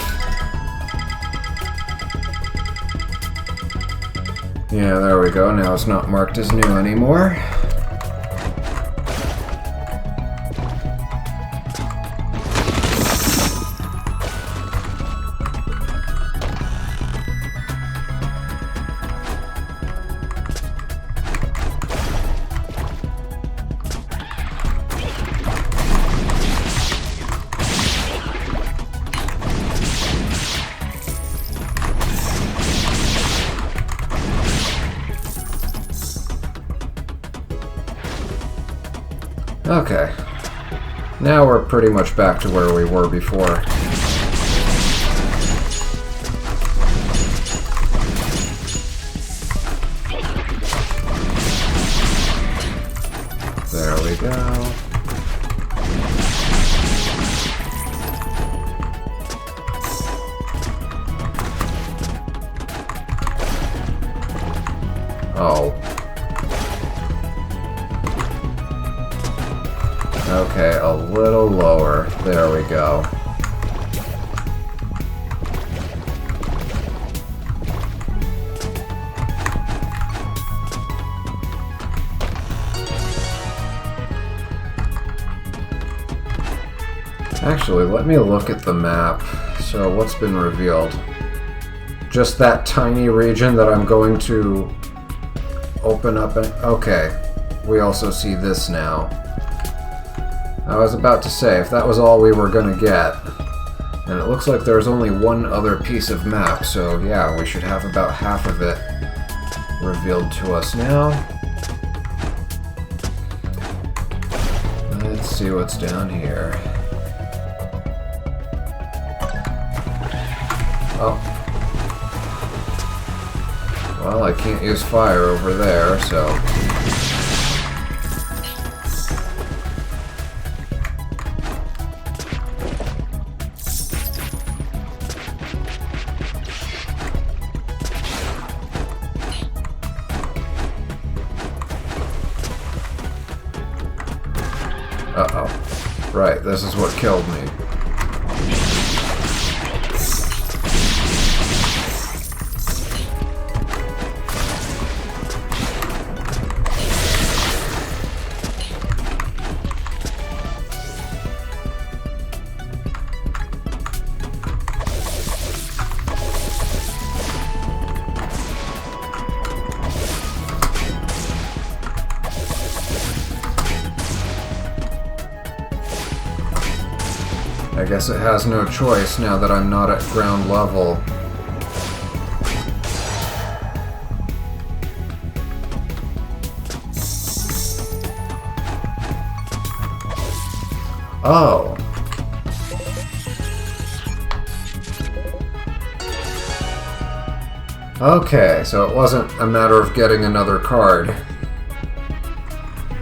Yeah, there we go. Now it's not marked as new anymore. Okay, now we're pretty much back to where we were before. There we go. Oh. Okay, a little lower. There we go. Actually, let me look at the map. So, what's been revealed? Just that tiny region that I'm going to open up and... Okay, we also see this now. I was about to say, if that was all we were going to get, and it looks like there's only one other piece of map, so yeah, we should have about half of it revealed to us now. Let's see what's down here. Oh. Well, I can't use fire over there, so... Right, this is what killed me. I guess it has no choice now that I'm not at ground level. Oh. Okay, so it wasn't a matter of getting another card.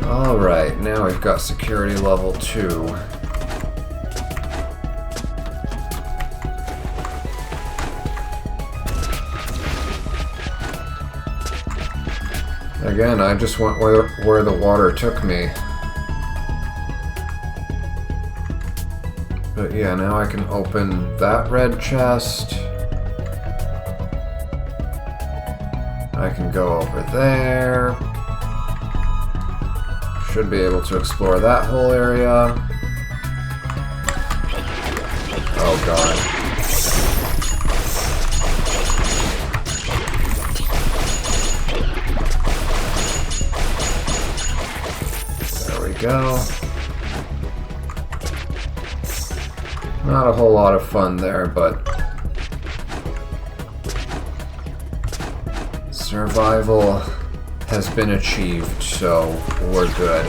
Alright, now we've got security level 2. Again, I just went where the water took me. But yeah, now I can open that red chest. I can go over there. Should be able to explore that whole area. Oh god. Go. Not a whole lot of fun there, but survival has been achieved, so we're good.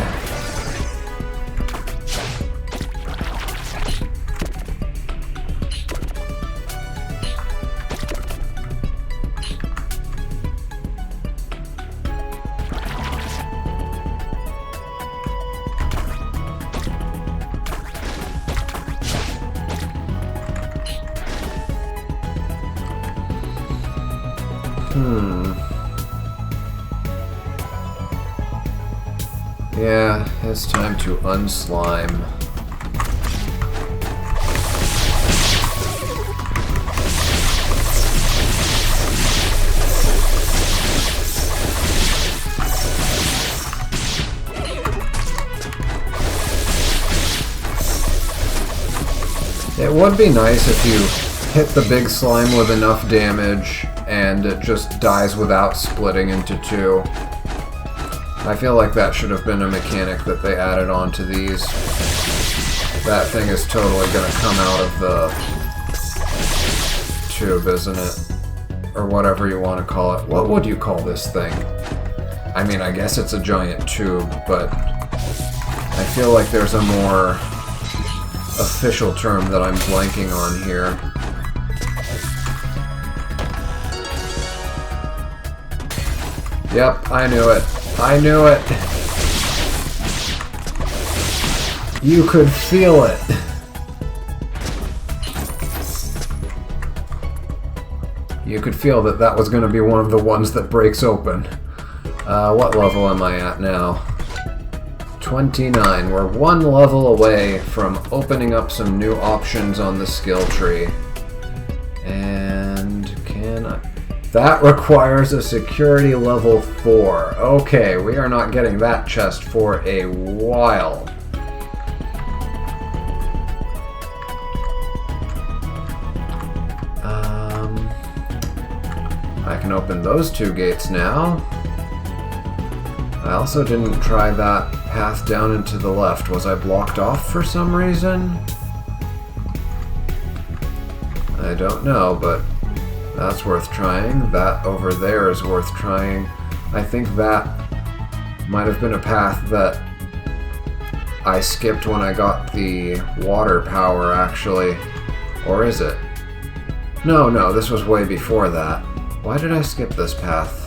Yeah, it's time to unslime. It would be nice if you hit the big slime with enough damage and it just dies without splitting into two. I feel like that should have been a mechanic that they added onto these. That thing is totally gonna come out of the tube, isn't it? Or whatever you want to call it. What would you call this thing? I mean, I guess it's a giant tube, but I feel like there's a more official term that I'm blanking on here. Yep, I knew it. I knew it. You could feel it. You could feel that that was going to be one of the ones that breaks open. What level am I at now? 29. We're one level away from opening up some new options on the skill tree. And can I... That requires a security level 4. Okay, we are not getting that chest for a while. I can open those two gates now. I also didn't try that path down into the left. Was I blocked off for some reason? I don't know, but that's worth trying. That over there is worth trying. I think that might have been a path that I skipped when I got the water power, actually. Or is it? No, this was way before that. Why did I skip this path?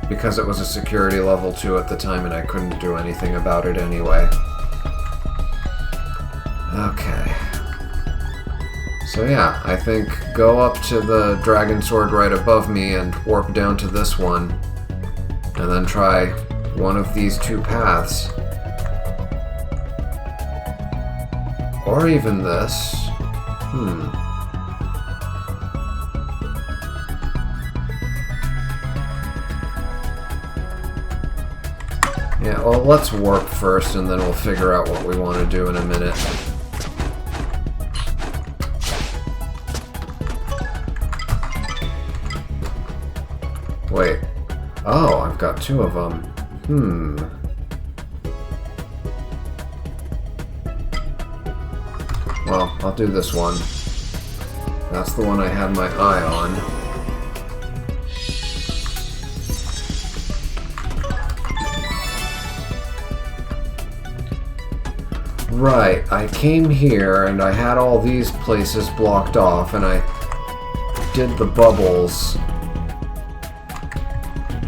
Because it was a security level 2 at the time and I couldn't do anything about it anyway. Okay. So yeah, I think go up to the dragon sword right above me and warp down to this one. And then try one of these two paths. Or even this. Yeah, well, let's warp first, and then we'll figure out what we want to do in a minute. Wait. Oh, I've got two of them. Well, I'll do this one. That's the one I had my eye on. Right, I came here and I had all these places blocked off and I did the bubbles.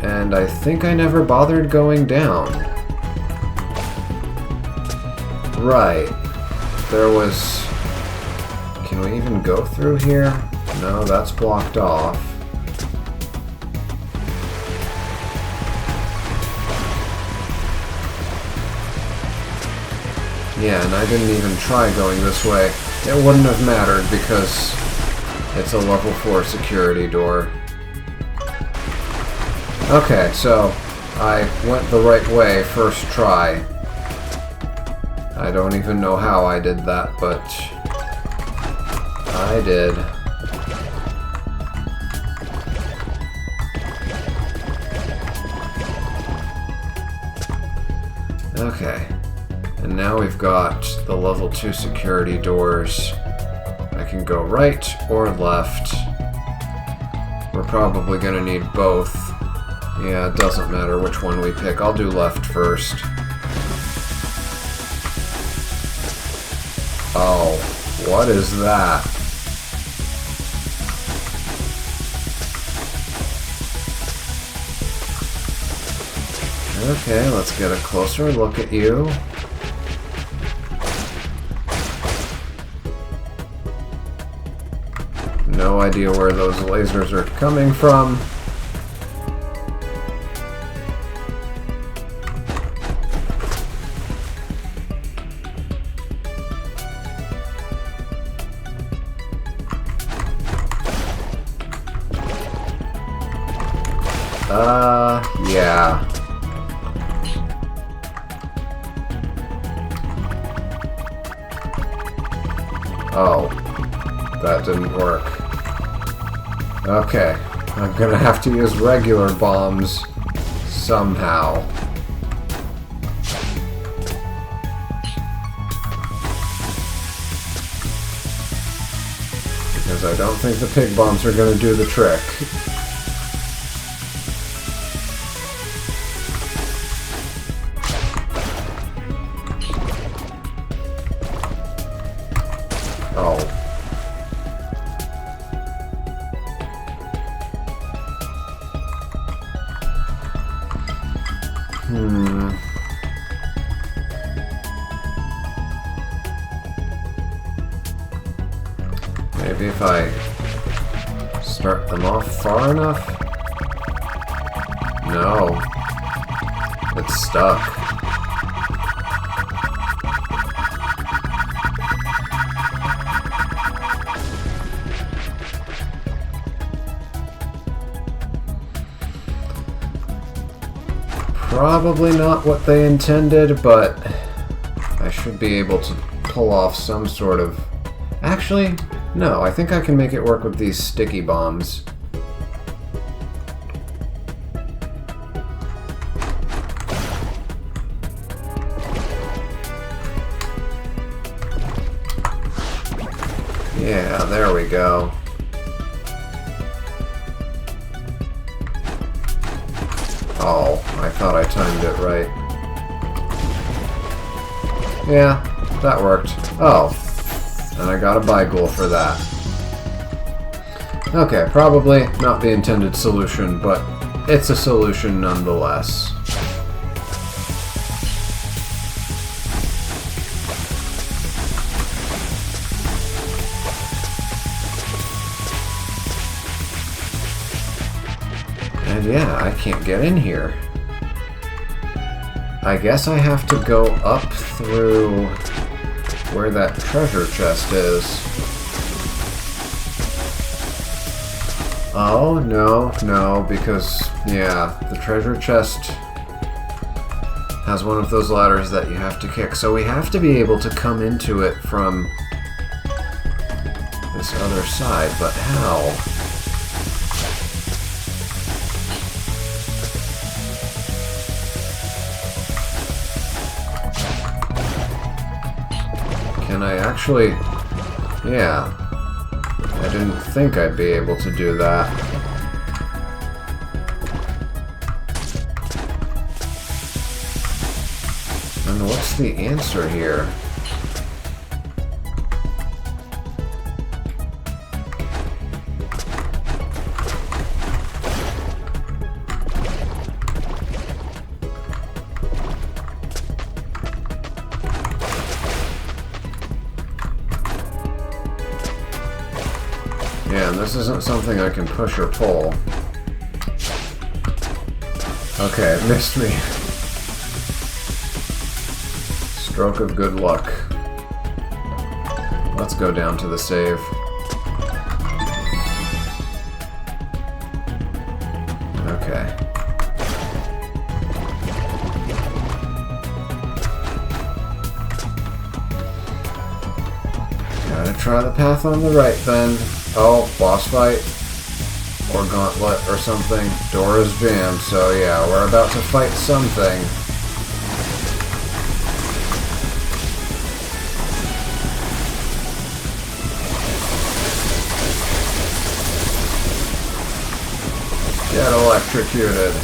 And I think I never bothered going down. Right. There was... Can we even go through here? No, that's blocked off. Yeah, and I didn't even try going this way. It wouldn't have mattered because it's a level 4 security door. Okay, so I went the right way first try. I don't even know how I did that, but I did. Okay. And now we've got the level 2 security doors. I can go right or left. We're probably gonna need both. Yeah, it doesn't matter which one we pick. I'll do left first. Oh, what is that? Okay, let's get a closer look at you. No idea where those lasers are coming from. Yeah. Oh, that didn't work. Okay, I'm gonna have to use regular bombs somehow. Because I don't think the pig bombs are gonna do the trick. Maybe if I start them off far enough? No. It's stuck. Probably not what they intended, but I should be able to pull off some sort of... Actually, no, I think I can make it work with these sticky bombs. Yeah, there we go. Oh, I thought I timed it right. Yeah, that worked. Oh, and I got a Bygul for that. Okay, probably not the intended solution, but it's a solution nonetheless. And yeah, I can't get in here. I guess I have to go up through where that treasure chest is. Oh, no, because, yeah, the treasure chest has one of those ladders that you have to kick. So we have to be able to come into it from this other side, but how? Can I actually... Yeah. I didn't think I'd be able to do that. And what's the answer here? Yeah, and this isn't something I can push or pull. Okay, it missed me. Stroke of good luck. Let's go down to the save. Okay. Gotta try the path on the right then. Oh, boss fight. Or gauntlet or something. Door is jammed, so yeah, we're about to fight something. Get electrocuted.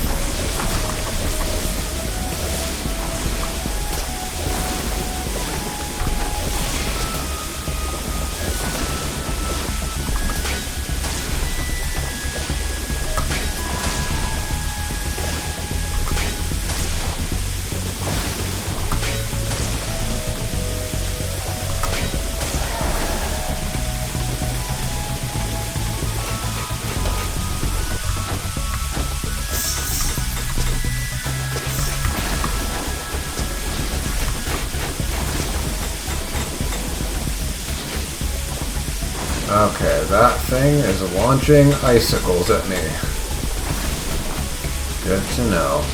Okay, that thing is launching icicles at me. Good to know.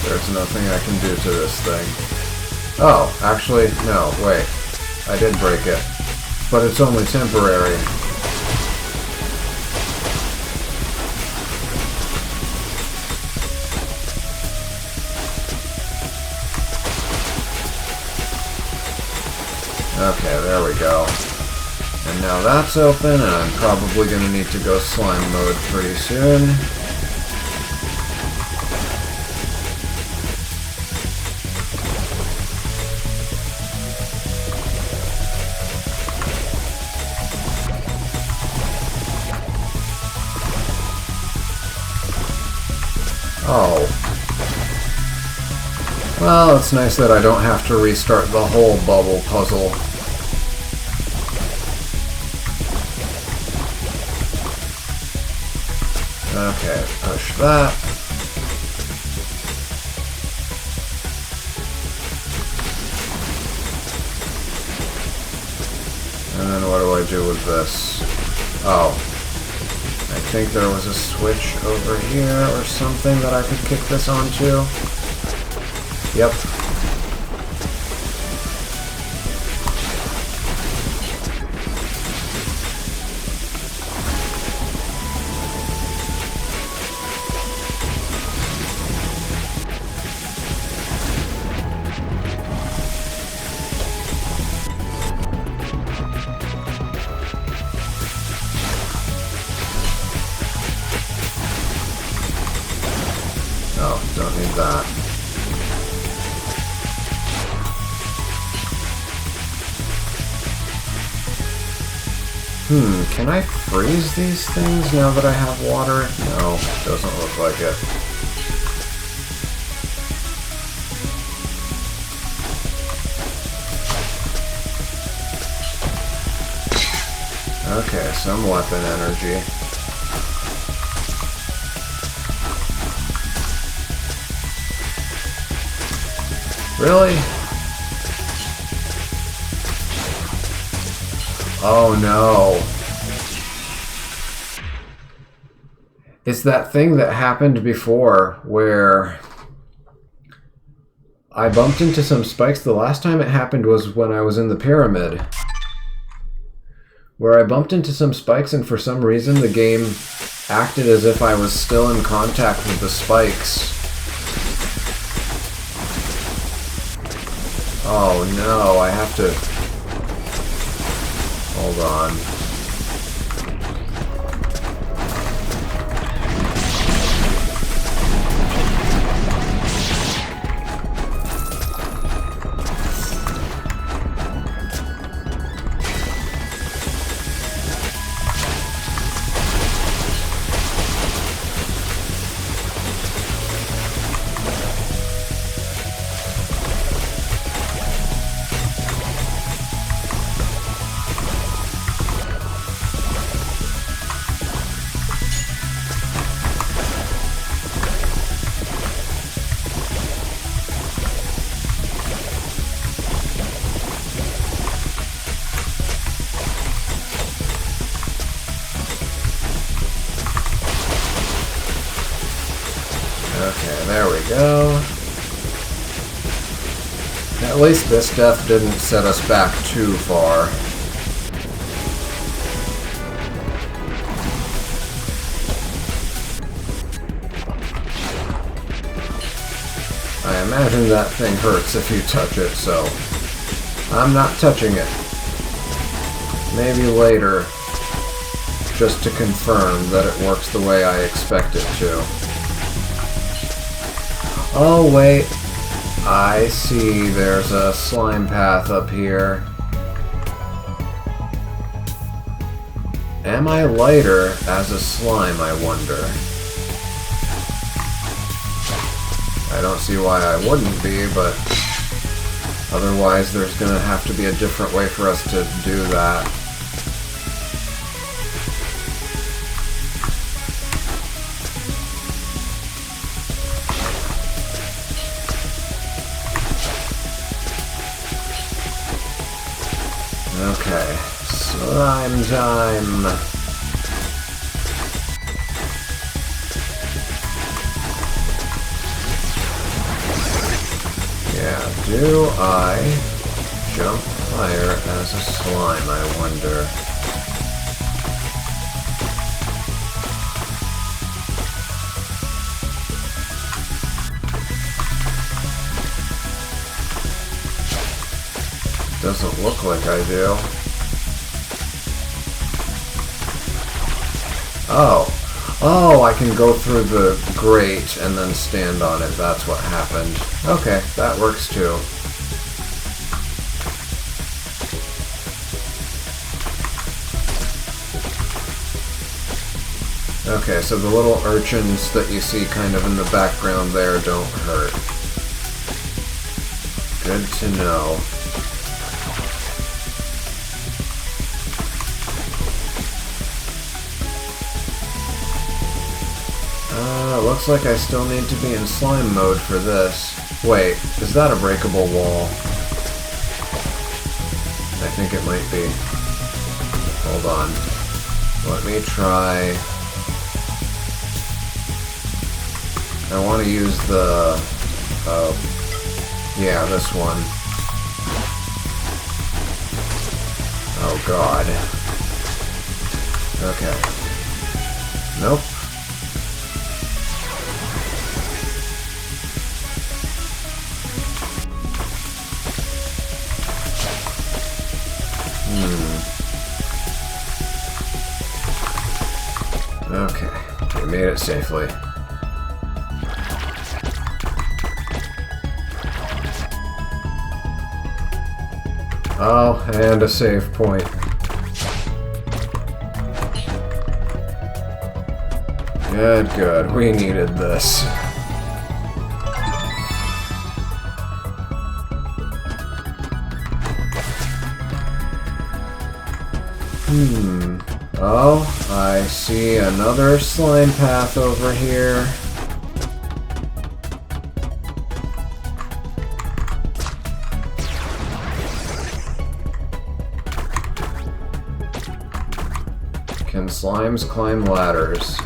There's nothing I can do to this thing. Oh, actually, no, wait. I did break it. But it's only temporary. Okay, there we go. And now that's open, and I'm probably going to need to go slime mode pretty soon. Oh. Well, it's nice that I don't have to restart the whole bubble puzzle. Okay, push that. And then what do I do with this? Oh. I think there was a switch over here or something that I could kick this onto. Yep. Can I freeze these things now that I have water? No, doesn't look like it. Okay, some weapon energy. Really? Oh no. It's that thing that happened before where I bumped into some spikes. The last time it happened was when I was in the pyramid, where I bumped into some spikes and for some reason the game acted as if I was still in contact with the spikes. Oh no, I have to... Hold on. Okay, there we go. At least this death didn't set us back too far. I imagine that thing hurts if you touch it, so I'm not touching it. Maybe later, just to confirm that it works the way I expect it to. Oh wait, I see there's a slime path up here. Am I lighter as a slime, I wonder? I don't see why I wouldn't be, but otherwise there's gonna have to be a different way for us to do that. Okay, slime time. Yeah, do I jump higher as a slime, I wonder? Doesn't look like I do. Oh, I can go through the grate and then stand on it. That's what happened. Okay, that works too. Okay, so the little urchins that you see kind of in the background there don't hurt. Good to know. Looks like I still need to be in slime mode for this. Wait, is that a breakable wall? I think it might be. Hold on. Let me try... I want to use the... yeah, this one. Oh god. Okay. Nope. Okay, we made it safely. Oh, and a save point. Good, good. We needed this. Oh, I see another slime path over here. Can slimes climb ladders?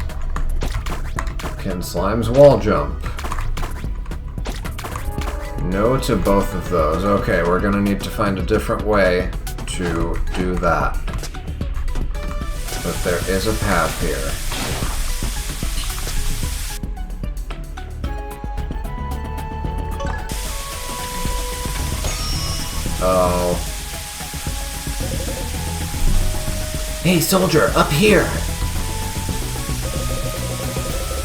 Can slimes wall jump? No to both of those. Okay, we're gonna need to find a different way to do that. But there is a path here. Oh. Hey, soldier, up here!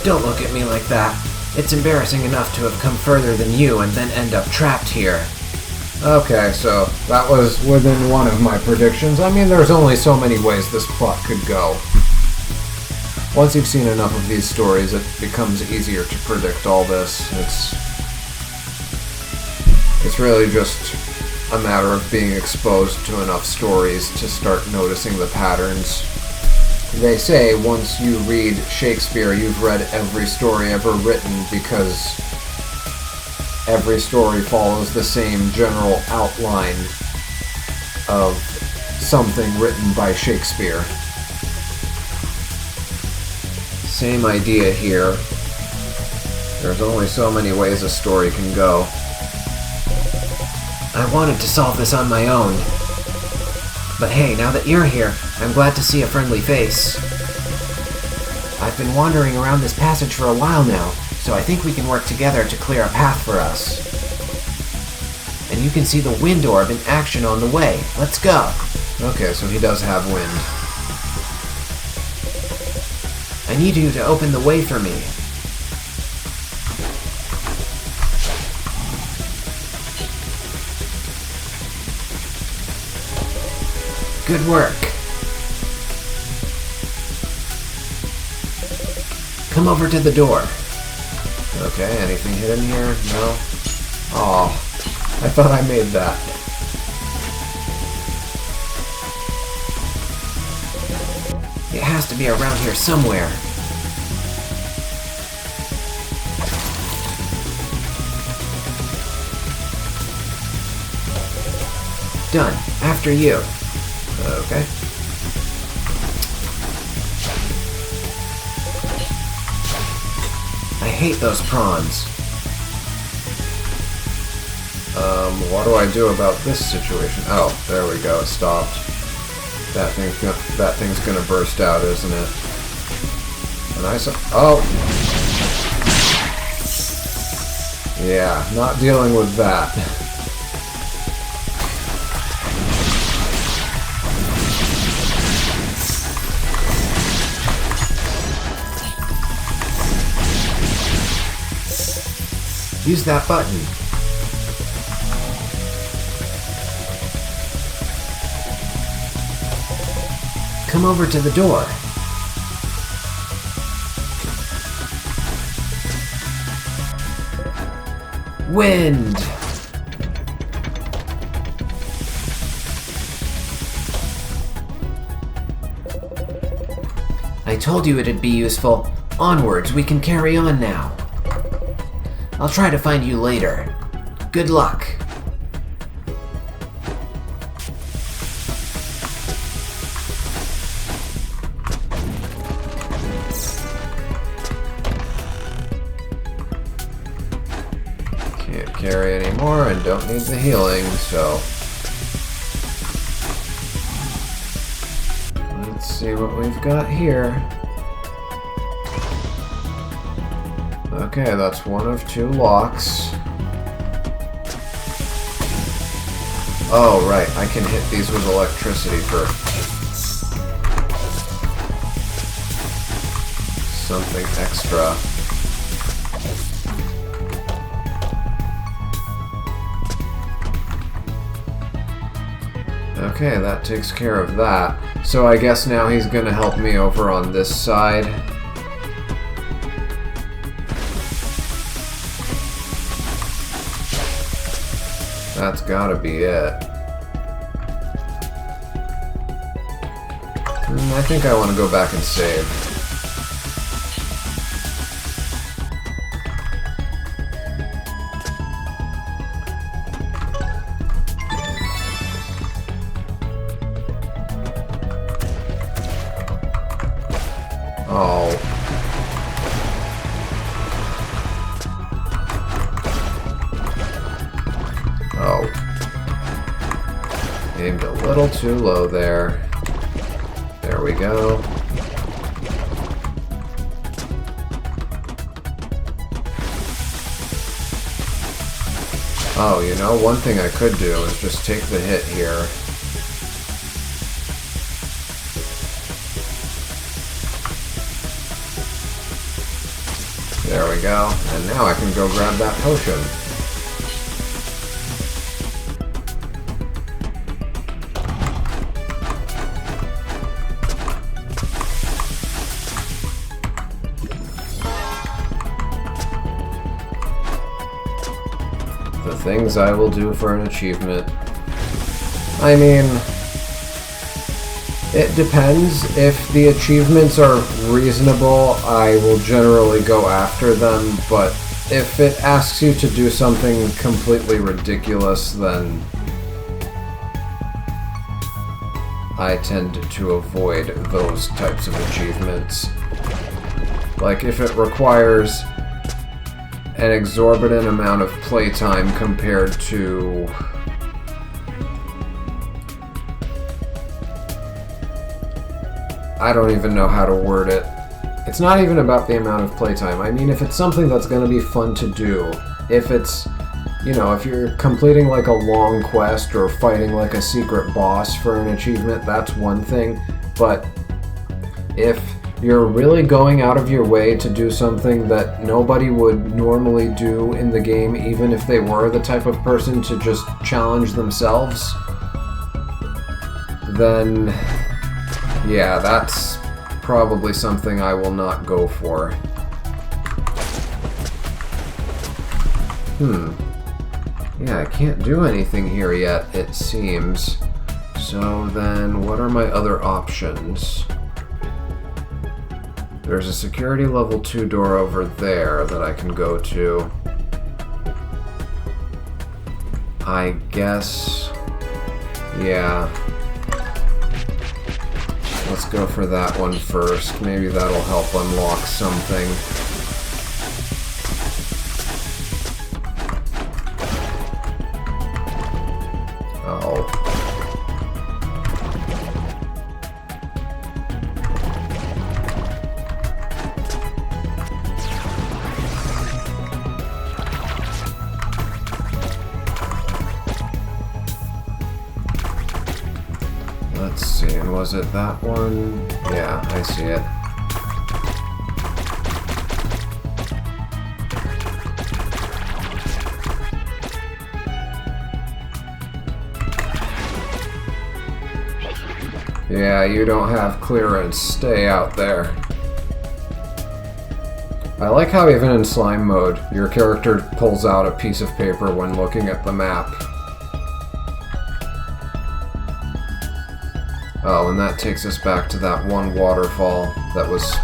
Don't look at me like that. It's embarrassing enough to have come further than you and then end up trapped here. Okay, so that was within one of my predictions. I mean, there's only so many ways this plot could go. Once you've seen enough of these stories, it becomes easier to predict all this. It's really just a matter of being exposed to enough stories to start noticing the patterns. They say once you read Shakespeare, you've read every story ever written because every story follows the same general outline of something written by Shakespeare. Same idea here. There's only so many ways a story can go. I wanted to solve this on my own. But hey, now that you're here, I'm glad to see a friendly face. I've been wandering around this passage for a while now, so I think we can work together to clear a path for us. And you can see the wind orb in action on the way. Let's go. Okay, so he does have wind. I need you to open the way for me. Good work. Come over to the door. Okay, anything hidden here? No? Aw, I thought I made that. It has to be around here somewhere. Done. After you. Okay. I hate those prawns. What do I do about this situation? Oh, there we go, it stopped. That thing's gonna burst out, isn't it? And I saw... Oh! Yeah, not dealing with that. Use that button. Come over to the door. Wind! I told you it'd be useful. Onwards, we can carry on now. I'll try to find you later. Good luck. Can't carry anymore and don't need the healing, so... Let's see what we've got here. Okay, that's one of two locks. Oh, right, I can hit these with electricity for something extra. Okay, that takes care of that. So I guess now he's gonna help me over on this side. That's gotta be it. I think I want to go back and save. Oh. Oh. Aimed a little too low there. There we go. Oh, you know, one thing I could do is just take the hit here. There we go. And now I can go grab that potion. The things I will do for an achievement. I mean, it depends. If the achievements are reasonable, I will generally go after them, but if it asks you to do something completely ridiculous, then I tend to avoid those types of achievements. Like, if it requires an exorbitant amount of playtime compared to I don't even know how to word it. It's not even about the amount of playtime. I mean, if it's something that's going to be fun to do, if it's, you know, if you're completing like a long quest or fighting like a secret boss for an achievement, that's one thing. But if you're really going out of your way to do something that nobody would normally do in the game, even if they were the type of person to just challenge themselves, then yeah, that's probably something I will not go for. Yeah, I can't do anything here yet, it seems. So then, what are my other options? There's a security level 2 door over there that I can go to. I guess... yeah. Let's go for that one first. Maybe that'll help unlock something. Oh. Let's see, and was it that one? Yeah, I see it. Yeah, you don't have clearance. Stay out there. I like how even in slime mode, your character pulls out a piece of paper when looking at the map. Oh, and that takes us back to that one waterfall that was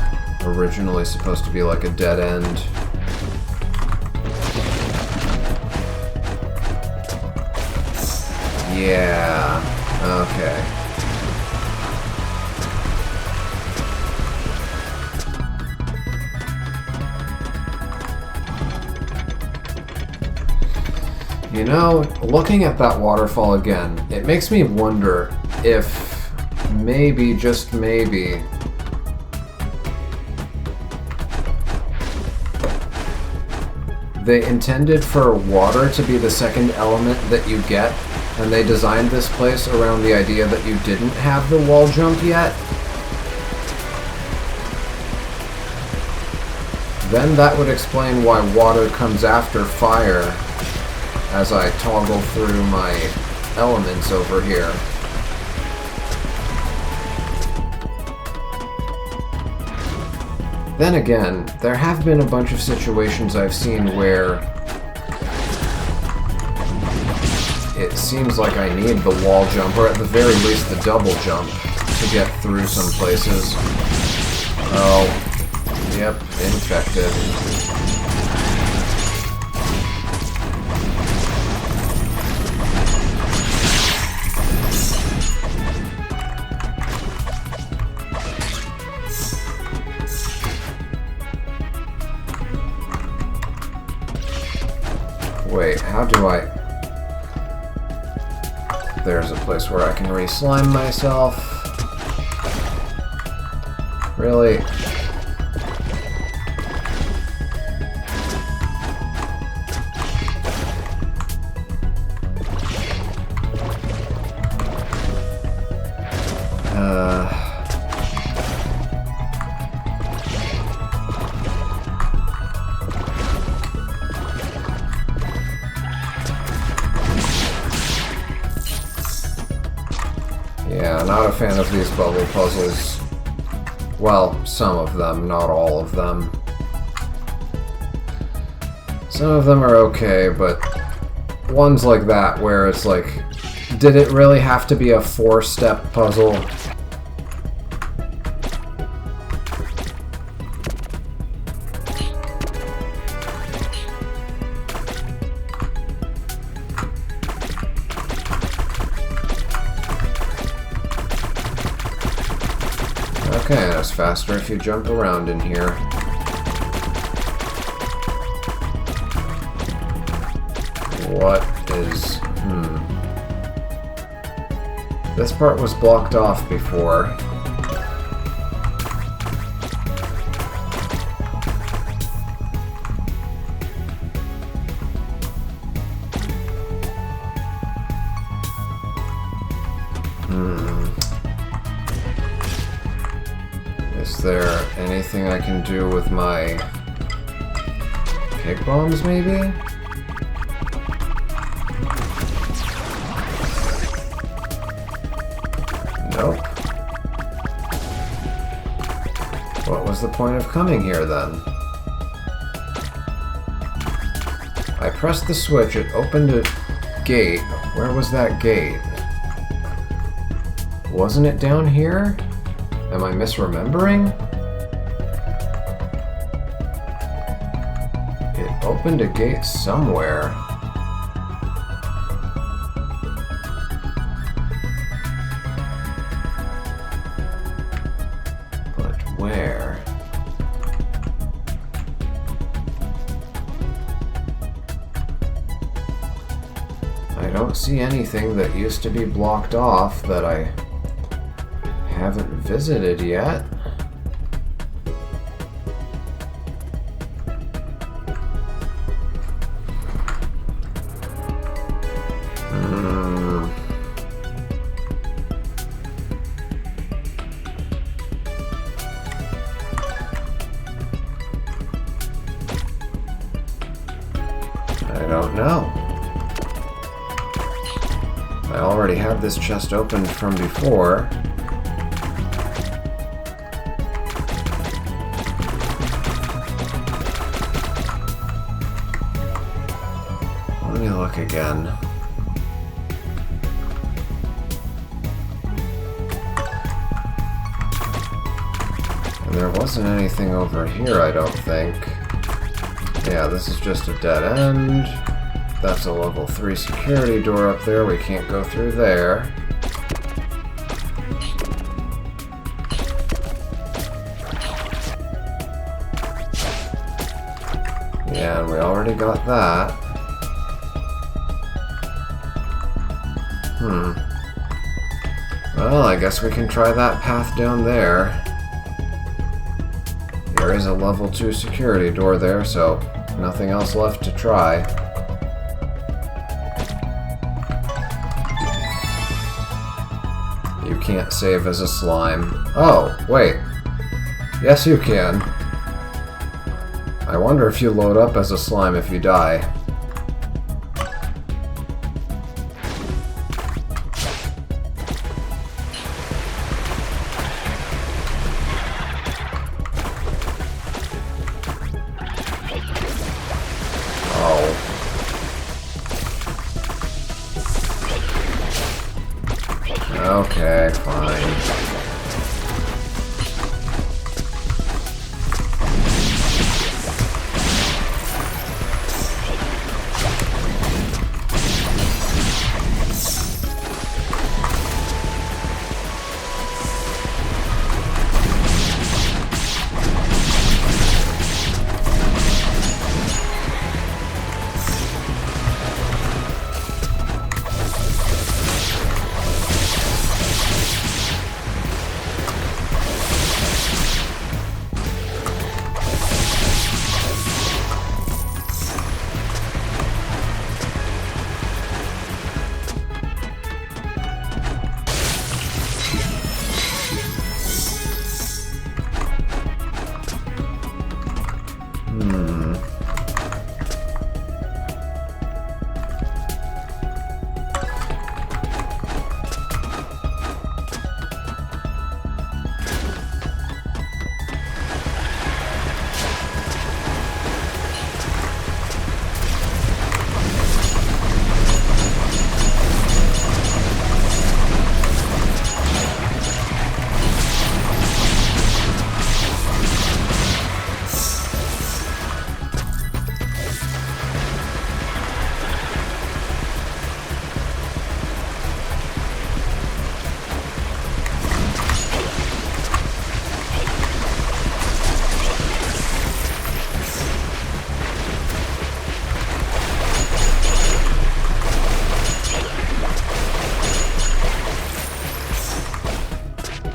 originally supposed to be like a dead end. Yeah, okay. You know, looking at that waterfall again, it makes me wonder if maybe, just maybe, they intended for water to be the second element that you get, and they designed this place around the idea that you didn't have the wall jump yet. Then that would explain why water comes after fire as I toggle through my elements over here. Then again, there have been a bunch of situations I've seen where It seems like I need the wall jump, or at the very least the double jump, to get through some places. Oh, yep, infected. Wait, how do I... There's a place where I can re-slime myself. Really? Yeah, not a fan of these bubble puzzles. Well, some of them, not all of them. Some of them are okay, but ones like that where it's like, did it really have to be a 4-step puzzle? Okay, it's faster if you jump around in here. What is... This part was blocked off before. Is there anything I can do with my pig bombs, maybe? Nope. What was the point of coming here, then? I pressed the switch, it opened a gate. Where was that gate? Wasn't it down here? Am I misremembering? It opened a gate somewhere. But where? I don't see anything that used to be blocked off that I haven't visited yet. I don't know. I already have this chest opened from before. Let me look again. And there wasn't anything over here, I don't think. Yeah, this is just a dead end. That's a level 3 security door up there. We can't go through there. Yeah, and we already got that. Well, I guess we can try that path down there. There is a level 2 security door there, so nothing else left to try. You can't save as a slime. Oh, wait. Yes, you can. I wonder if you load up as a slime if you die. Okay, fine.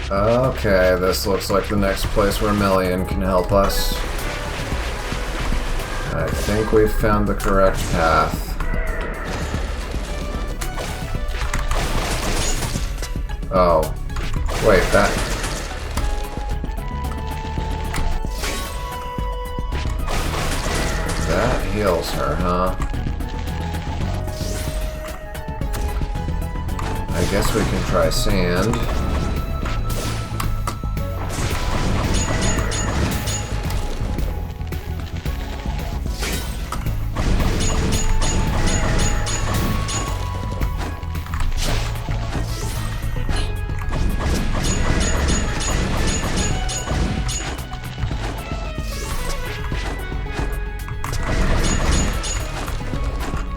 Okay, this looks like the next place where Melian can help us. I think we've found the correct path. Oh. Wait, that heals her, huh? I guess we can try sand.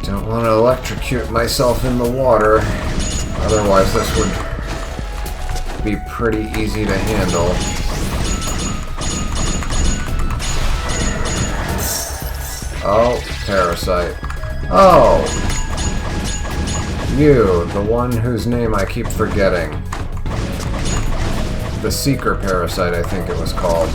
Don't want to electrocute myself in the water, otherwise this would be pretty easy to handle. Oh, parasite. Oh! You, the one whose name I keep forgetting. The Seeker parasite, I think it was called.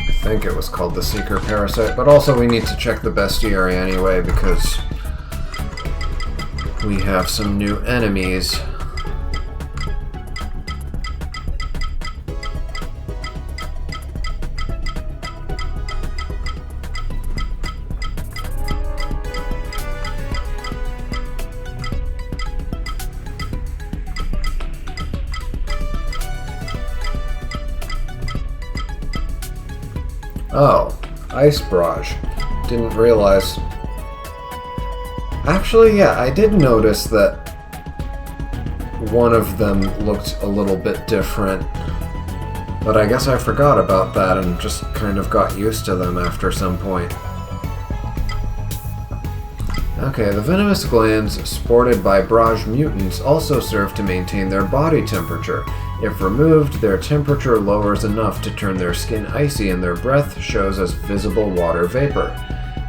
I think it was called the Seeker parasite, but also we need to check the bestiary anyway because we have some new enemies. Oh, Ice Barrage. Didn't realize. Actually, yeah, I did notice that one of them looked a little bit different. But I guess I forgot about that and just kind of got used to them after some point. Okay, the venomous glands sported by Barrage mutants also serve to maintain their body temperature. If removed, their temperature lowers enough to turn their skin icy and their breath shows as visible water vapor.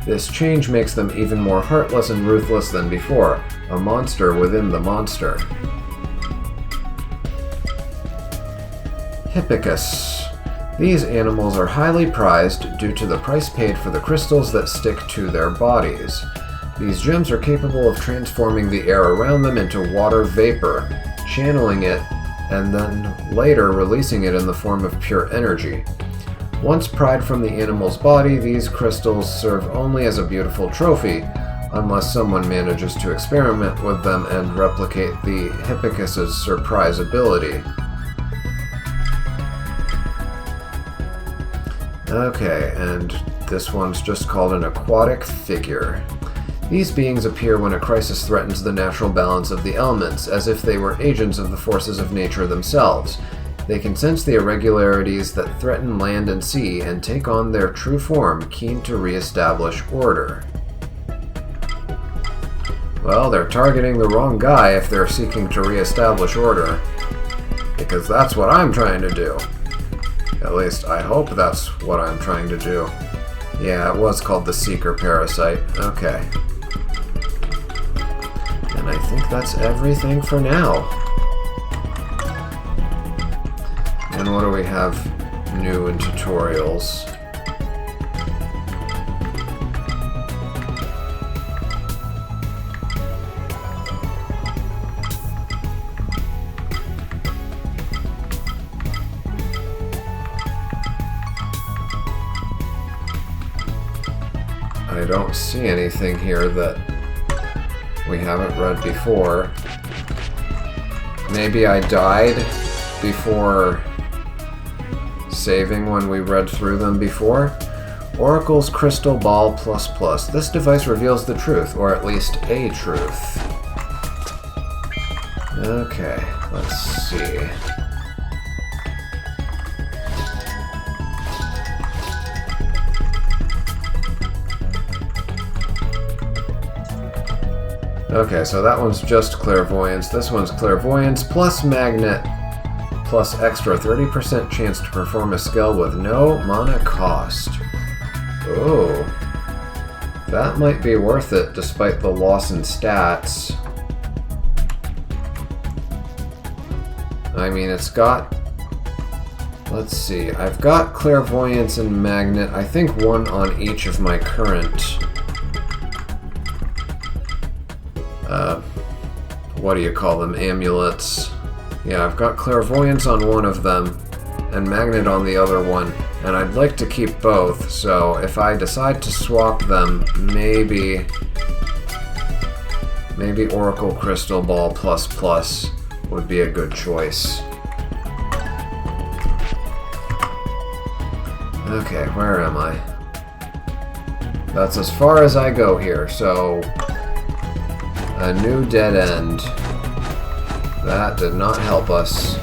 This change makes them even more heartless and ruthless than before, a monster within the monster. Hippicus. These animals are highly prized due to the price paid for the crystals that stick to their bodies. These gems are capable of transforming the air around them into water vapor, channeling it, and then later releasing it in the form of pure energy. Once pried from the animal's body, these crystals serve only as a beautiful trophy, unless someone manages to experiment with them and replicate the Hippicus's surprise ability. Okay, and this one's just called an aquatic figure. These beings appear when a crisis threatens the natural balance of the elements, as if they were agents of the forces of nature themselves. They can sense the irregularities that threaten land and sea and take on their true form, keen to re-establish order. Well, they're targeting the wrong guy if they're seeking to re-establish order, because that's what I'm trying to do. At least, I hope that's what I'm trying to do. Yeah, it was called the Seeker Parasite. Okay. And I think that's everything for now. And what do we have new in tutorials? I don't see anything here that we haven't read before. Maybe I died before saving when we read through them before. Oracle's Crystal Ball ++. This device reveals the truth, or at least a truth. Okay, let's see. Okay, so that one's just clairvoyance. This one's clairvoyance plus magnet plus extra 30% chance to perform a skill with no mana cost. Oh, that might be worth it despite the loss in stats. I mean, it's got... Let's see, I've got clairvoyance and magnet. I think one on each of my current... what do you call them? Amulets. Yeah, I've got clairvoyance on one of them and magnet on the other one, and I'd like to keep both, so if I decide to swap them, maybe Oracle Crystal Ball ++ would be a good choice. Okay, where am I? That's as far as I go here, so a new dead end. That did not help us.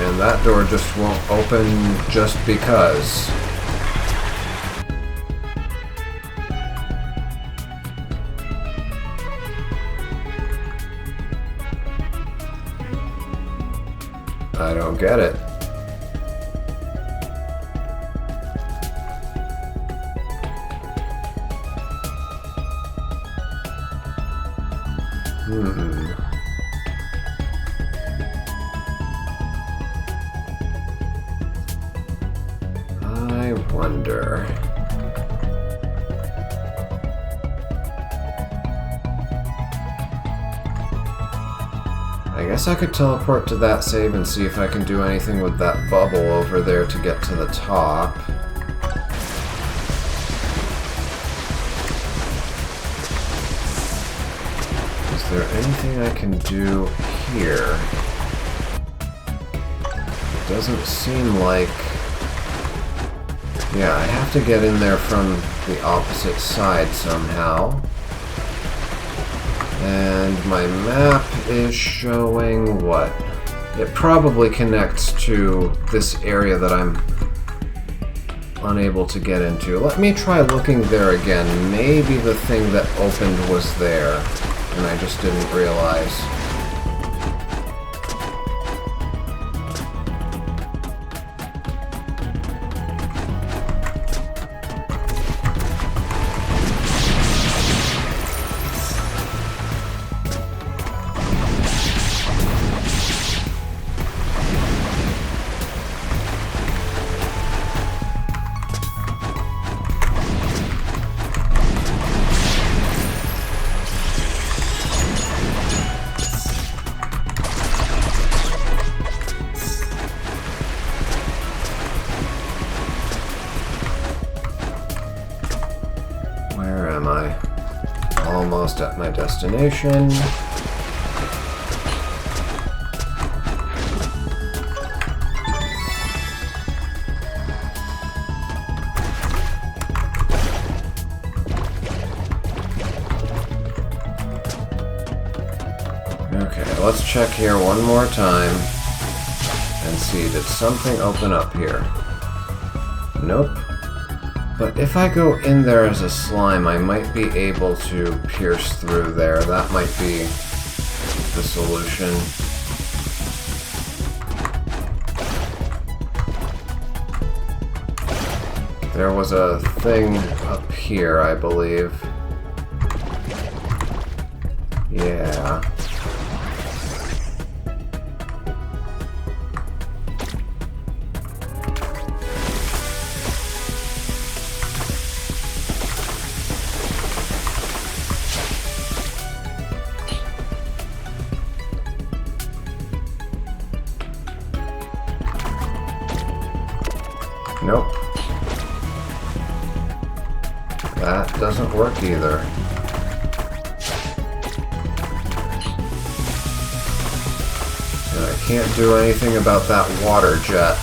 And that door just won't open just because. I don't get it. I wonder. I guess I could teleport to that save and see if I can do anything with that bubble over there to get to the top. Is there anything I can do here? It doesn't seem like... Yeah, I have to get in there from the opposite side somehow. And my map is showing what? It probably connects to this area that I'm unable to get into. Let me try looking there again. Maybe the thing that opened was there, and I just didn't realize. am I? Almost at my destination. Okay, let's check here one more time and see, did something open up here? Nope. But if I go in there as a slime, I might be able to pierce through there. That might be the solution. There was a thing up here, I believe. Yeah. Nope. That doesn't work either. And I can't do anything about that water jet.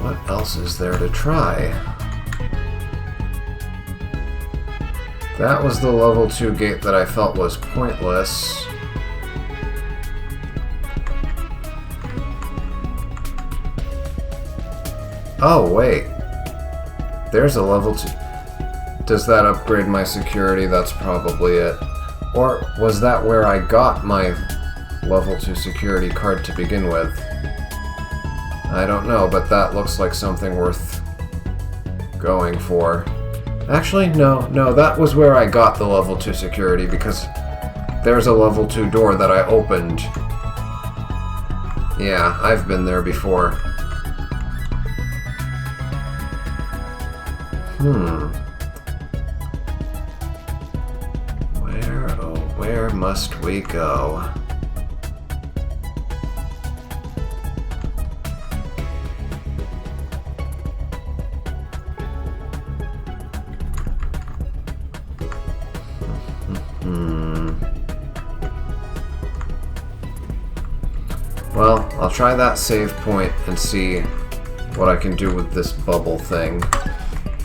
What else is there to try? That was the level 2 gate that I felt was pointless. Oh, wait. There's a level 2. Does that upgrade my security? That's probably it. Or was that where I got my level 2 security card to begin with? I don't know, but that looks like something worth going for. Actually, no, that was where I got the level 2 security, because there's a level 2 door that I opened. Yeah, I've been there before. Where must we go? Well, I'll try that save point and see what I can do with this bubble thing.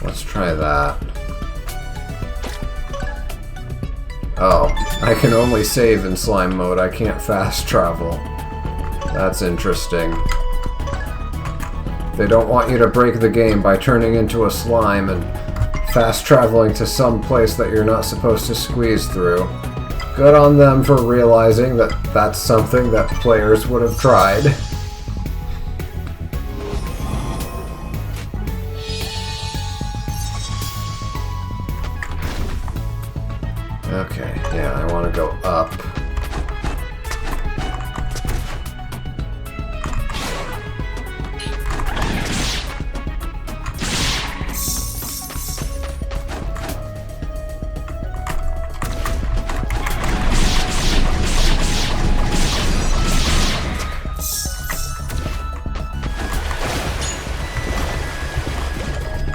Let's try that. Oh, I can only save in slime mode. I can't fast travel. That's interesting. They don't want you to break the game by turning into a slime and fast traveling to some place that you're not supposed to squeeze through. Good on them for realizing that that's something that players would have tried. Okay, yeah, I want to go up.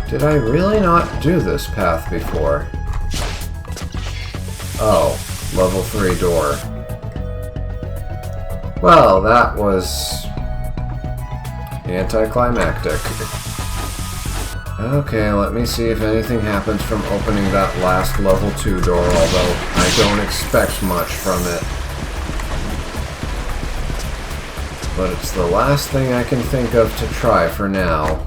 Did I really not do this path before? Oh, level 3 door. Well, that was anticlimactic. Okay, let me see if anything happens from opening that last level 2 door, although I don't expect much from it. But it's the last thing I can think of to try for now.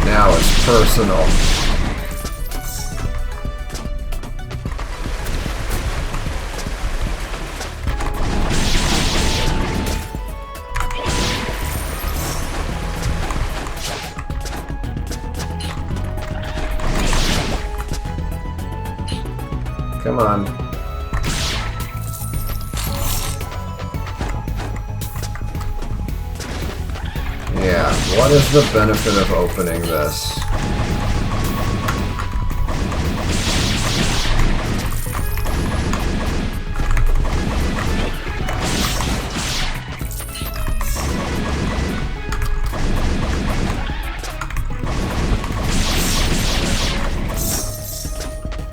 Now it's personal. Come on. Yeah, what is the benefit of opening this?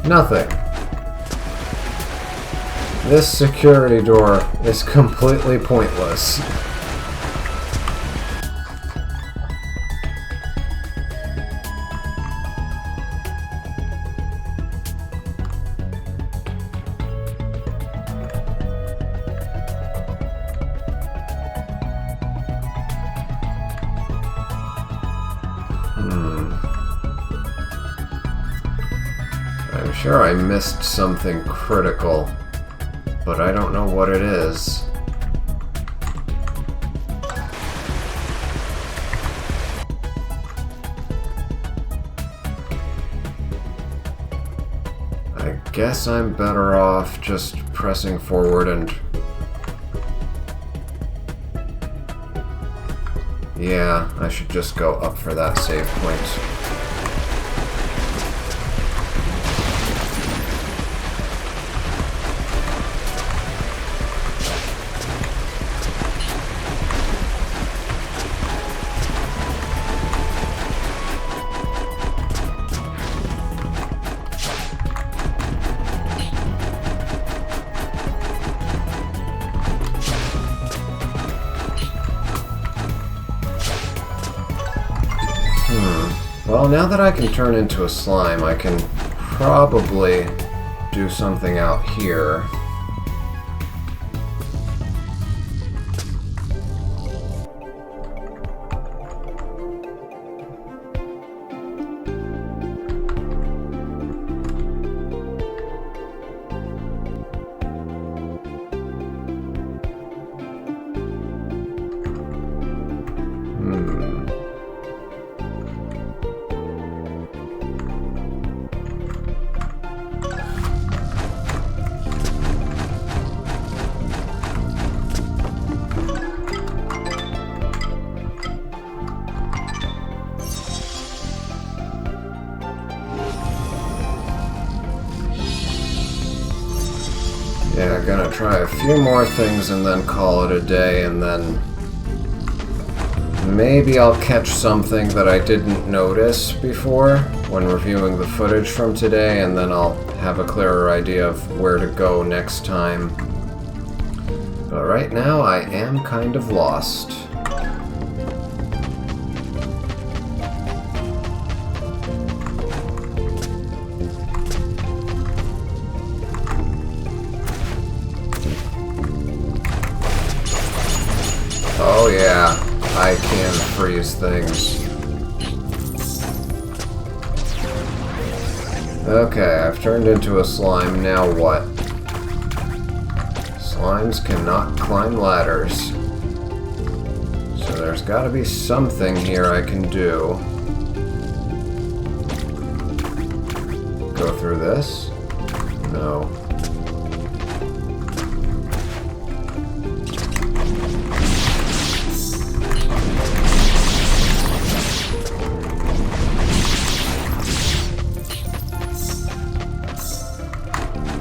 Nothing. This security door is completely pointless. I'm sure I missed something critical, but I don't know what it is. I guess I'm better off just pressing forward and... Yeah, I should just go up for that save point. Well, now that I can turn into a slime, I can probably do something out here. Yeah, I'm gonna try a few more things and then call it a day, and then maybe I'll catch something that I didn't notice before when reviewing the footage from today, and then I'll have a clearer idea of where to go next time. But right now, I am kind of lost. Oh yeah, I can freeze things. Okay, I've turned into a slime, now what? Slimes cannot climb ladders. So there's gotta be something here I can do. Go through this? No.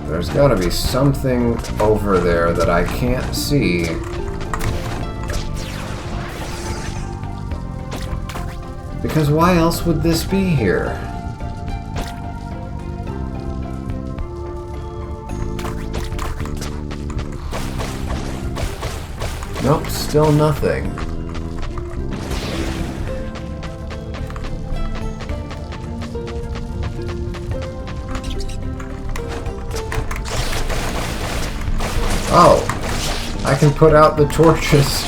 There's gotta be something over there that I can't see. Because why else would this be here? Nope, still nothing. Oh, I can put out the torches.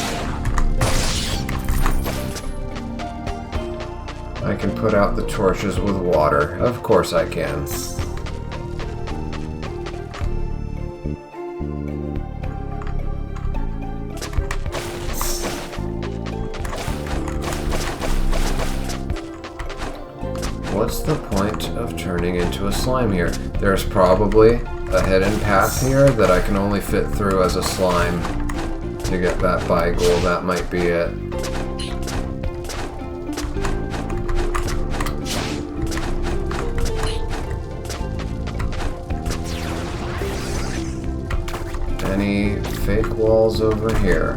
I can put out the torches with water. Of course I can. What's the point of turning into a slime here? There's probably a hidden path here that I can only fit through as a slime to get that Beigel. That might be it. any fake walls over here?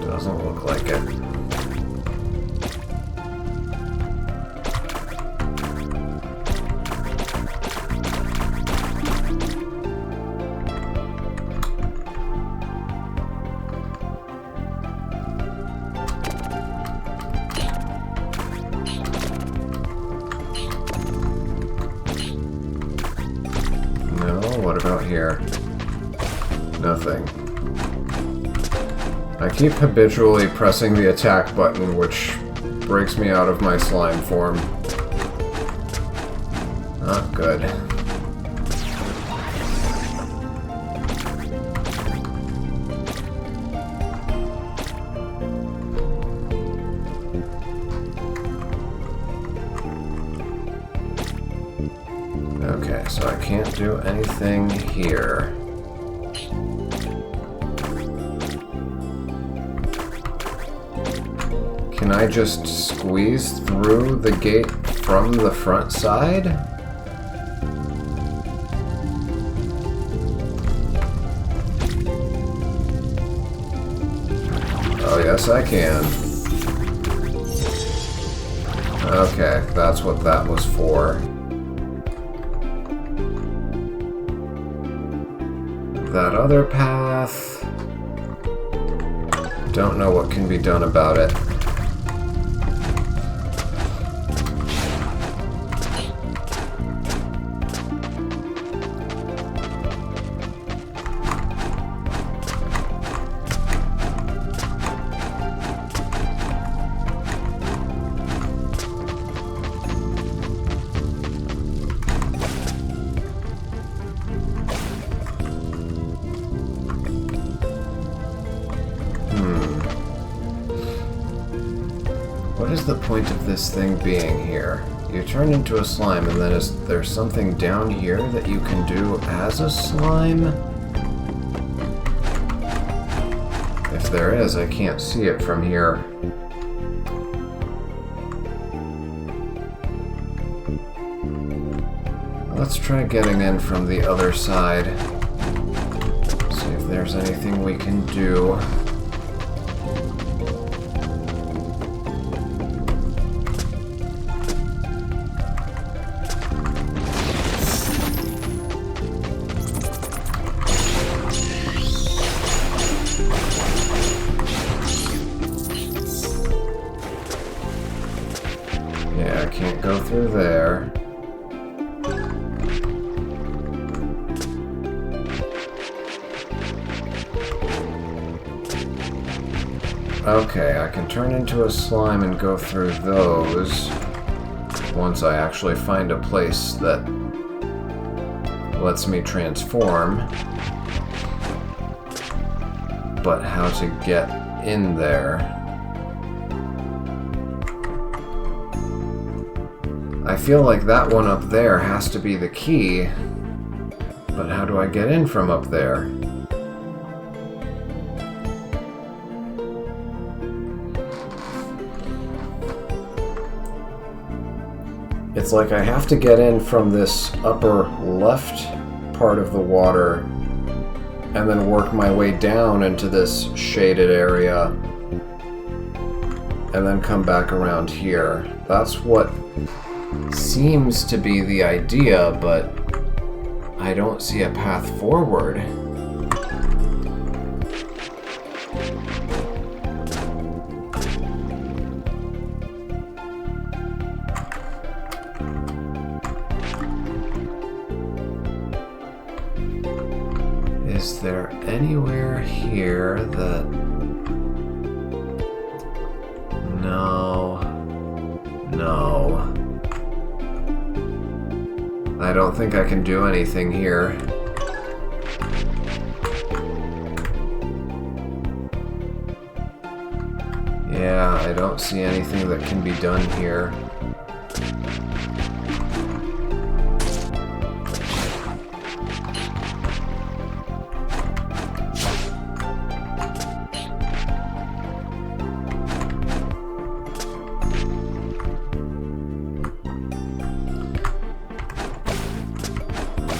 Doesn't look like it. What about here? Nothing. I keep habitually pressing the attack button, which breaks me out of my slime form. Not good. Okay, so I can't do anything here. Can I just squeeze through the gate from the front side? Oh, yes, I can. Okay, that's what that was for. That other path... Don't know what can be done about it. What is the point of this thing being here? You turn into a slime, and then is there something down here that you can do as a slime? If there is, I can't see it from here. Let's try getting in from the other side. See if there's anything we can do. Yeah, I can't go through there. Okay, I can turn into a slime and go through those once I actually find a place that lets me transform. But how to get in there? I feel like that one up there has to be the key, but how do I get in from up there? It's like I have to get in from this upper left part of the water and then work my way down into this shaded area and then come back around here. That's what seems to be the idea, but I don't see a path forward. Is there anywhere here that... No. I don't think I can do anything here. Yeah, I don't see anything that can be done here.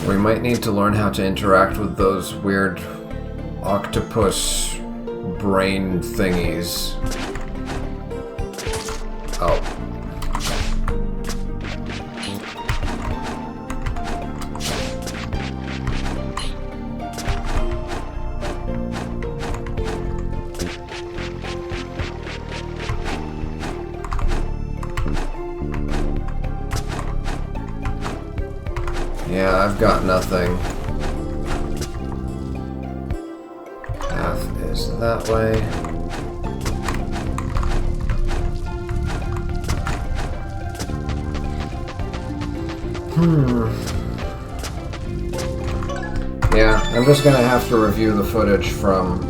We might need to learn how to interact with those weird octopus brain thingies. Oh. Yeah, I've got nothing. Path is that way. Yeah, I'm just gonna have to review the footage from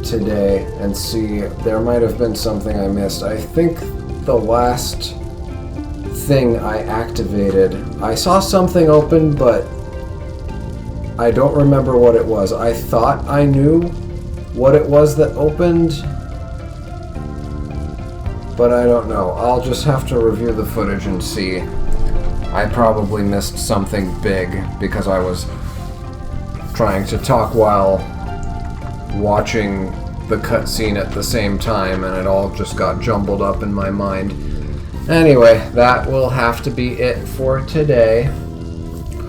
today and see. There might have been something I missed. I think the last thing I activated, I saw something open, but I don't remember what it was. I thought I knew what it was that opened, but I don't know. I'll just have to review the footage and see. I probably missed something big because I was trying to talk while watching the cutscene at the same time, and it all just got jumbled up in my mind. Anyway, that will have to be it for today.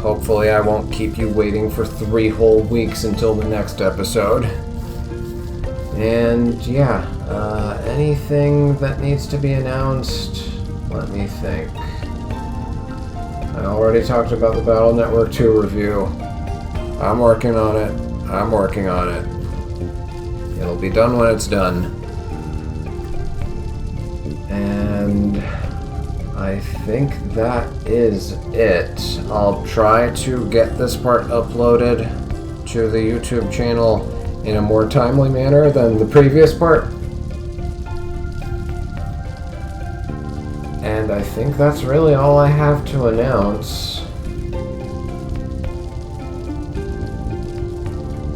Hopefully I won't keep you waiting for 3 whole weeks until the next episode. And yeah, anything that needs to be announced? Let me think. I already talked about the Battle Network 2 review. I'm working on it. I'm working on it. It'll be done when it's done. And I think that is it. I'll try to get this part uploaded to the YouTube channel in a more timely manner than the previous part. And I think that's really all I have to announce.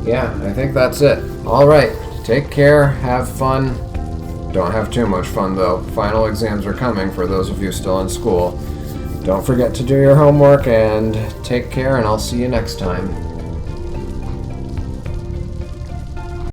Yeah, I think that's it. Alright, take care, have fun. Don't have too much fun though. Final exams are coming for those of you still in school. Don't forget to do your homework and take care, and I'll see you next time.